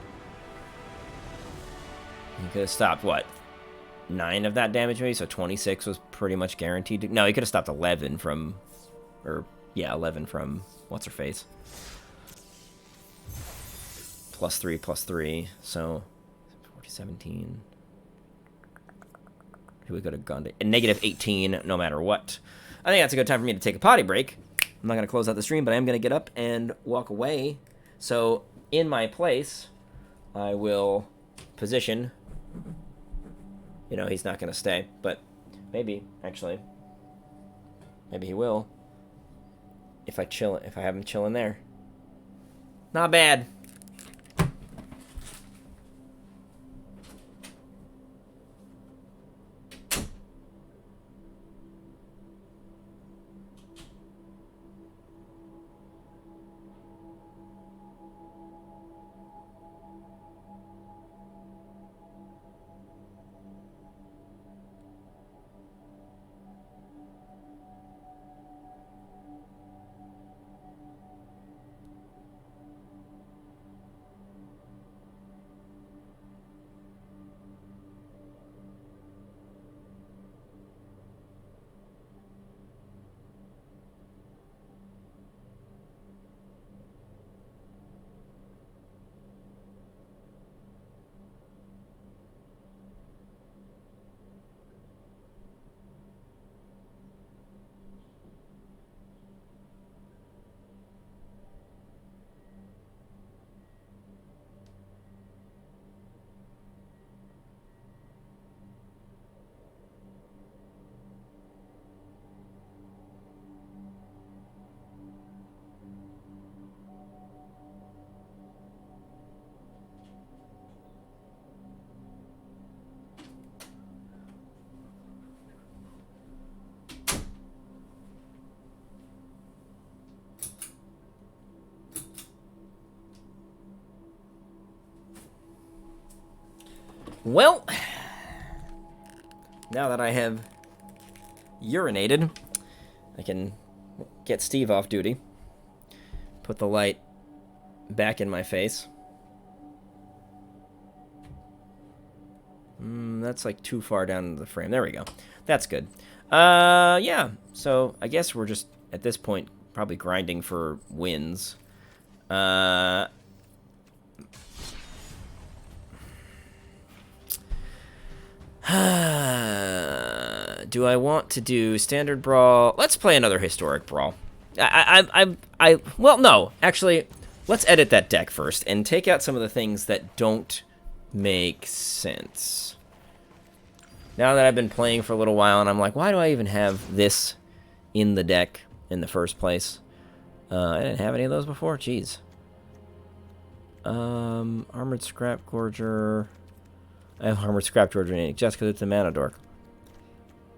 He could have stopped, what, 9 of that damage maybe? So 26 was pretty much guaranteed. No, he could have stopped 11 from... Or, yeah, 11 from... What's-her-face? +3, so... 17. We could have gone to... -18, no matter what. I think that's a good time for me to take a potty break. I'm not going to close out the stream, but I am going to get up and walk away. So, in my place, I will position... You know, he's not going to stay, but maybe, actually. Maybe he will. If I have him chilling there. Not bad. Well, now that I have urinated, I can get Steve off duty. Put the light back in my face. That's like too far down into the frame. There we go. That's good. Yeah. So I guess we're just, at this point, probably grinding for wins. Do I want to do standard brawl? Let's play another historic brawl. Well, no. Actually, let's edit that deck first and take out some of the things that don't make sense. Now that I've been playing for a little while and I'm like, why do I even have this in the deck in the first place? I didn't have any of those before. Jeez. Armored Scrap Gorger. I have Armored Scrap Gorger just because it's a mana dork.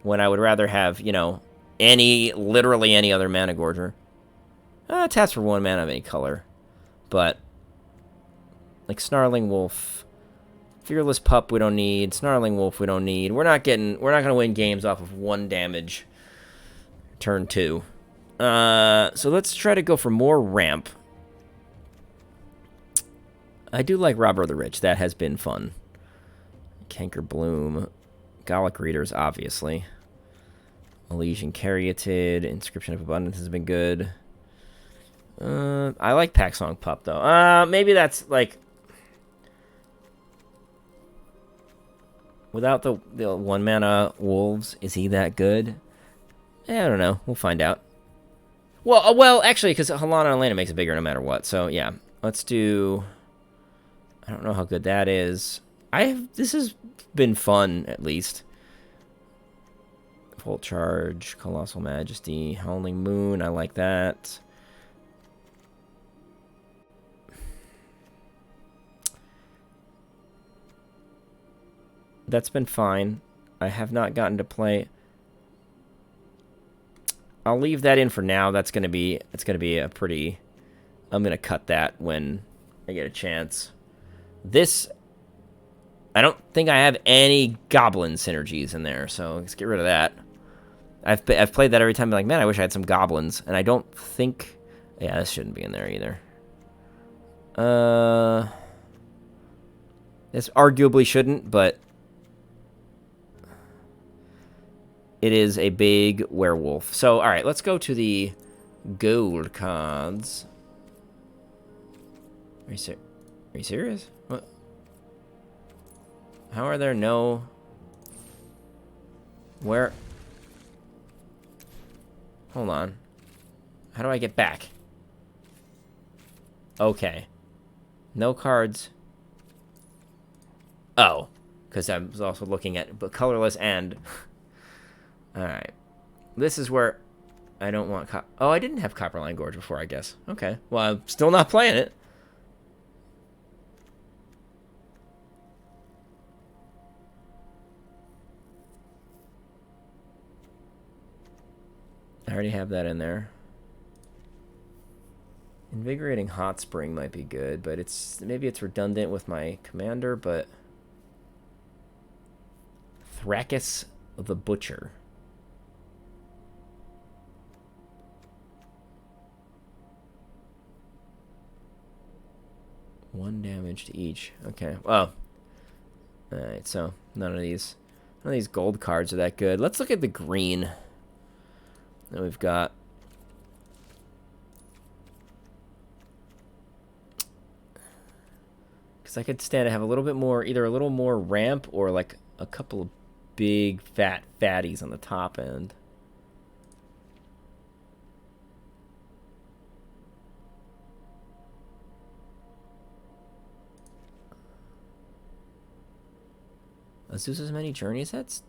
When I would rather have, you know, literally any other mana gorger. Taps for 1 mana of any color. But, like Snarling Wolf, Fearless Pup we don't need, Snarling Wolf we don't need. We're not going to win games off of 1 damage. Turn 2. So let's try to go for more ramp. I do like Robber the Rich. That has been fun. Canker Bloom. Gallic Readers, obviously. Elysian Caryatid. Inscription of Abundance has been good. I like Pack Song Pup, though. Maybe that's, like, Without the 1 mana wolves, is he that good? I don't know. We'll find out. Well, actually, because Halana and Elena makes it bigger no matter what. So yeah, let's do. I don't know how good that is. This has been fun at least. Volt Charge, Colossal Majesty, Howling Moon. I like that. That's been fine. I have not gotten to play. I'll leave that in for now. It's gonna be a pretty. I'm gonna cut that when I get a chance. This, I don't think I have any goblin synergies in there, so let's get rid of that. I've played that every time. I'm like, man, I wish I had some goblins, and I don't think. Yeah, this shouldn't be in there either. This arguably shouldn't, but it is a big werewolf. So, all right, let's go to the gold cards. Are you serious? What? How are there no? Where? Hold on. How do I get back? Okay. No cards. Oh, because I was also looking at colorless and. Alright. This is where I don't want oh, I didn't have Copperline Gorge before, I guess. Okay. Well, I'm still not playing it. I already have that in there. Invigorating Hot Spring might be good, but maybe it's redundant with my commander, but Thrakus the Butcher. 1 damage to each. Okay. Well. Alright, so none of these gold cards are that good. Let's look at the green that we've got. Because I could stand to have a little bit more, either a little more ramp or like a couple of big fat fatties on the top end. Azusa's Many Journeys? That's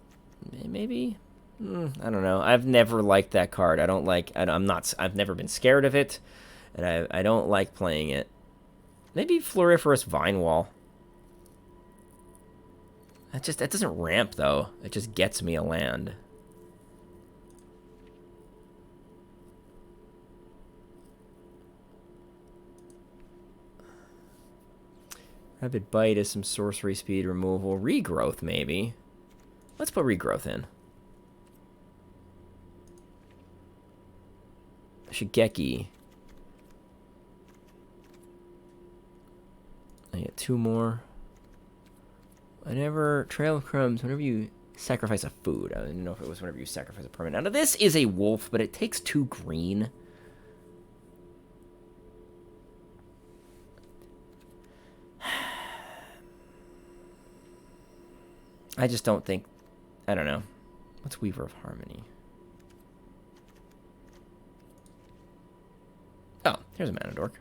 maybe. I don't know. I've never liked that card. I don't like. I've never been scared of it, and I don't like playing it. Maybe Floriferous Vine Wall. That doesn't ramp though. It just gets me a land. Rapid Bite is some sorcery speed removal. Regrowth, maybe. Let's put Regrowth in. Shigeki. I get 2 more. Trail of Crumbs, whenever you sacrifice a food. I didn't know if it was whenever you sacrifice a permanent. Now, this is a wolf, but it takes 2 green. I just don't think. I don't know. What's Weaver of Harmony? Oh, here's a Mana Dork.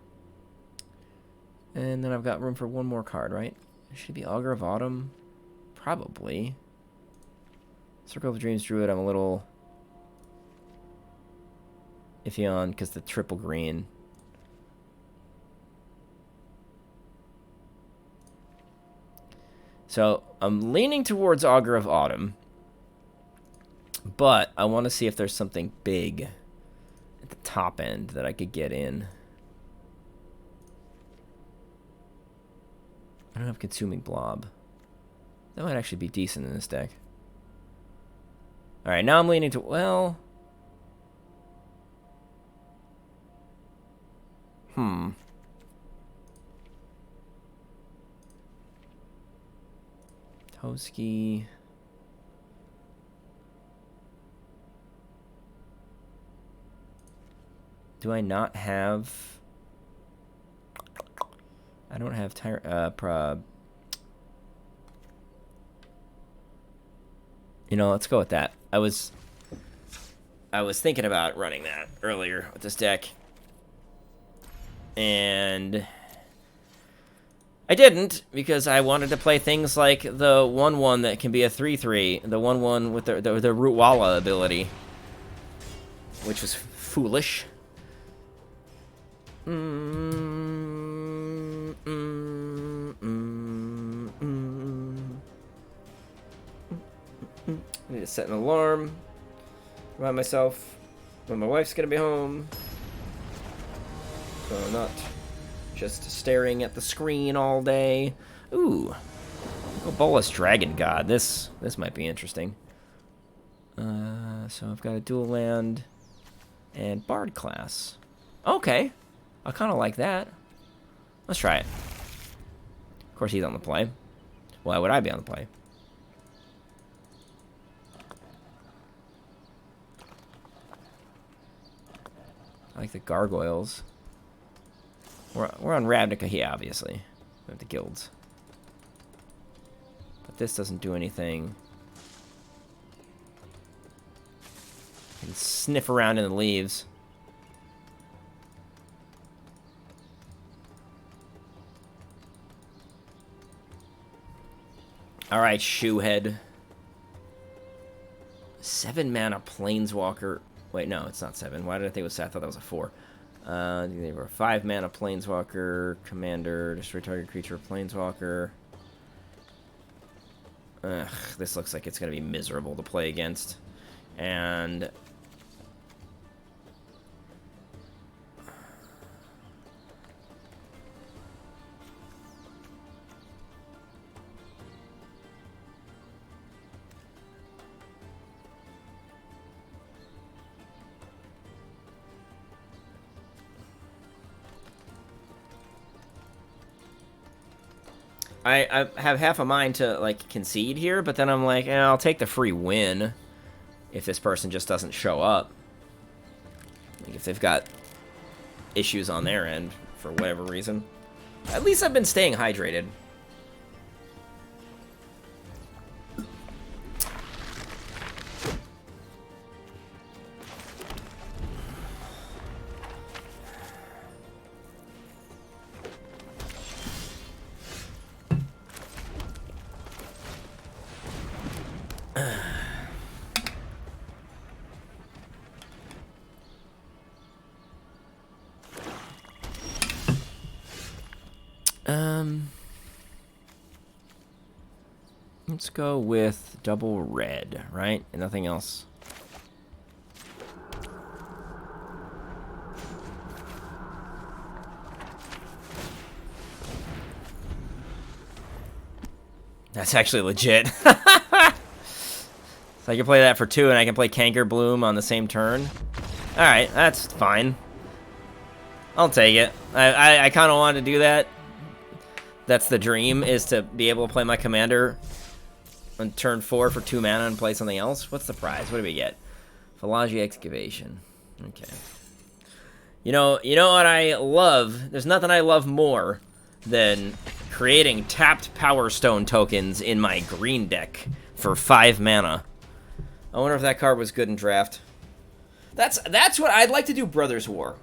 And then I've got room for 1 more card, right? It should be Augur of Autumn. Probably. Circle of Dreams Druid, I'm a little iffy on because the triple green. So I'm leaning towards Augur of Autumn, but I want to see if there's something big at the top end that I could get in. I don't have Consuming Blob. That might actually be decent in this deck. Alright, now I'm leaning to... Well... Toski... Do I not have... I don't have You know, let's go with that. I was thinking about running that earlier with this deck. And I didn't, because I wanted to play things like the 1/1 that can be a 3/3, the 1/1 with the Rootwalla ability, which was foolish. I need to set an alarm, remind myself when my wife's gonna be home, so I'm not just staring at the screen all day. Ooh, oh, Bolas Dragon God. This might be interesting. So I've got a dual land and Bard class. Okay, I kind of like that. Let's try it. Of course, he's on the play. Why would I be on the play? I like the gargoyles. We're on Ravnica here, obviously. We have the guilds. But this doesn't do anything. You can sniff around in the leaves. Alright, Shoehead. 7 mana Planeswalker. Wait, no, it's not 7. Why did I think it was 7? I thought that was a 4. They were a 5 mana Planeswalker, Commander, destroy target creature, Planeswalker. Ugh, this looks like it's going to be miserable to play against. And I have half a mind to, like, concede here, but then I'm like, I'll take the free win if this person just doesn't show up. Like, if they've got issues on their end for whatever reason. At least I've been staying hydrated. Let's go with double red, right? And nothing else. That's actually legit. So I can play that for 2, and I can play Canker Bloom on the same turn. Alright, that's fine. I'll take it. I kind of wanted to do that. That's the dream, is to be able to play my commander on turn 4 for 2 mana and play something else. What's the prize? What do we get? Philology Excavation. Okay. You know what I love? There's nothing I love more than creating tapped Power Stone tokens in my green deck for 5 mana. I wonder if that card was good in draft. That's what I'd like to do. Brothers War.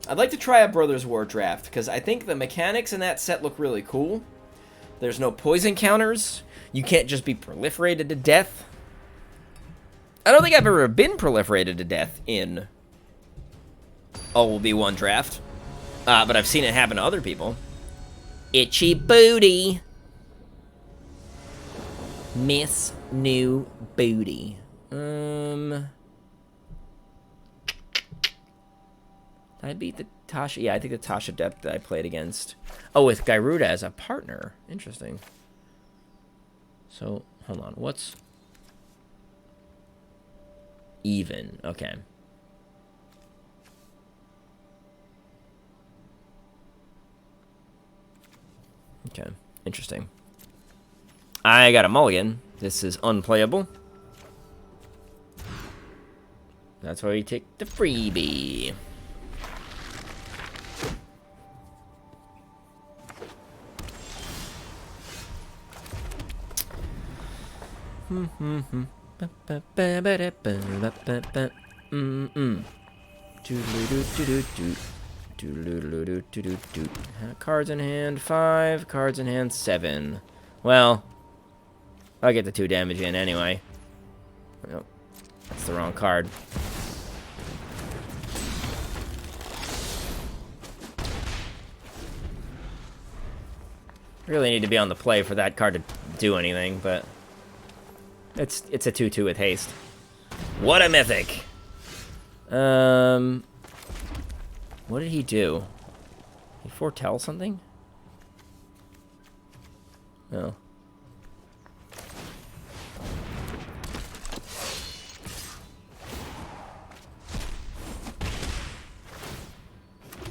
I'd like to try a Brothers War draft, because I think the mechanics in that set look really cool. There's no poison counters. You can't just be proliferated to death. I don't think I've ever been proliferated to death in OLB1 draft. But I've seen it happen to other people. Itchy booty. Miss New Booty. I beat the Tasha. Yeah, I think the Tasha Depth that I played against. Oh, with Gyruda as a partner. Interesting. So, hold on. What's even? Okay. Okay. Interesting. I got a mulligan. This is unplayable. That's why we take the freebie. Cards in hand 5, cards in hand 7. Well, I'll get the 2 damage in anyway. Oh, that's the wrong card. Really need to be on the play for that card to do anything, but it's a 2/2 with haste. What a mythic! What did he do? He foretell something? No.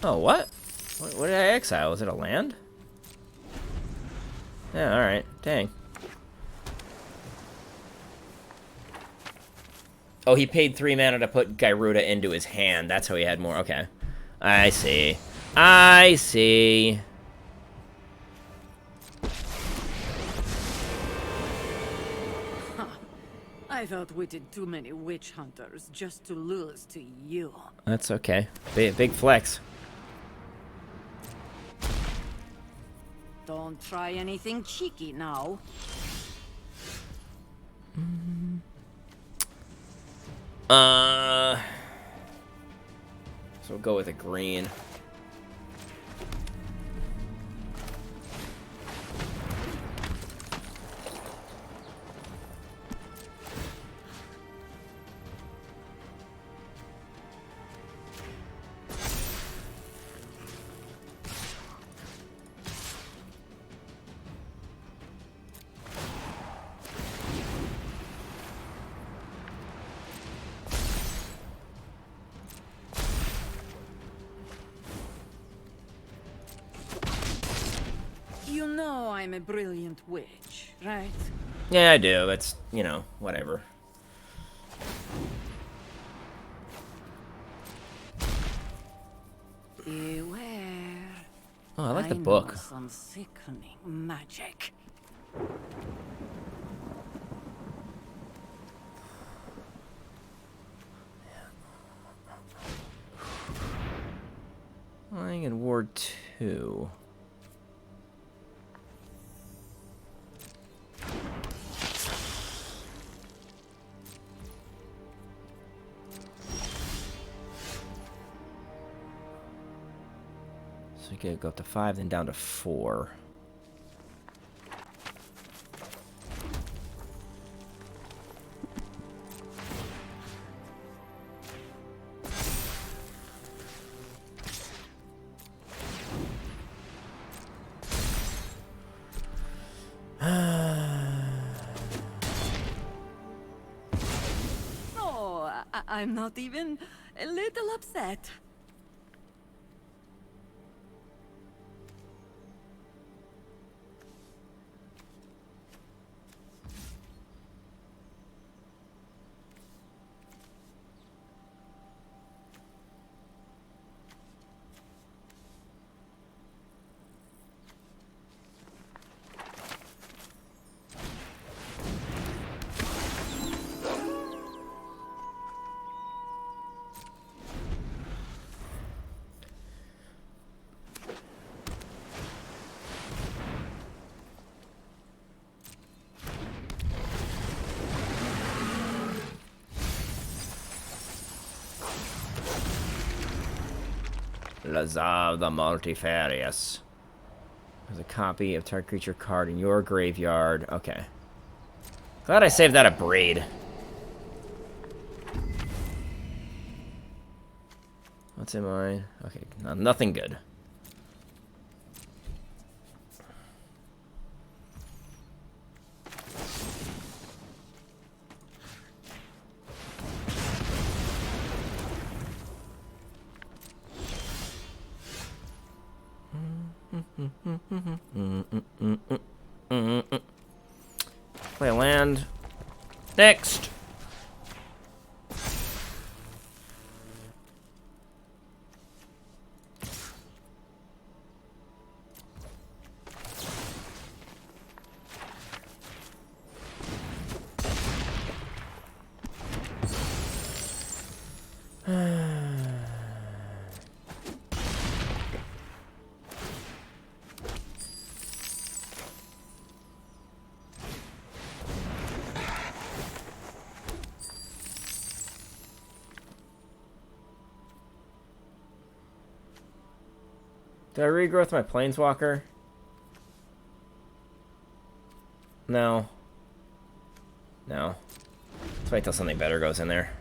Oh, what? What did I exile? Is it a land? Yeah, alright. Dang. Oh, he paid 3 mana to put Gyruda into his hand. That's how he had more. Okay. I see. I see. I thought we did too many witch hunters just to lose to you. That's okay. Big flex. Don't try anything cheeky now. So we'll go with a green. You know I'm a brilliant witch, right? Yeah, I do. It's, you know, whatever. Beware. Oh, I like the know book. some sickening magic. Flying in Ward 2. So we could go up to 5, then down to 4. Oh, I'm not even a little upset. Lazav the Multifarious. There's a copy of target creature card in your graveyard. Okay. Glad I saved that a braid. What's in mine? Okay, nothing good. Play a land. Next. Did I regrowth my planeswalker? No. No. Let's wait till something better goes in there.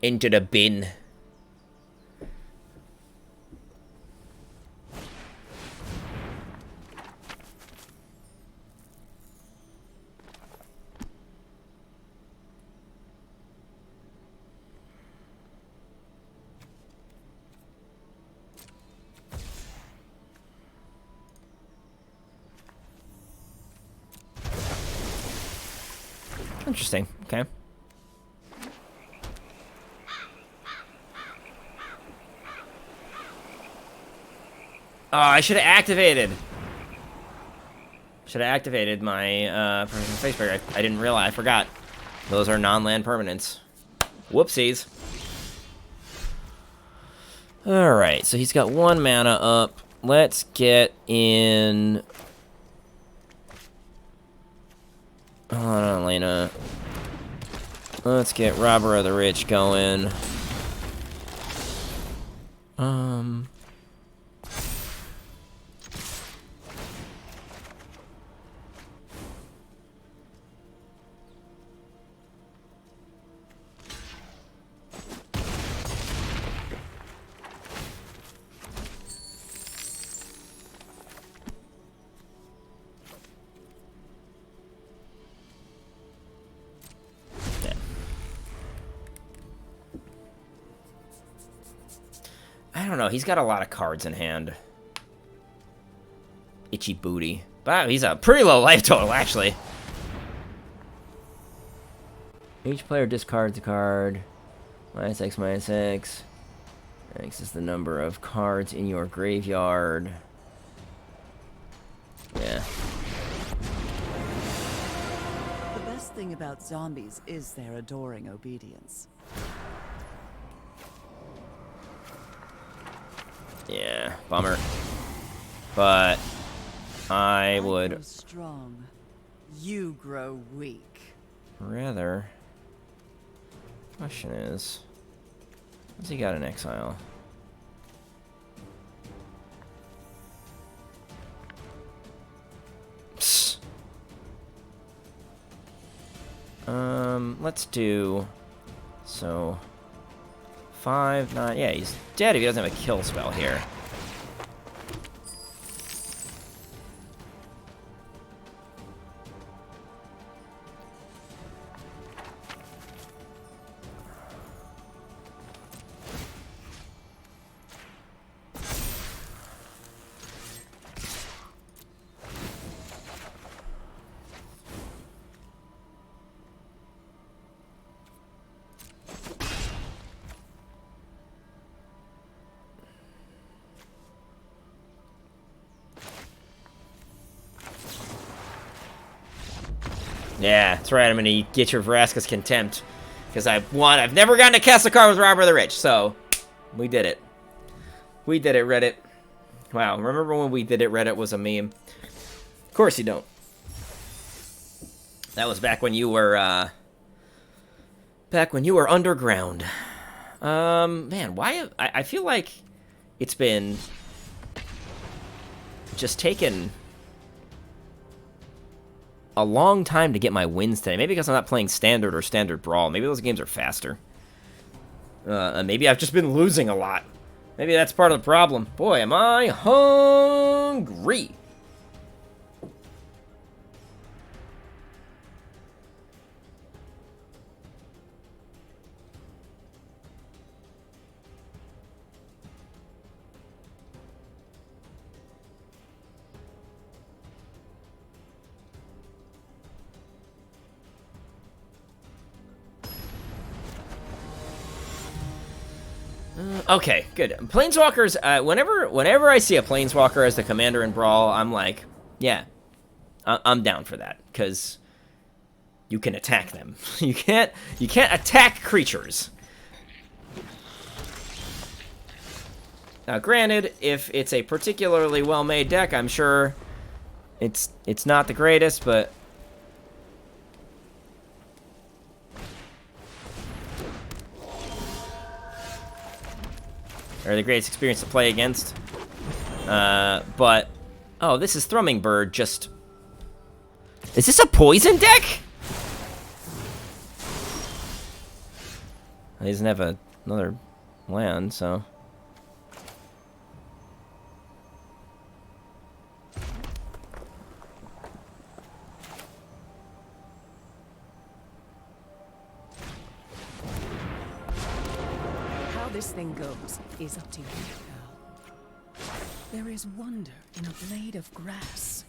Into the bin. Interesting. Okay. Oh, I should have activated. Should have activated my face breaker. I didn't realize. I forgot. Those are non-land permanents. Whoopsies. All right. So he's got 1 mana up. Let's get in. Hold on, Lena. Let's get Robber of the Rich going. I don't know. He's got a lot of cards in hand. Itchy booty. Wow, he's a pretty low life total, actually. Each player discards a card. -X, -X. X is the number of cards in your graveyard. Yeah. The best thing about zombies is their adoring obedience. Yeah, bummer. But I would grow strong. You grow weak. rather. Question is, what's he got in exile? Psst. Let's do so. 5, 9. Yeah, he's dead if he doesn't have a kill spell here. Yeah, that's right. I'm gonna get your Vraska's Contempt. Because I've never gotten to cast a card with Robber the Rich, so we did it. We did it, Reddit. Wow, remember when we did it, Reddit was a meme? Of course you don't. That was back when you were, underground. Man, why, I feel like it's been just taken a long time to get my wins today. Maybe because I'm not playing Standard or Standard Brawl. Maybe those games are faster. Maybe I've just been losing a lot. Maybe that's part of the problem. Boy, am I hungry. Okay, good. Planeswalkers, whenever I see a Planeswalker as the commander in Brawl, I'm like, yeah, I'm down for that, because you can attack them. You can't attack creatures. Now, granted, if it's a particularly well-made deck, I'm sure it's not the greatest, but or the greatest experience to play against. But oh, this is Thrumming Bird. Just is this a poison deck? He doesn't have another land, so. How this thing goes is up to you, pal. There is wonder in a blade of grass.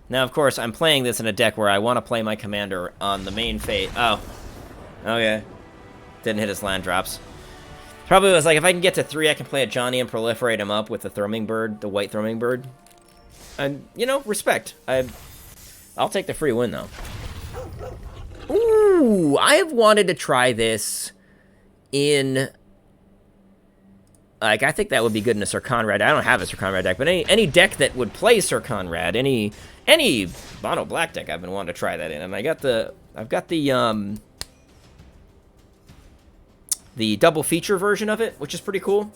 Now, of course, I'm playing this in a deck where I want to play my commander on the main phase. Oh. Okay. Didn't hit his land drops. Probably was like, if I can get to 3, I can play a Johnny and proliferate him up with the Thrumming Bird, the white Thrumming Bird. And, you know, respect. I'll take the free win, though. Ooh, I have wanted to try this in... Like, I think that would be good in a Sir Conrad. I don't have a Sir Conrad deck, but any deck that would play Sir Conrad, any mono black deck, I've been wanting to try that in. And I've got the double feature version of it, which is pretty cool.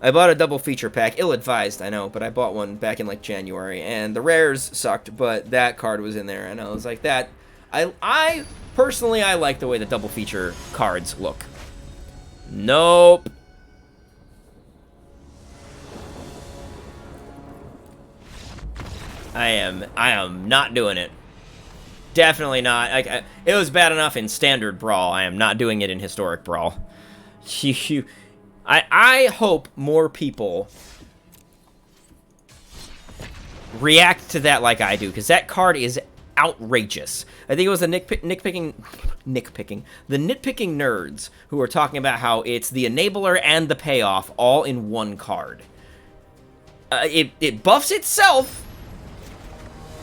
I bought a double feature pack, ill-advised, I know, but I bought one back in like January, and the rares sucked, but that card was in there, and I was like, that I personally like the way the double feature cards look. Nope. I am not doing it. Definitely not. It was bad enough in Standard Brawl. I am not doing it in Historic Brawl. I hope more people react to that like I do, because that card is outrageous. I think it was the nitpicking nerds who were talking about how it's the enabler and the payoff all in one card. It buffs itself.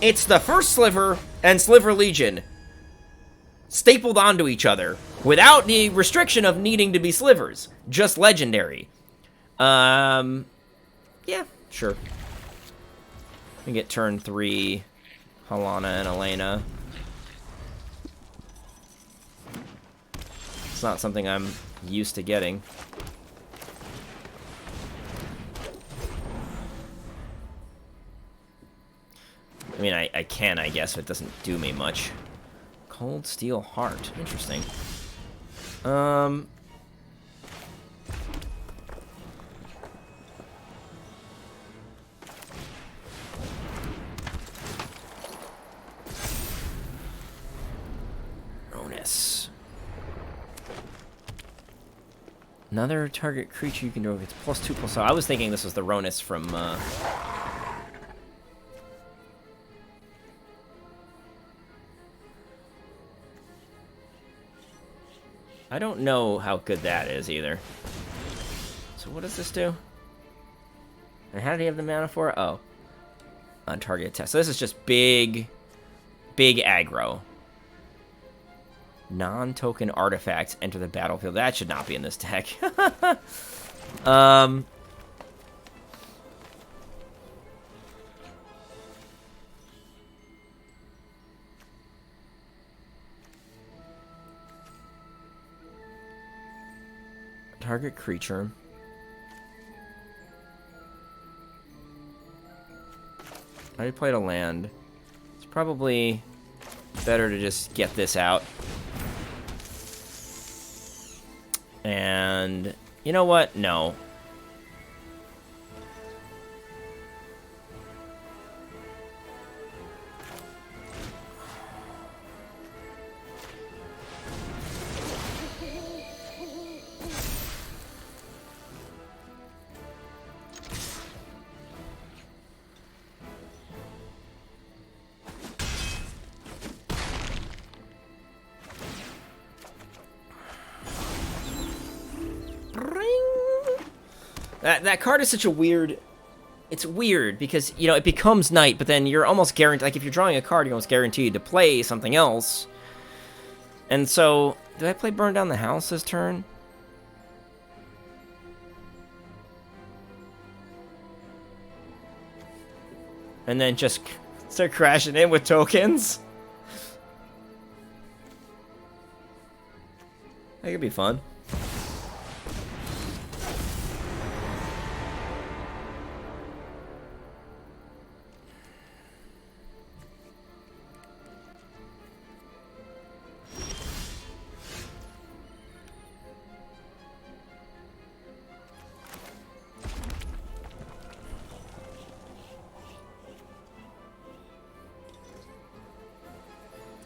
It's the first Sliver and Sliver Legion stapled onto each other without the restriction of needing to be slivers, just legendary. Yeah, sure. We get turn 3, Halana and Elena. It's not something I'm used to getting. I mean, I can, I guess, but it doesn't do me much. Cold Steel Heart. Interesting. Ronus. Another target creature you can do. It's +2/+. I was thinking this was the Ronus from, I don't know how good that is either. So what does this do? And how did he have the mana for it? Oh. On target attack. So this is just big aggro. Non-token artifacts enter the battlefield. That should not be in this deck. Target creature. I already played a land. It's probably better to just get this out. And you know what? No. That card is such a weird... It's weird because, you know, it becomes night, but then you're almost guaranteed... Like, if you're drawing a card, you're almost guaranteed to play something else. And so... Did I play Burn Down the House this turn? And then just start crashing in with tokens? That could be fun.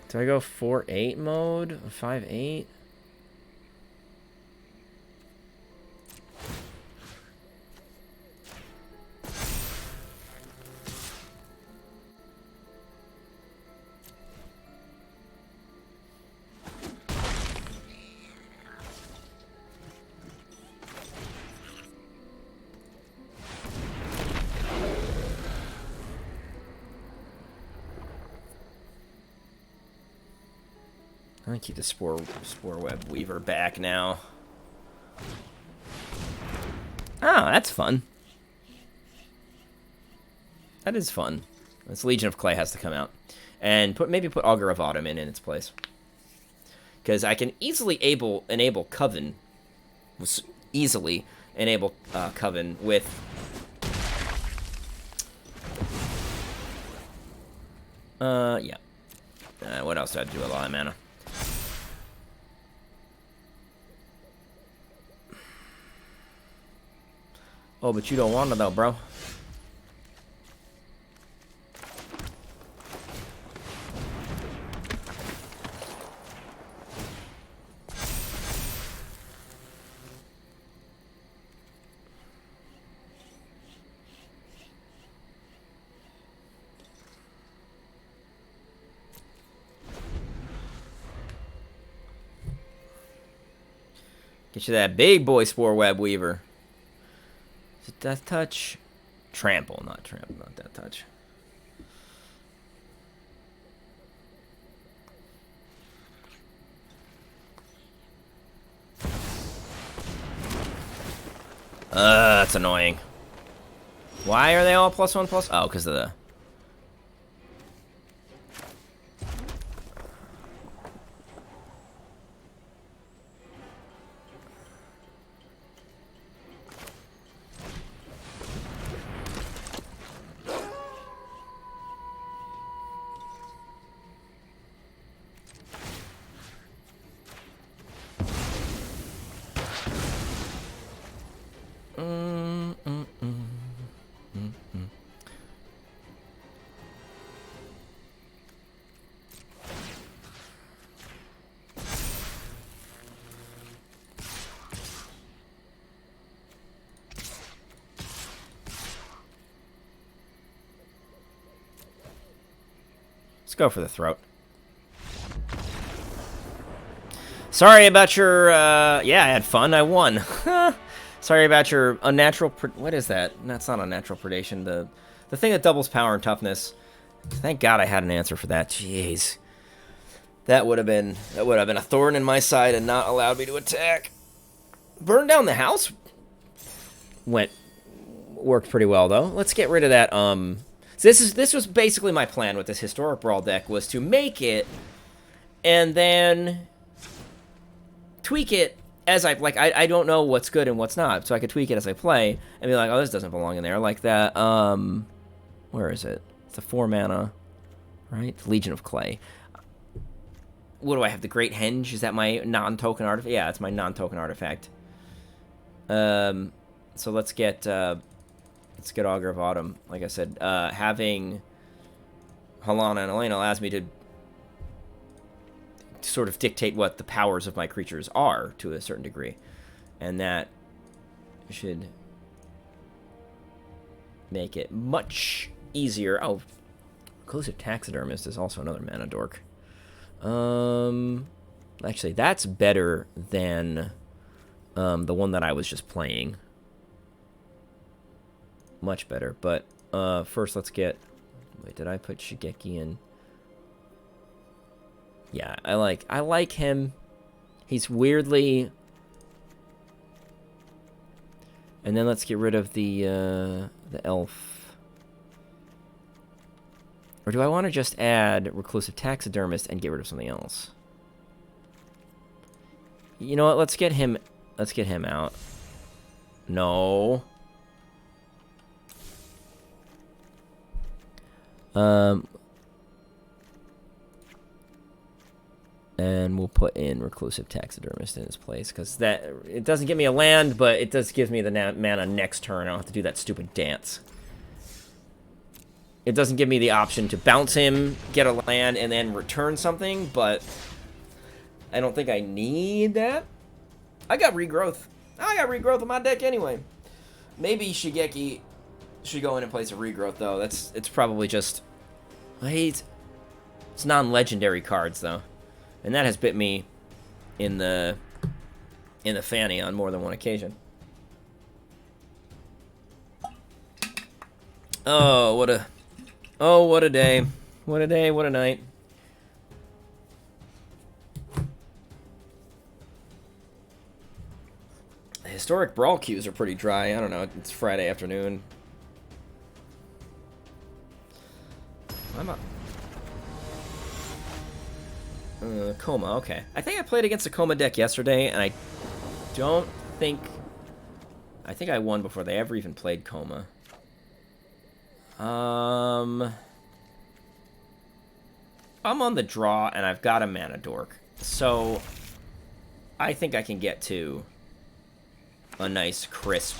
Do I go 4-8 mode? Or 5-8? I'm gonna keep the spore web weaver back now. Oh, that's fun. That is fun. This Legion of Clay has to come out, and maybe put Augur of Autumn in its place, because I can easily enable Coven. Easily enable Coven with. Yeah. What else do I have to do with a lot of mana? Oh, but you don't want to though, bro. Get you that big boy Spore Web Weaver. Is it Death Touch? Trample, not Trample, not Death Touch. That's annoying. Why are they all +1/+? Oh, because of the... Let's go for the throat. Sorry about your, yeah, I had fun. I won. Sorry about your unnatural, what is that? That's not unnatural predation. The thing that doubles power and toughness. Thank God I had an answer for that. Jeez. That would have been a thorn in my side and not allowed me to attack. Burn down the house worked pretty well though. Let's get rid of that, so this was basically my plan with this Historic Brawl deck, was to make it and then tweak it as I don't know what's good and what's not, so I could tweak it as I play and be like, oh, this doesn't belong in there, like that. Where is it? It's a 4 mana, right? Legion of Clay. What do I have? The Great Henge? Is that my non-token artifact? Yeah, it's my non-token artifact. So let's get Augur of Autumn. Like I said, having Halana and Elena allows me to sort of dictate what the powers of my creatures are to a certain degree, and that should make it much easier. Oh, Reclusive Taxidermist is also another mana dork. Actually, that's better than the one that I was just playing. Much better, but first let's get... Wait, did I put Shigeki in? Yeah, I like him. He's weirdly... And then let's get rid of the elf. Or do I want to just add Reclusive Taxidermist and get rid of something else? You know what? Let's get him out. No. And we'll put in Reclusive Taxidermist in its place, because that, it doesn't give me a land, but it does give me the mana next turn. I don't have to do that stupid dance. It doesn't give me the option to bounce him, get a land, and then return something, but I don't think I need that. I got regrowth. I got regrowth in my deck anyway. Maybe Shigeki should go in and place a regrowth, though. It's probably just... It's non-legendary cards, though. And that has bit me in the fanny on more than one occasion. Oh, what a day. What a day, what a night. The historic brawl queues are pretty dry. I don't know, it's Friday afternoon. I'm up. Coma, okay. I think I played against a Coma deck yesterday, and I don't think... I think I won before they ever even played Coma. I'm on the draw, and I've got a Mana Dork. So, I think I can get to a nice, crisp...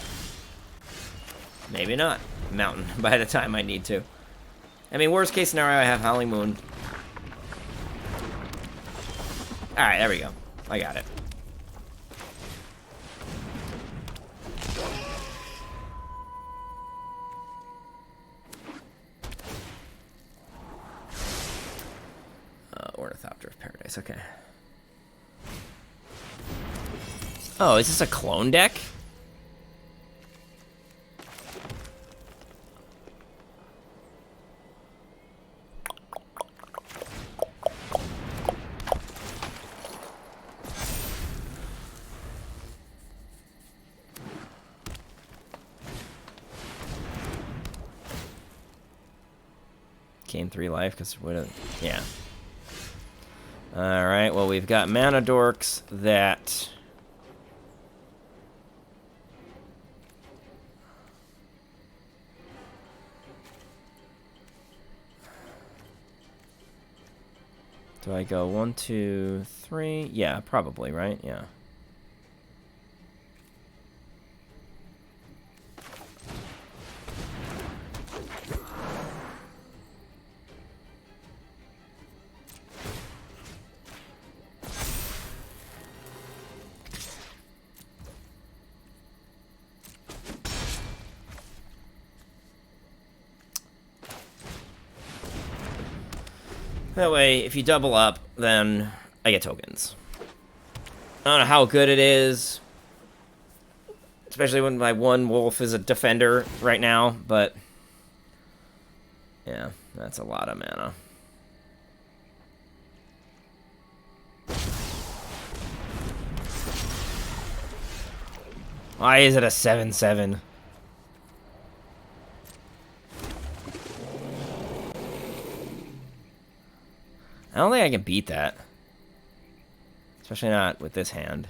Maybe not. Mountain by the time I need to. I mean, worst case scenario, I have Howling Moon. Alright, there we go. I got it. Ornithopter of Paradise, okay. Oh, is this a clone deck? Gain 3 life, because yeah. Alright, well, we've got Mana Dorks that... Do I go 1, 2, 3? Yeah, probably, right? Yeah. That way, if you double up, then I get tokens. I don't know how good it is, especially when my one wolf is a defender right now, but yeah, that's a lot of mana. Why is it a 7/7? I don't think I can beat that. Especially not with this hand.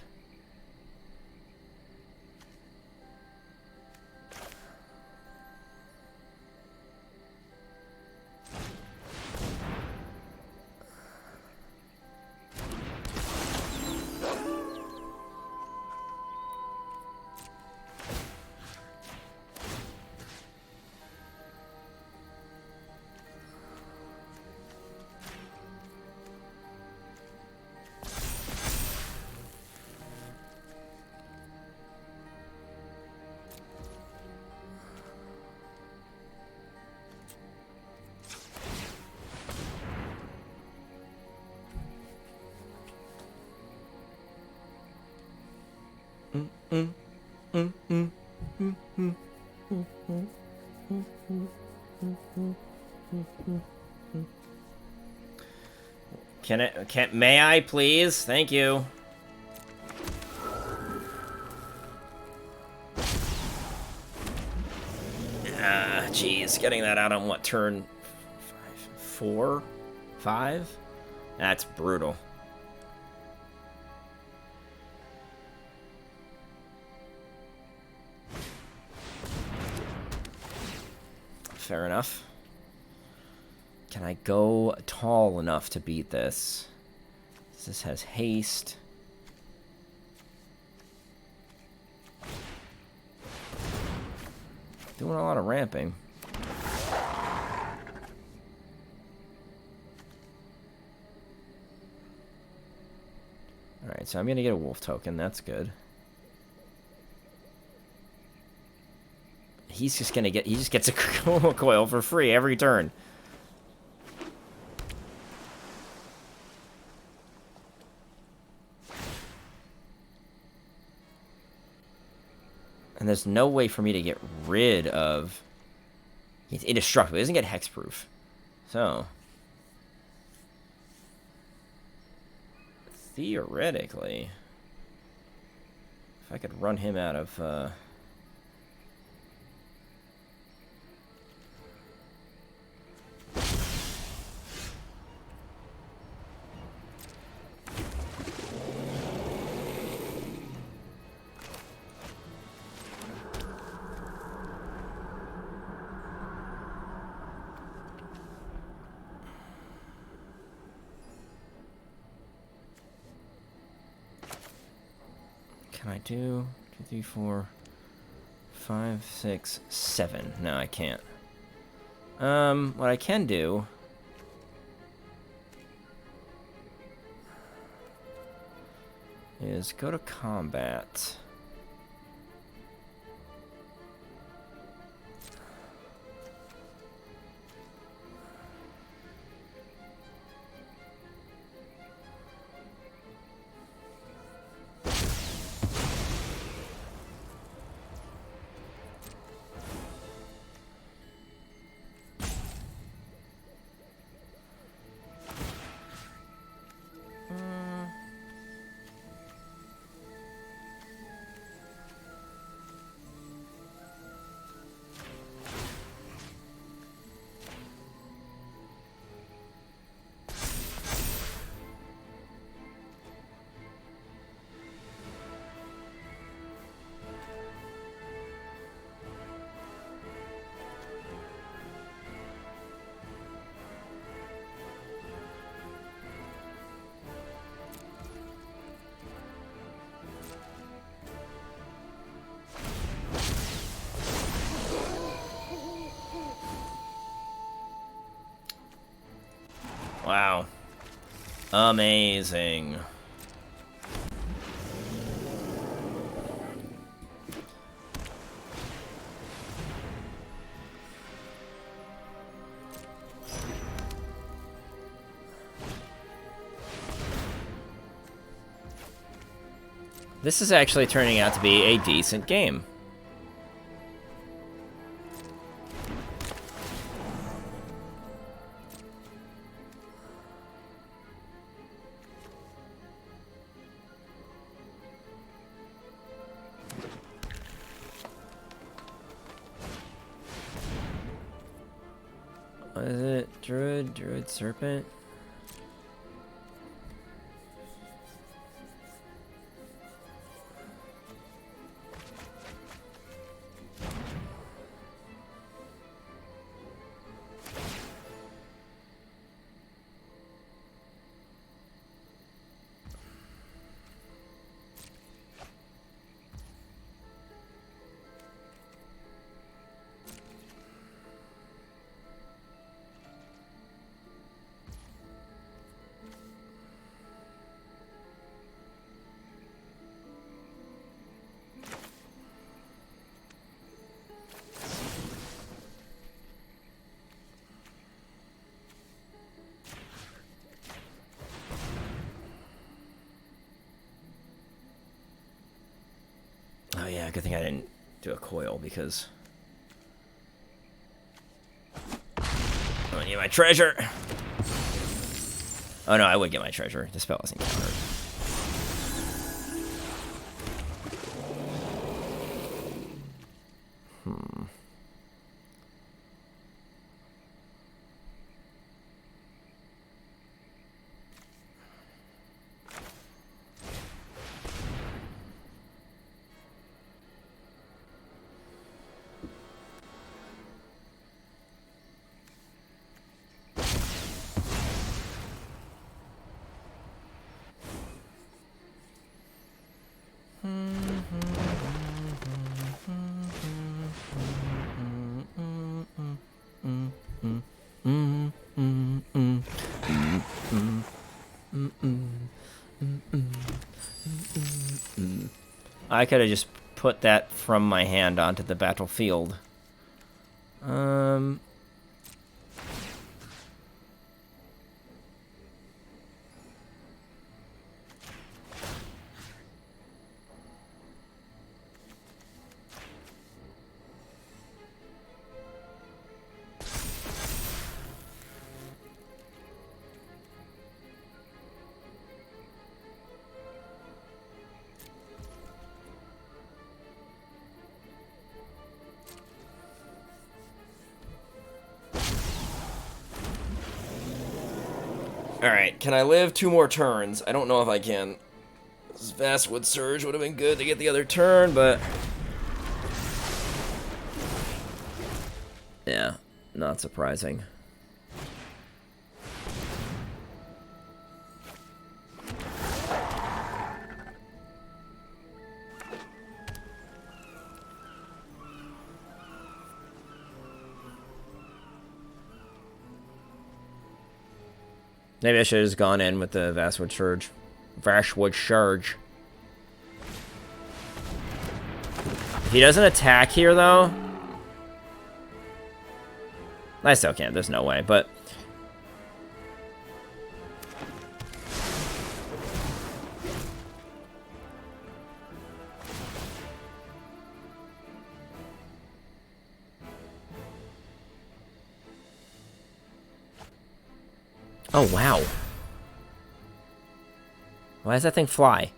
May I please? Thank you. Jeez, getting that out on what, turn 4? 5? That's brutal. Fair enough. Can I go tall enough to beat this? This has haste. Doing a lot of ramping. Alright, so I'm gonna get a wolf token. That's good. He just gets a coil for free every turn. And there's no way for me to get rid of... It's indestructible. It doesn't get hexproof. So... theoretically... if I could run him out of... Can I do 2, 3, 4, 5, 6, 7? No, I can't. What I can do is go to combat. Wow. Amazing. This is actually turning out to be a decent game. What is it? Druid serpent? Oh yeah, good thing I didn't do a coil because I need my treasure. Oh no, I would get my treasure. The spell isn't countered. I could have just put that from my hand onto the battlefield. Alright, can I live 2 more turns? I don't know if I can. This Vastwood Surge would have been good to get the other turn, but... yeah, not surprising. Maybe I should have just gone in with the Vastwood Surge. Vastwood Surge. If he doesn't attack here, though... I still can't. There's no way, but... oh, wow. Why does that thing fly?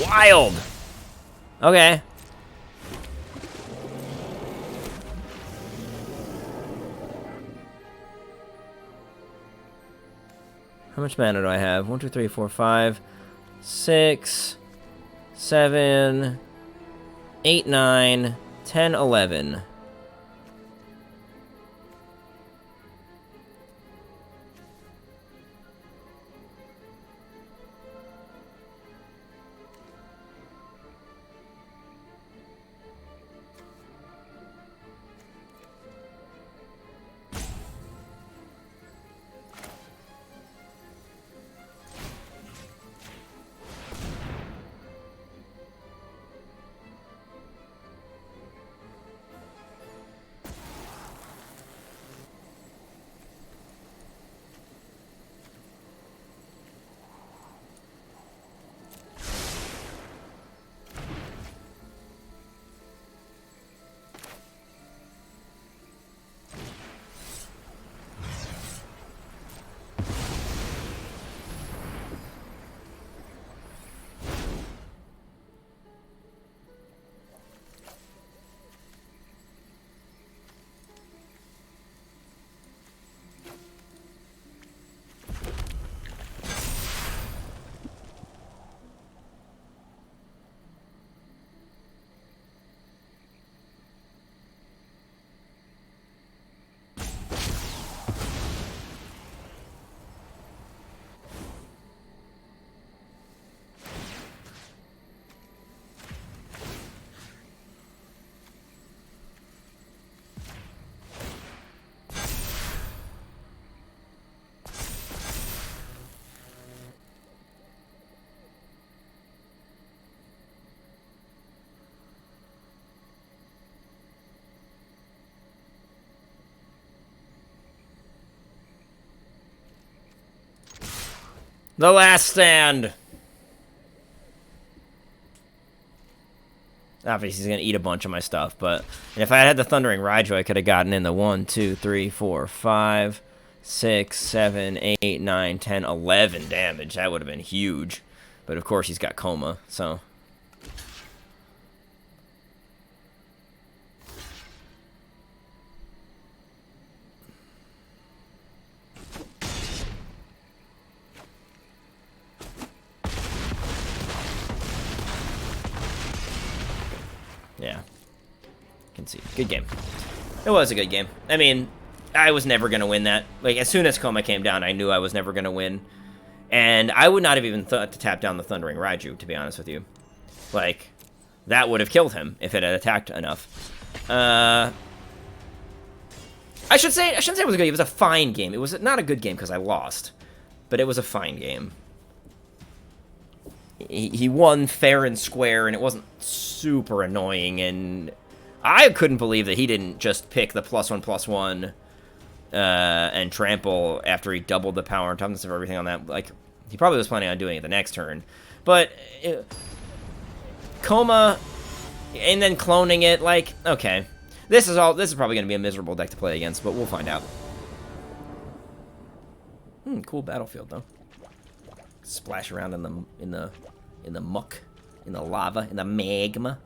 Wild! Okay. How much mana do I have? 1, 2, 3, 4, 5, 6, 7, 8, 9, 10, 11. The last stand. Obviously, he's going to eat a bunch of my stuff, but if I had the Thundering Raiju, I could have gotten in the 1, 2, 3, 4, 5, 6, 7, 8, 9, 10, 11 damage. That would have been huge. But of course, he's got Coma, so... yeah. Can see. Good game. It was a good game. I mean, I was never going to win that. Like, as soon as Coma came down, I knew I was never going to win. And I would not have even thought to tap down the Thundering Raiju, to be honest with you. Like, that would have killed him if it had attacked enough. I shouldn't say it was a good game. It was a fine game. It was not a good game because I lost. But it was a fine game. he won fair and square, and it wasn't super annoying. And I couldn't believe that he didn't just pick the +1/+1 and trample after he doubled the power and toughness of everything on that. Like, he probably was planning on doing it the next turn. But Coma and then cloning it, like, okay. This is probably going to be a miserable deck to play against, but we'll find out. Cool battlefield though. Splash around in the muck, in the lava, in the magma.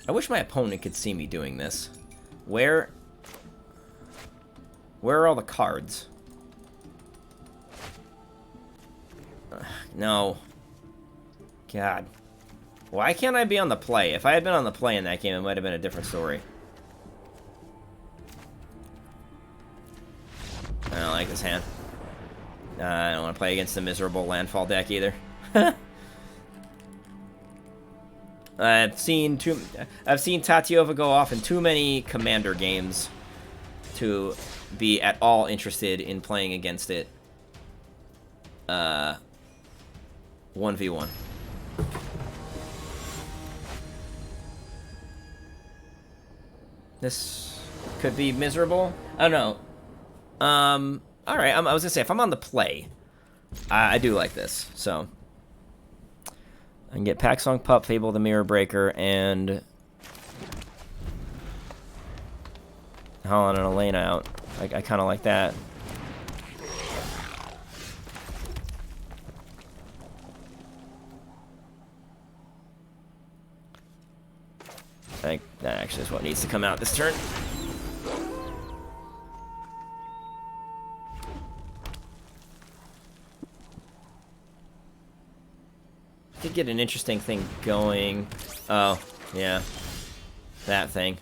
I wish my opponent could see me doing this. Where are all the cards? No. God. Why can't I be on the play? If I had been on the play in that game, it might have been a different story. I don't like this hand. I don't want to play against the miserable landfall deck either. I've seen Tatiova go off in too many commander games to be at all interested in playing against it 1v1. This could be miserable. I don't know. All right. I was gonna say, if I'm on the play, I do like this. So I can get Pack Song Pup, Fable the Mirror Breaker, and Holland and Elena out. I kind of like that. I think that actually is what needs to come out this turn. Could get an interesting thing going. Oh, yeah. That thing.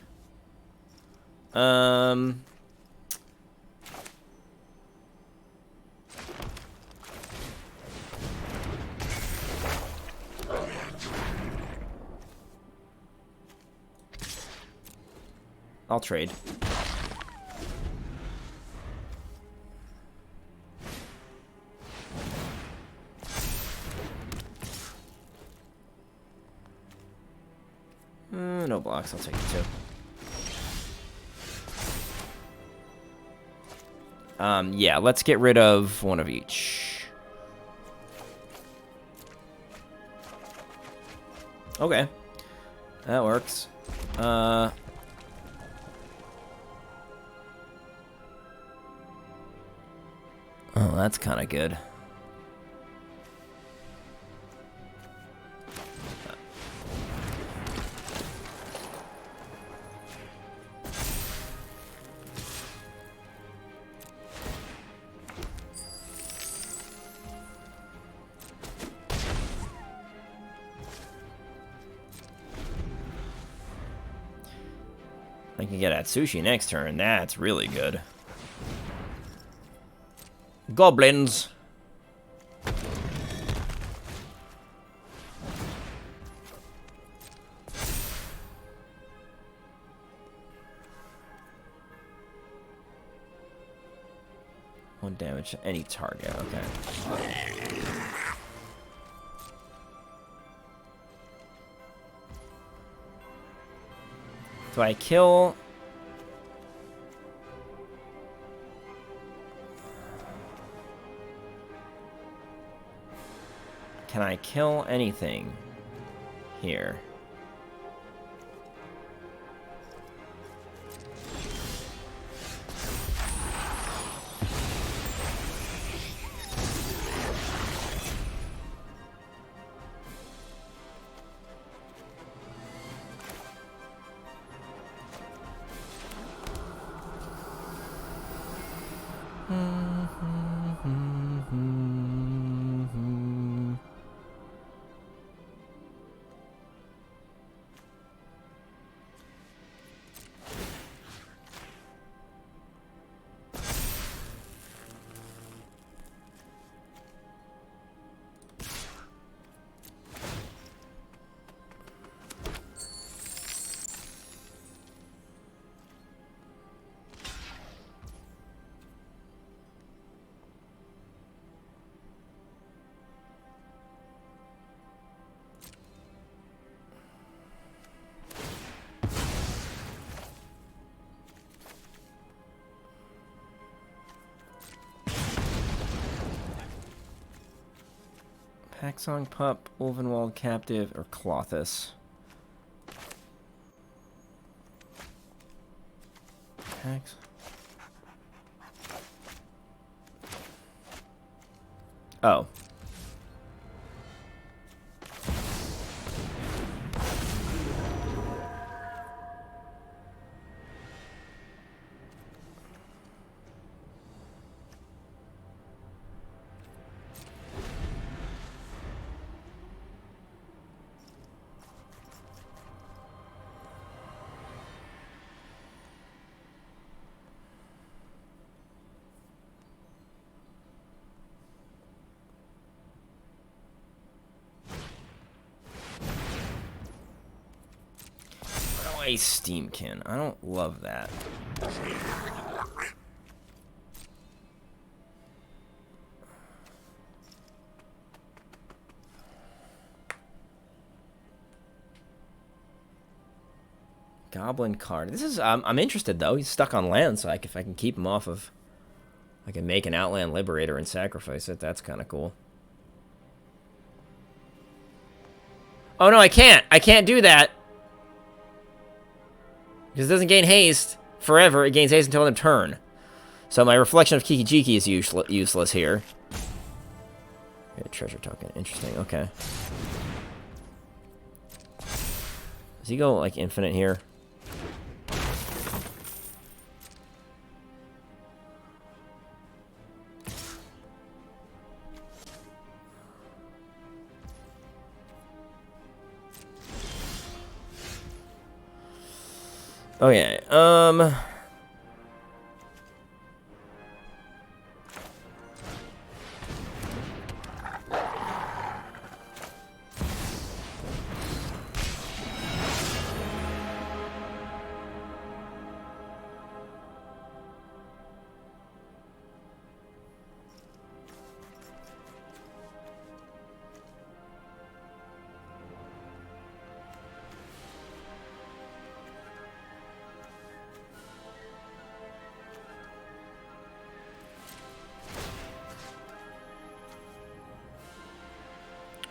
I'll trade. No blocks, I'll take it too. Yeah, let's get rid of one of each. Okay. That works. Oh, that's kind of good. I can get Atsushi next turn. That's really good. Goblins. One damage to any target. Okay. Do I kill? Can I kill anything here? Hacksong Pup, Ulvenwald Captive, or Clothis? Hax. Oh. A Steamkin. I don't love that. Goblin card. This is I'm interested though. He's stuck on land, so if I can keep him off of, I can make an Outland Liberator and sacrifice it. That's kind of cool. Oh no, I can't. I can't do that. Because it doesn't gain haste forever. It gains haste until end of turn. So my Reflection of Kiki-Jiki is useless here. Okay, treasure token. Interesting. Okay. Does he go, like, infinite here? Okay,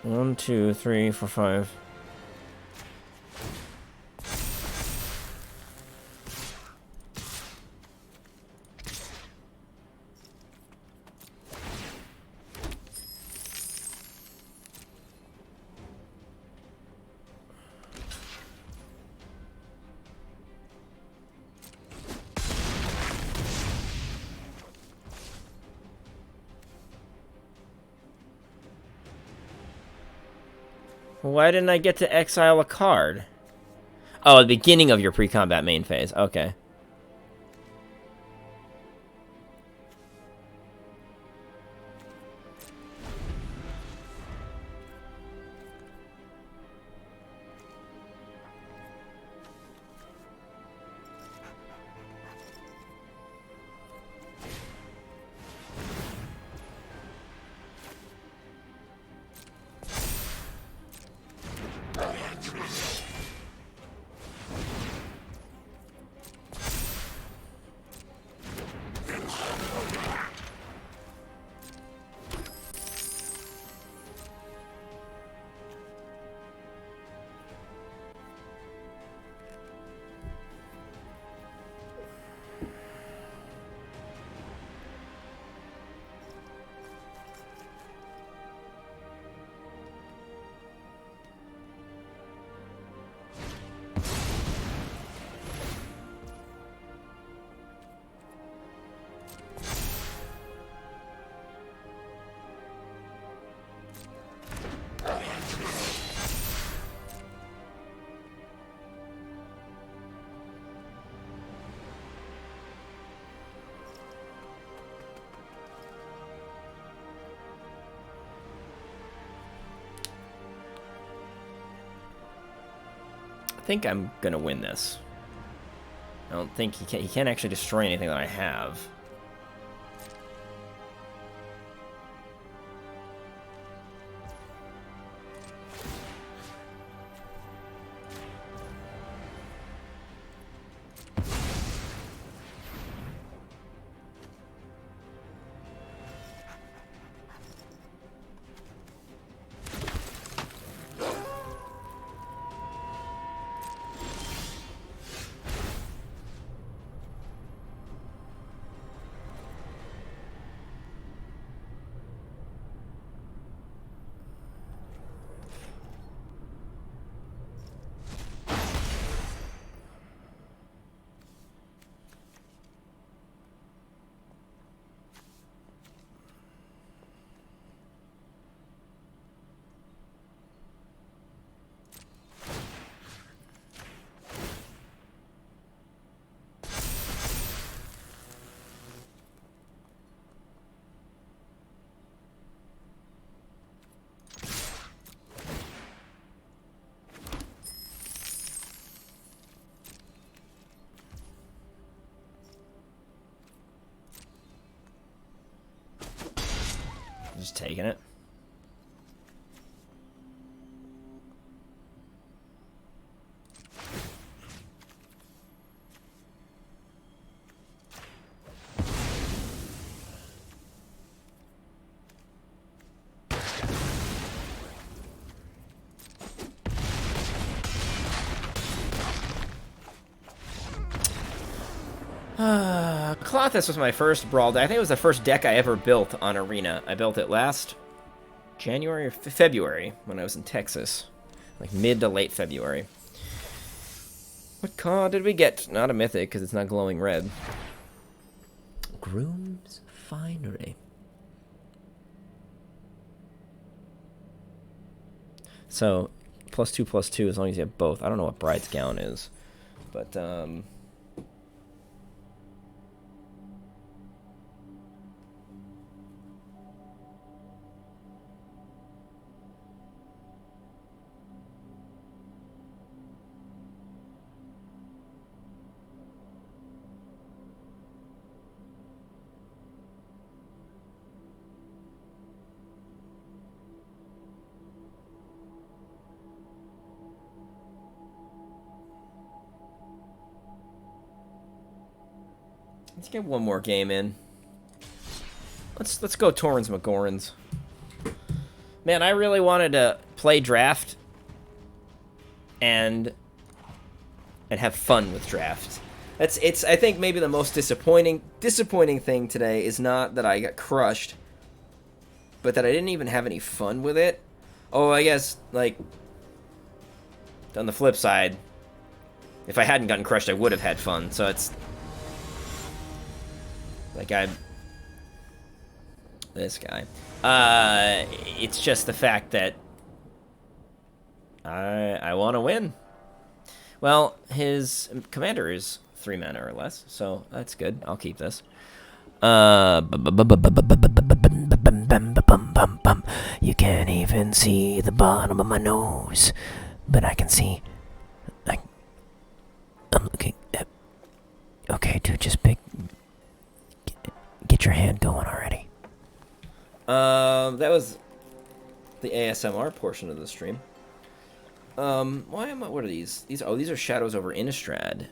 One, two, three, four, five. Why didn't I get to exile a card? Oh, at the beginning of your pre-combat main phase. Okay. I think I'm gonna win this. I don't think he can't actually destroy anything that I have. Just taking it. Clothis was my first brawl deck. I think it was the first deck I ever built on Arena. I built it last January or February when I was in Texas. Like mid to late February. What card did we get? Not a mythic because it's not glowing red. Groom's Finery. So, +2/+2 as long as you have both. I don't know what Bride's Gown is. But, let's get one more game in. Let's go Torrens McGorns. Man, I really wanted to play draft and have fun with draft. It's I think maybe the most disappointing thing today is not that I got crushed, but that I didn't even have any fun with it. Oh, I guess like on the flip side, if I hadn't gotten crushed, I would have had fun. So it's like this guy. It's just the fact that I want to win. Well, his commander is 3 mana or less, so that's good. I'll keep this. You can't even see the bottom of my nose, but I can see. I'm looking at. Okay, dude, just get your hand going already. That was the ASMR portion of the stream. Why am I? What are these? These are Shadows over Innistrad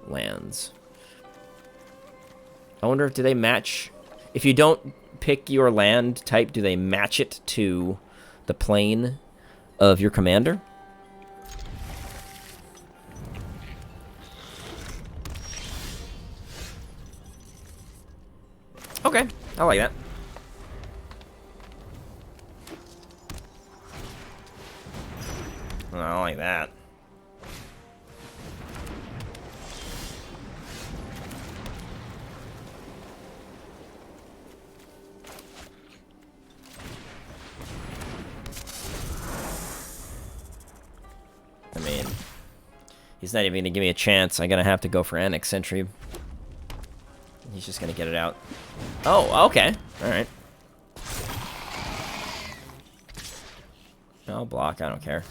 lands. I wonder if do they match? If you don't pick your land type, do they match it to the plane of your commander? Okay, I like that. I like that. I mean, he's not even going to give me a chance. I'm going to have to go for Annex Sentry. He's just going to get it out. Oh, okay. All right. I'll block. I don't care.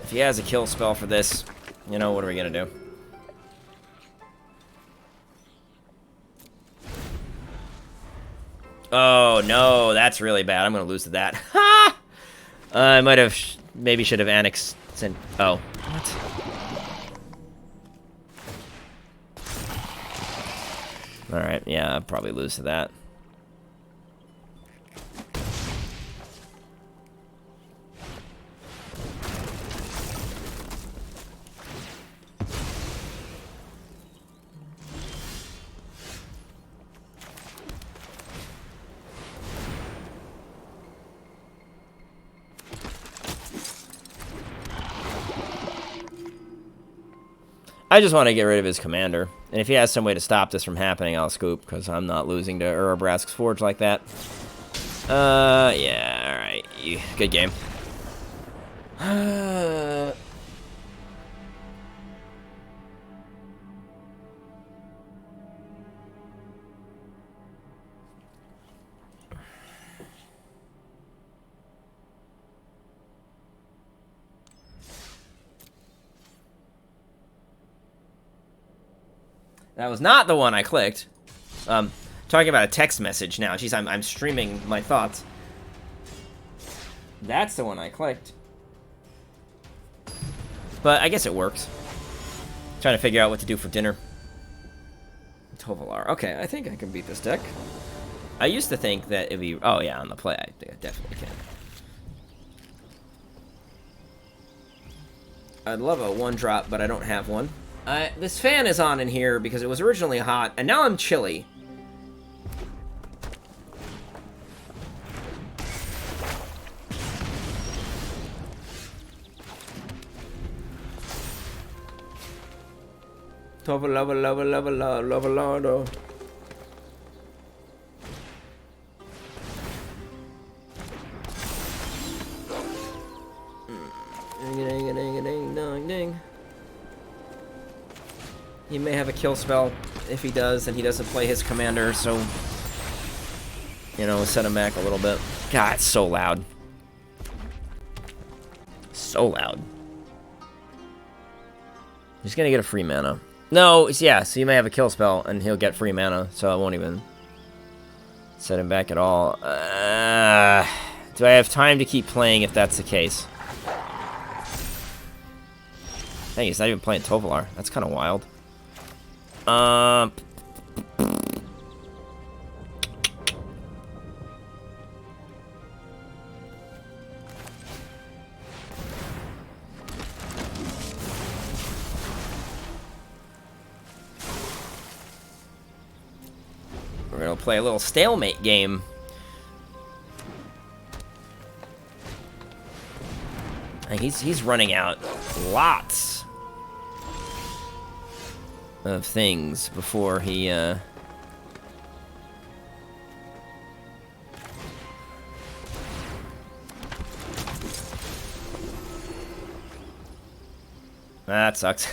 If he has a kill spell for this, you know, what are we going to do? Oh, no, that's really bad. I'm going to lose to that. Ha! I might have, maybe should have annexed. Oh, what? Alright, yeah, I'll probably lose to that. I just want to get rid of his commander. And if he has some way to stop this from happening, I'll scoop, because I'm not losing to Urabrask's Forge like that. Yeah, alright. Good game. That was not the one I clicked. Talking about a text message now. Jeez, I'm streaming my thoughts. That's the one I clicked. But I guess it works. Trying to figure out what to do for dinner. Tovalar. Okay, I think I can beat this deck. I used to think that it'd be... Oh, yeah, on the play, I think I definitely can. I'd love a one-drop, but I don't have one. This fan is on in here because it was originally hot, and now I'm chilly. Tovalar. Ding. He may have a kill spell. If he does, and he doesn't play his commander, so... You know, set him back a little bit. God, it's so loud. So loud. He's gonna get a free mana. No, yeah, so he may have a kill spell, and he'll get free mana, so I won't even set him back at all. Do I have time to keep playing if that's the case? Hey, he's not even playing Tovalar. That's kind of wild. We're gonna play a little stalemate game. He's running out lots of things before he that sucks.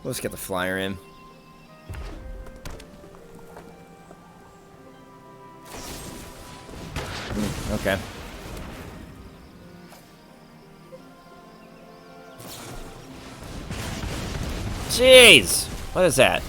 Let's get the flyer in. Okay. Jeez! What is that?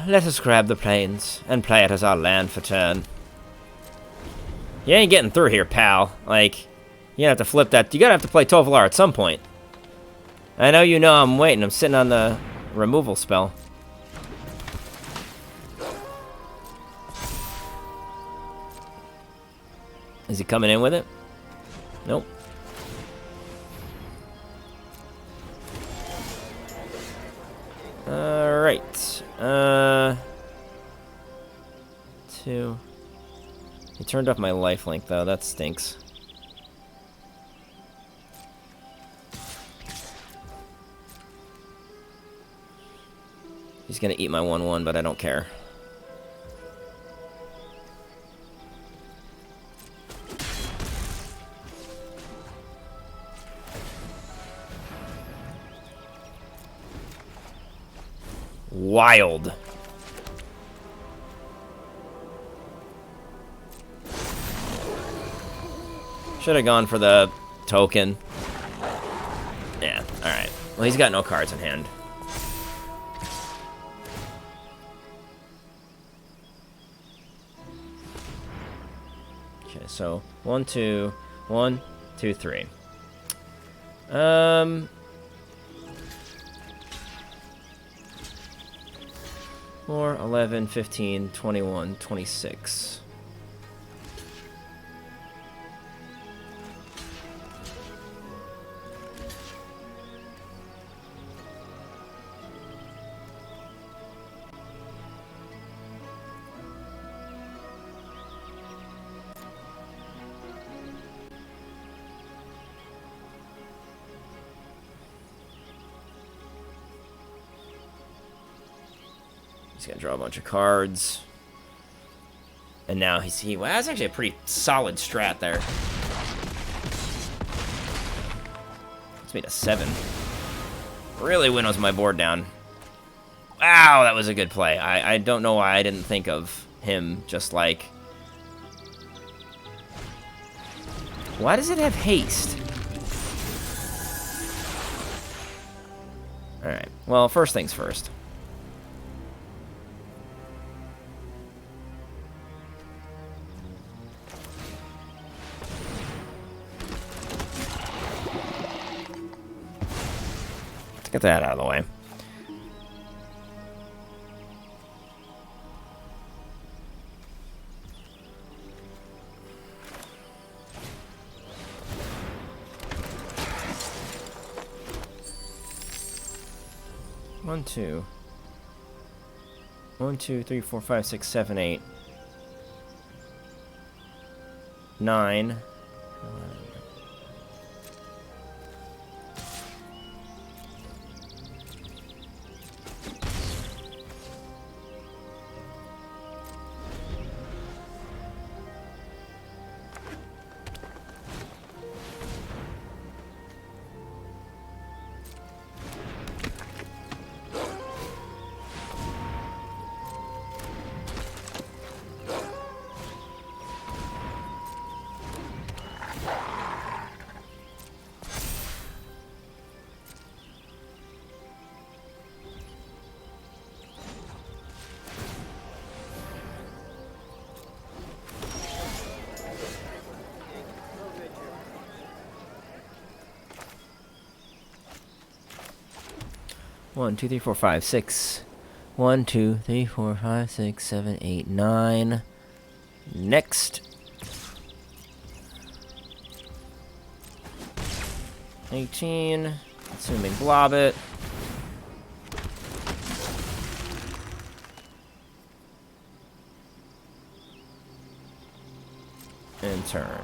Let us grab the plains and play it as our land for turn. You ain't getting through here, pal. Like, you have to flip that. You gotta have to play Tovalar at some point. I know you know I'm waiting. I'm sitting on the removal spell. Is he coming in with it? Nope. Alright. 2. He turned off my lifelink, though. That stinks. He's gonna eat my 1/1, but I don't care. Wild. Should have gone for the token. Yeah, alright. Well, he's got no cards in hand. Okay, so 1, 2, 1, 2, 3. 4, 11, 15, 21, 26. He's gonna draw a bunch of cards. And now well, that's actually a pretty solid strat there. It's made a 7. Really winnows my board down. Wow, that was a good play. I don't know why I didn't think of him just like... Why does it have haste? Alright, well, first things first. Get that out of the way. One, two. 1, 2, 3, 4, 5, 6, 7, 8. 9. One, 2, 3, 4, 5, 6. 1, 2, 3, 4, 5, 6, 7, 8, 9. Next. 18. Assuming blob it. And turn.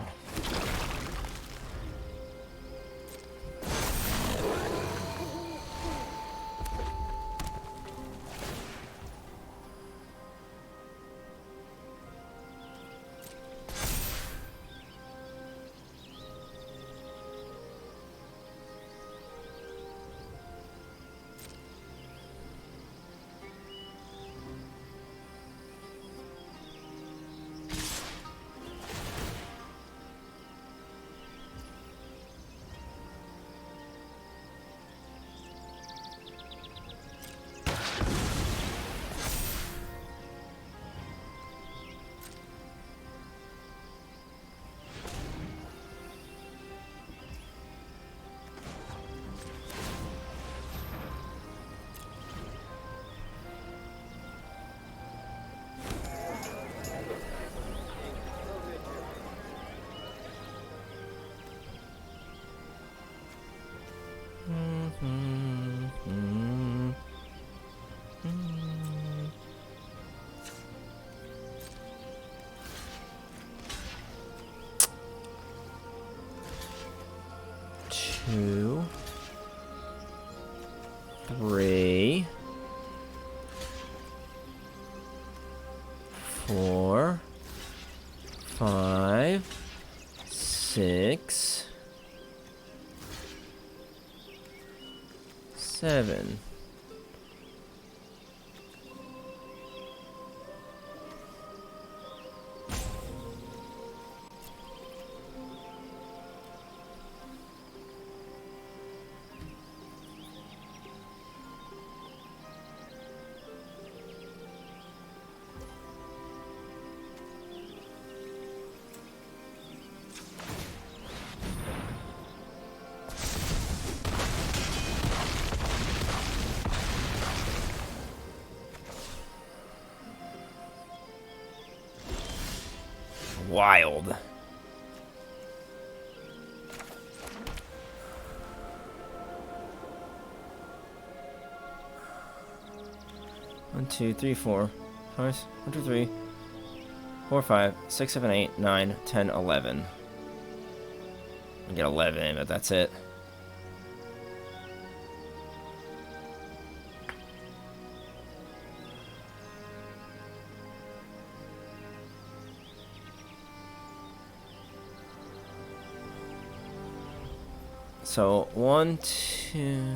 Two, 3, 4, 5, 6, 7. wild. One, two, three, four. One, two, three, 4, 5, 6, 7, 8, 9, 10, 11. I get 11, but that's it. So, 1, 2...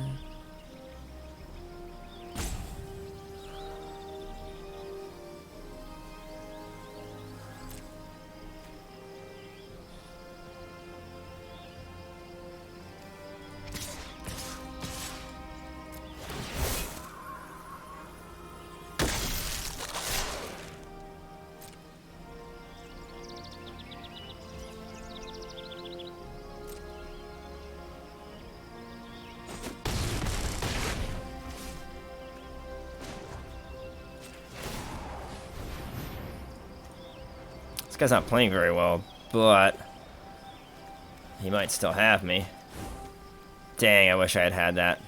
This guy's not playing very well, but he might still have me. Dang, I wish I had had that.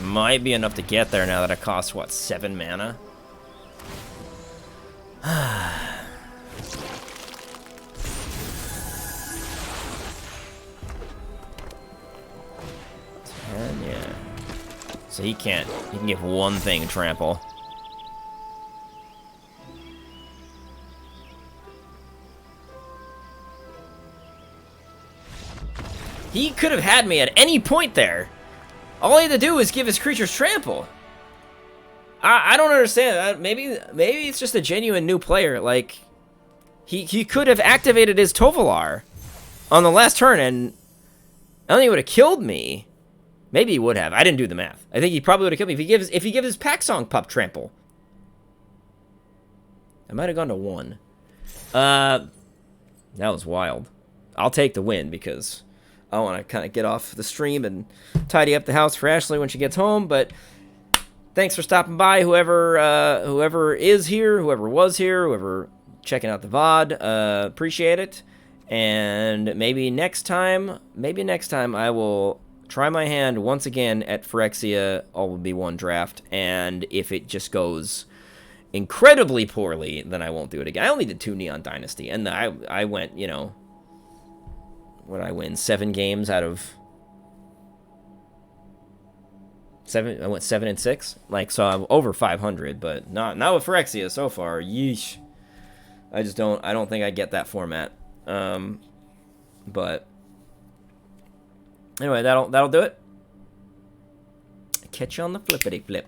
Might be enough to get there now that it costs, what, 7 mana? And yeah. So he can give one thing trample. He could have had me at any point there. All he had to do was give his creatures trample. I don't understand. Maybe it's just a genuine new player. Like, he could have activated his Tovolar on the last turn, and I don't think he would have killed me. Maybe he would have. I didn't do the math. I think he probably would have killed me if he gives his Pack Song Pup trample. I might have gone to 1. That was wild. I'll take the win because I want to kind of get off the stream and tidy up the house for Ashley when she gets home. But thanks for stopping by, whoever is here, whoever was here, whoever checking out the VOD. Appreciate it. And maybe next time I will try my hand once again at Phyrexia All-Would-Be-One draft. And if it just goes incredibly poorly, then I won't do it again. I only did 2 Neon Dynasty, and I went, you know, what did I win? 7 games out of 7. I went 7 and 6. Like, so I'm over 500, but not with Phyrexia so far. Yeesh. I don't think I get that format. But anyway, that'll do it. Catch you on the flippity flip.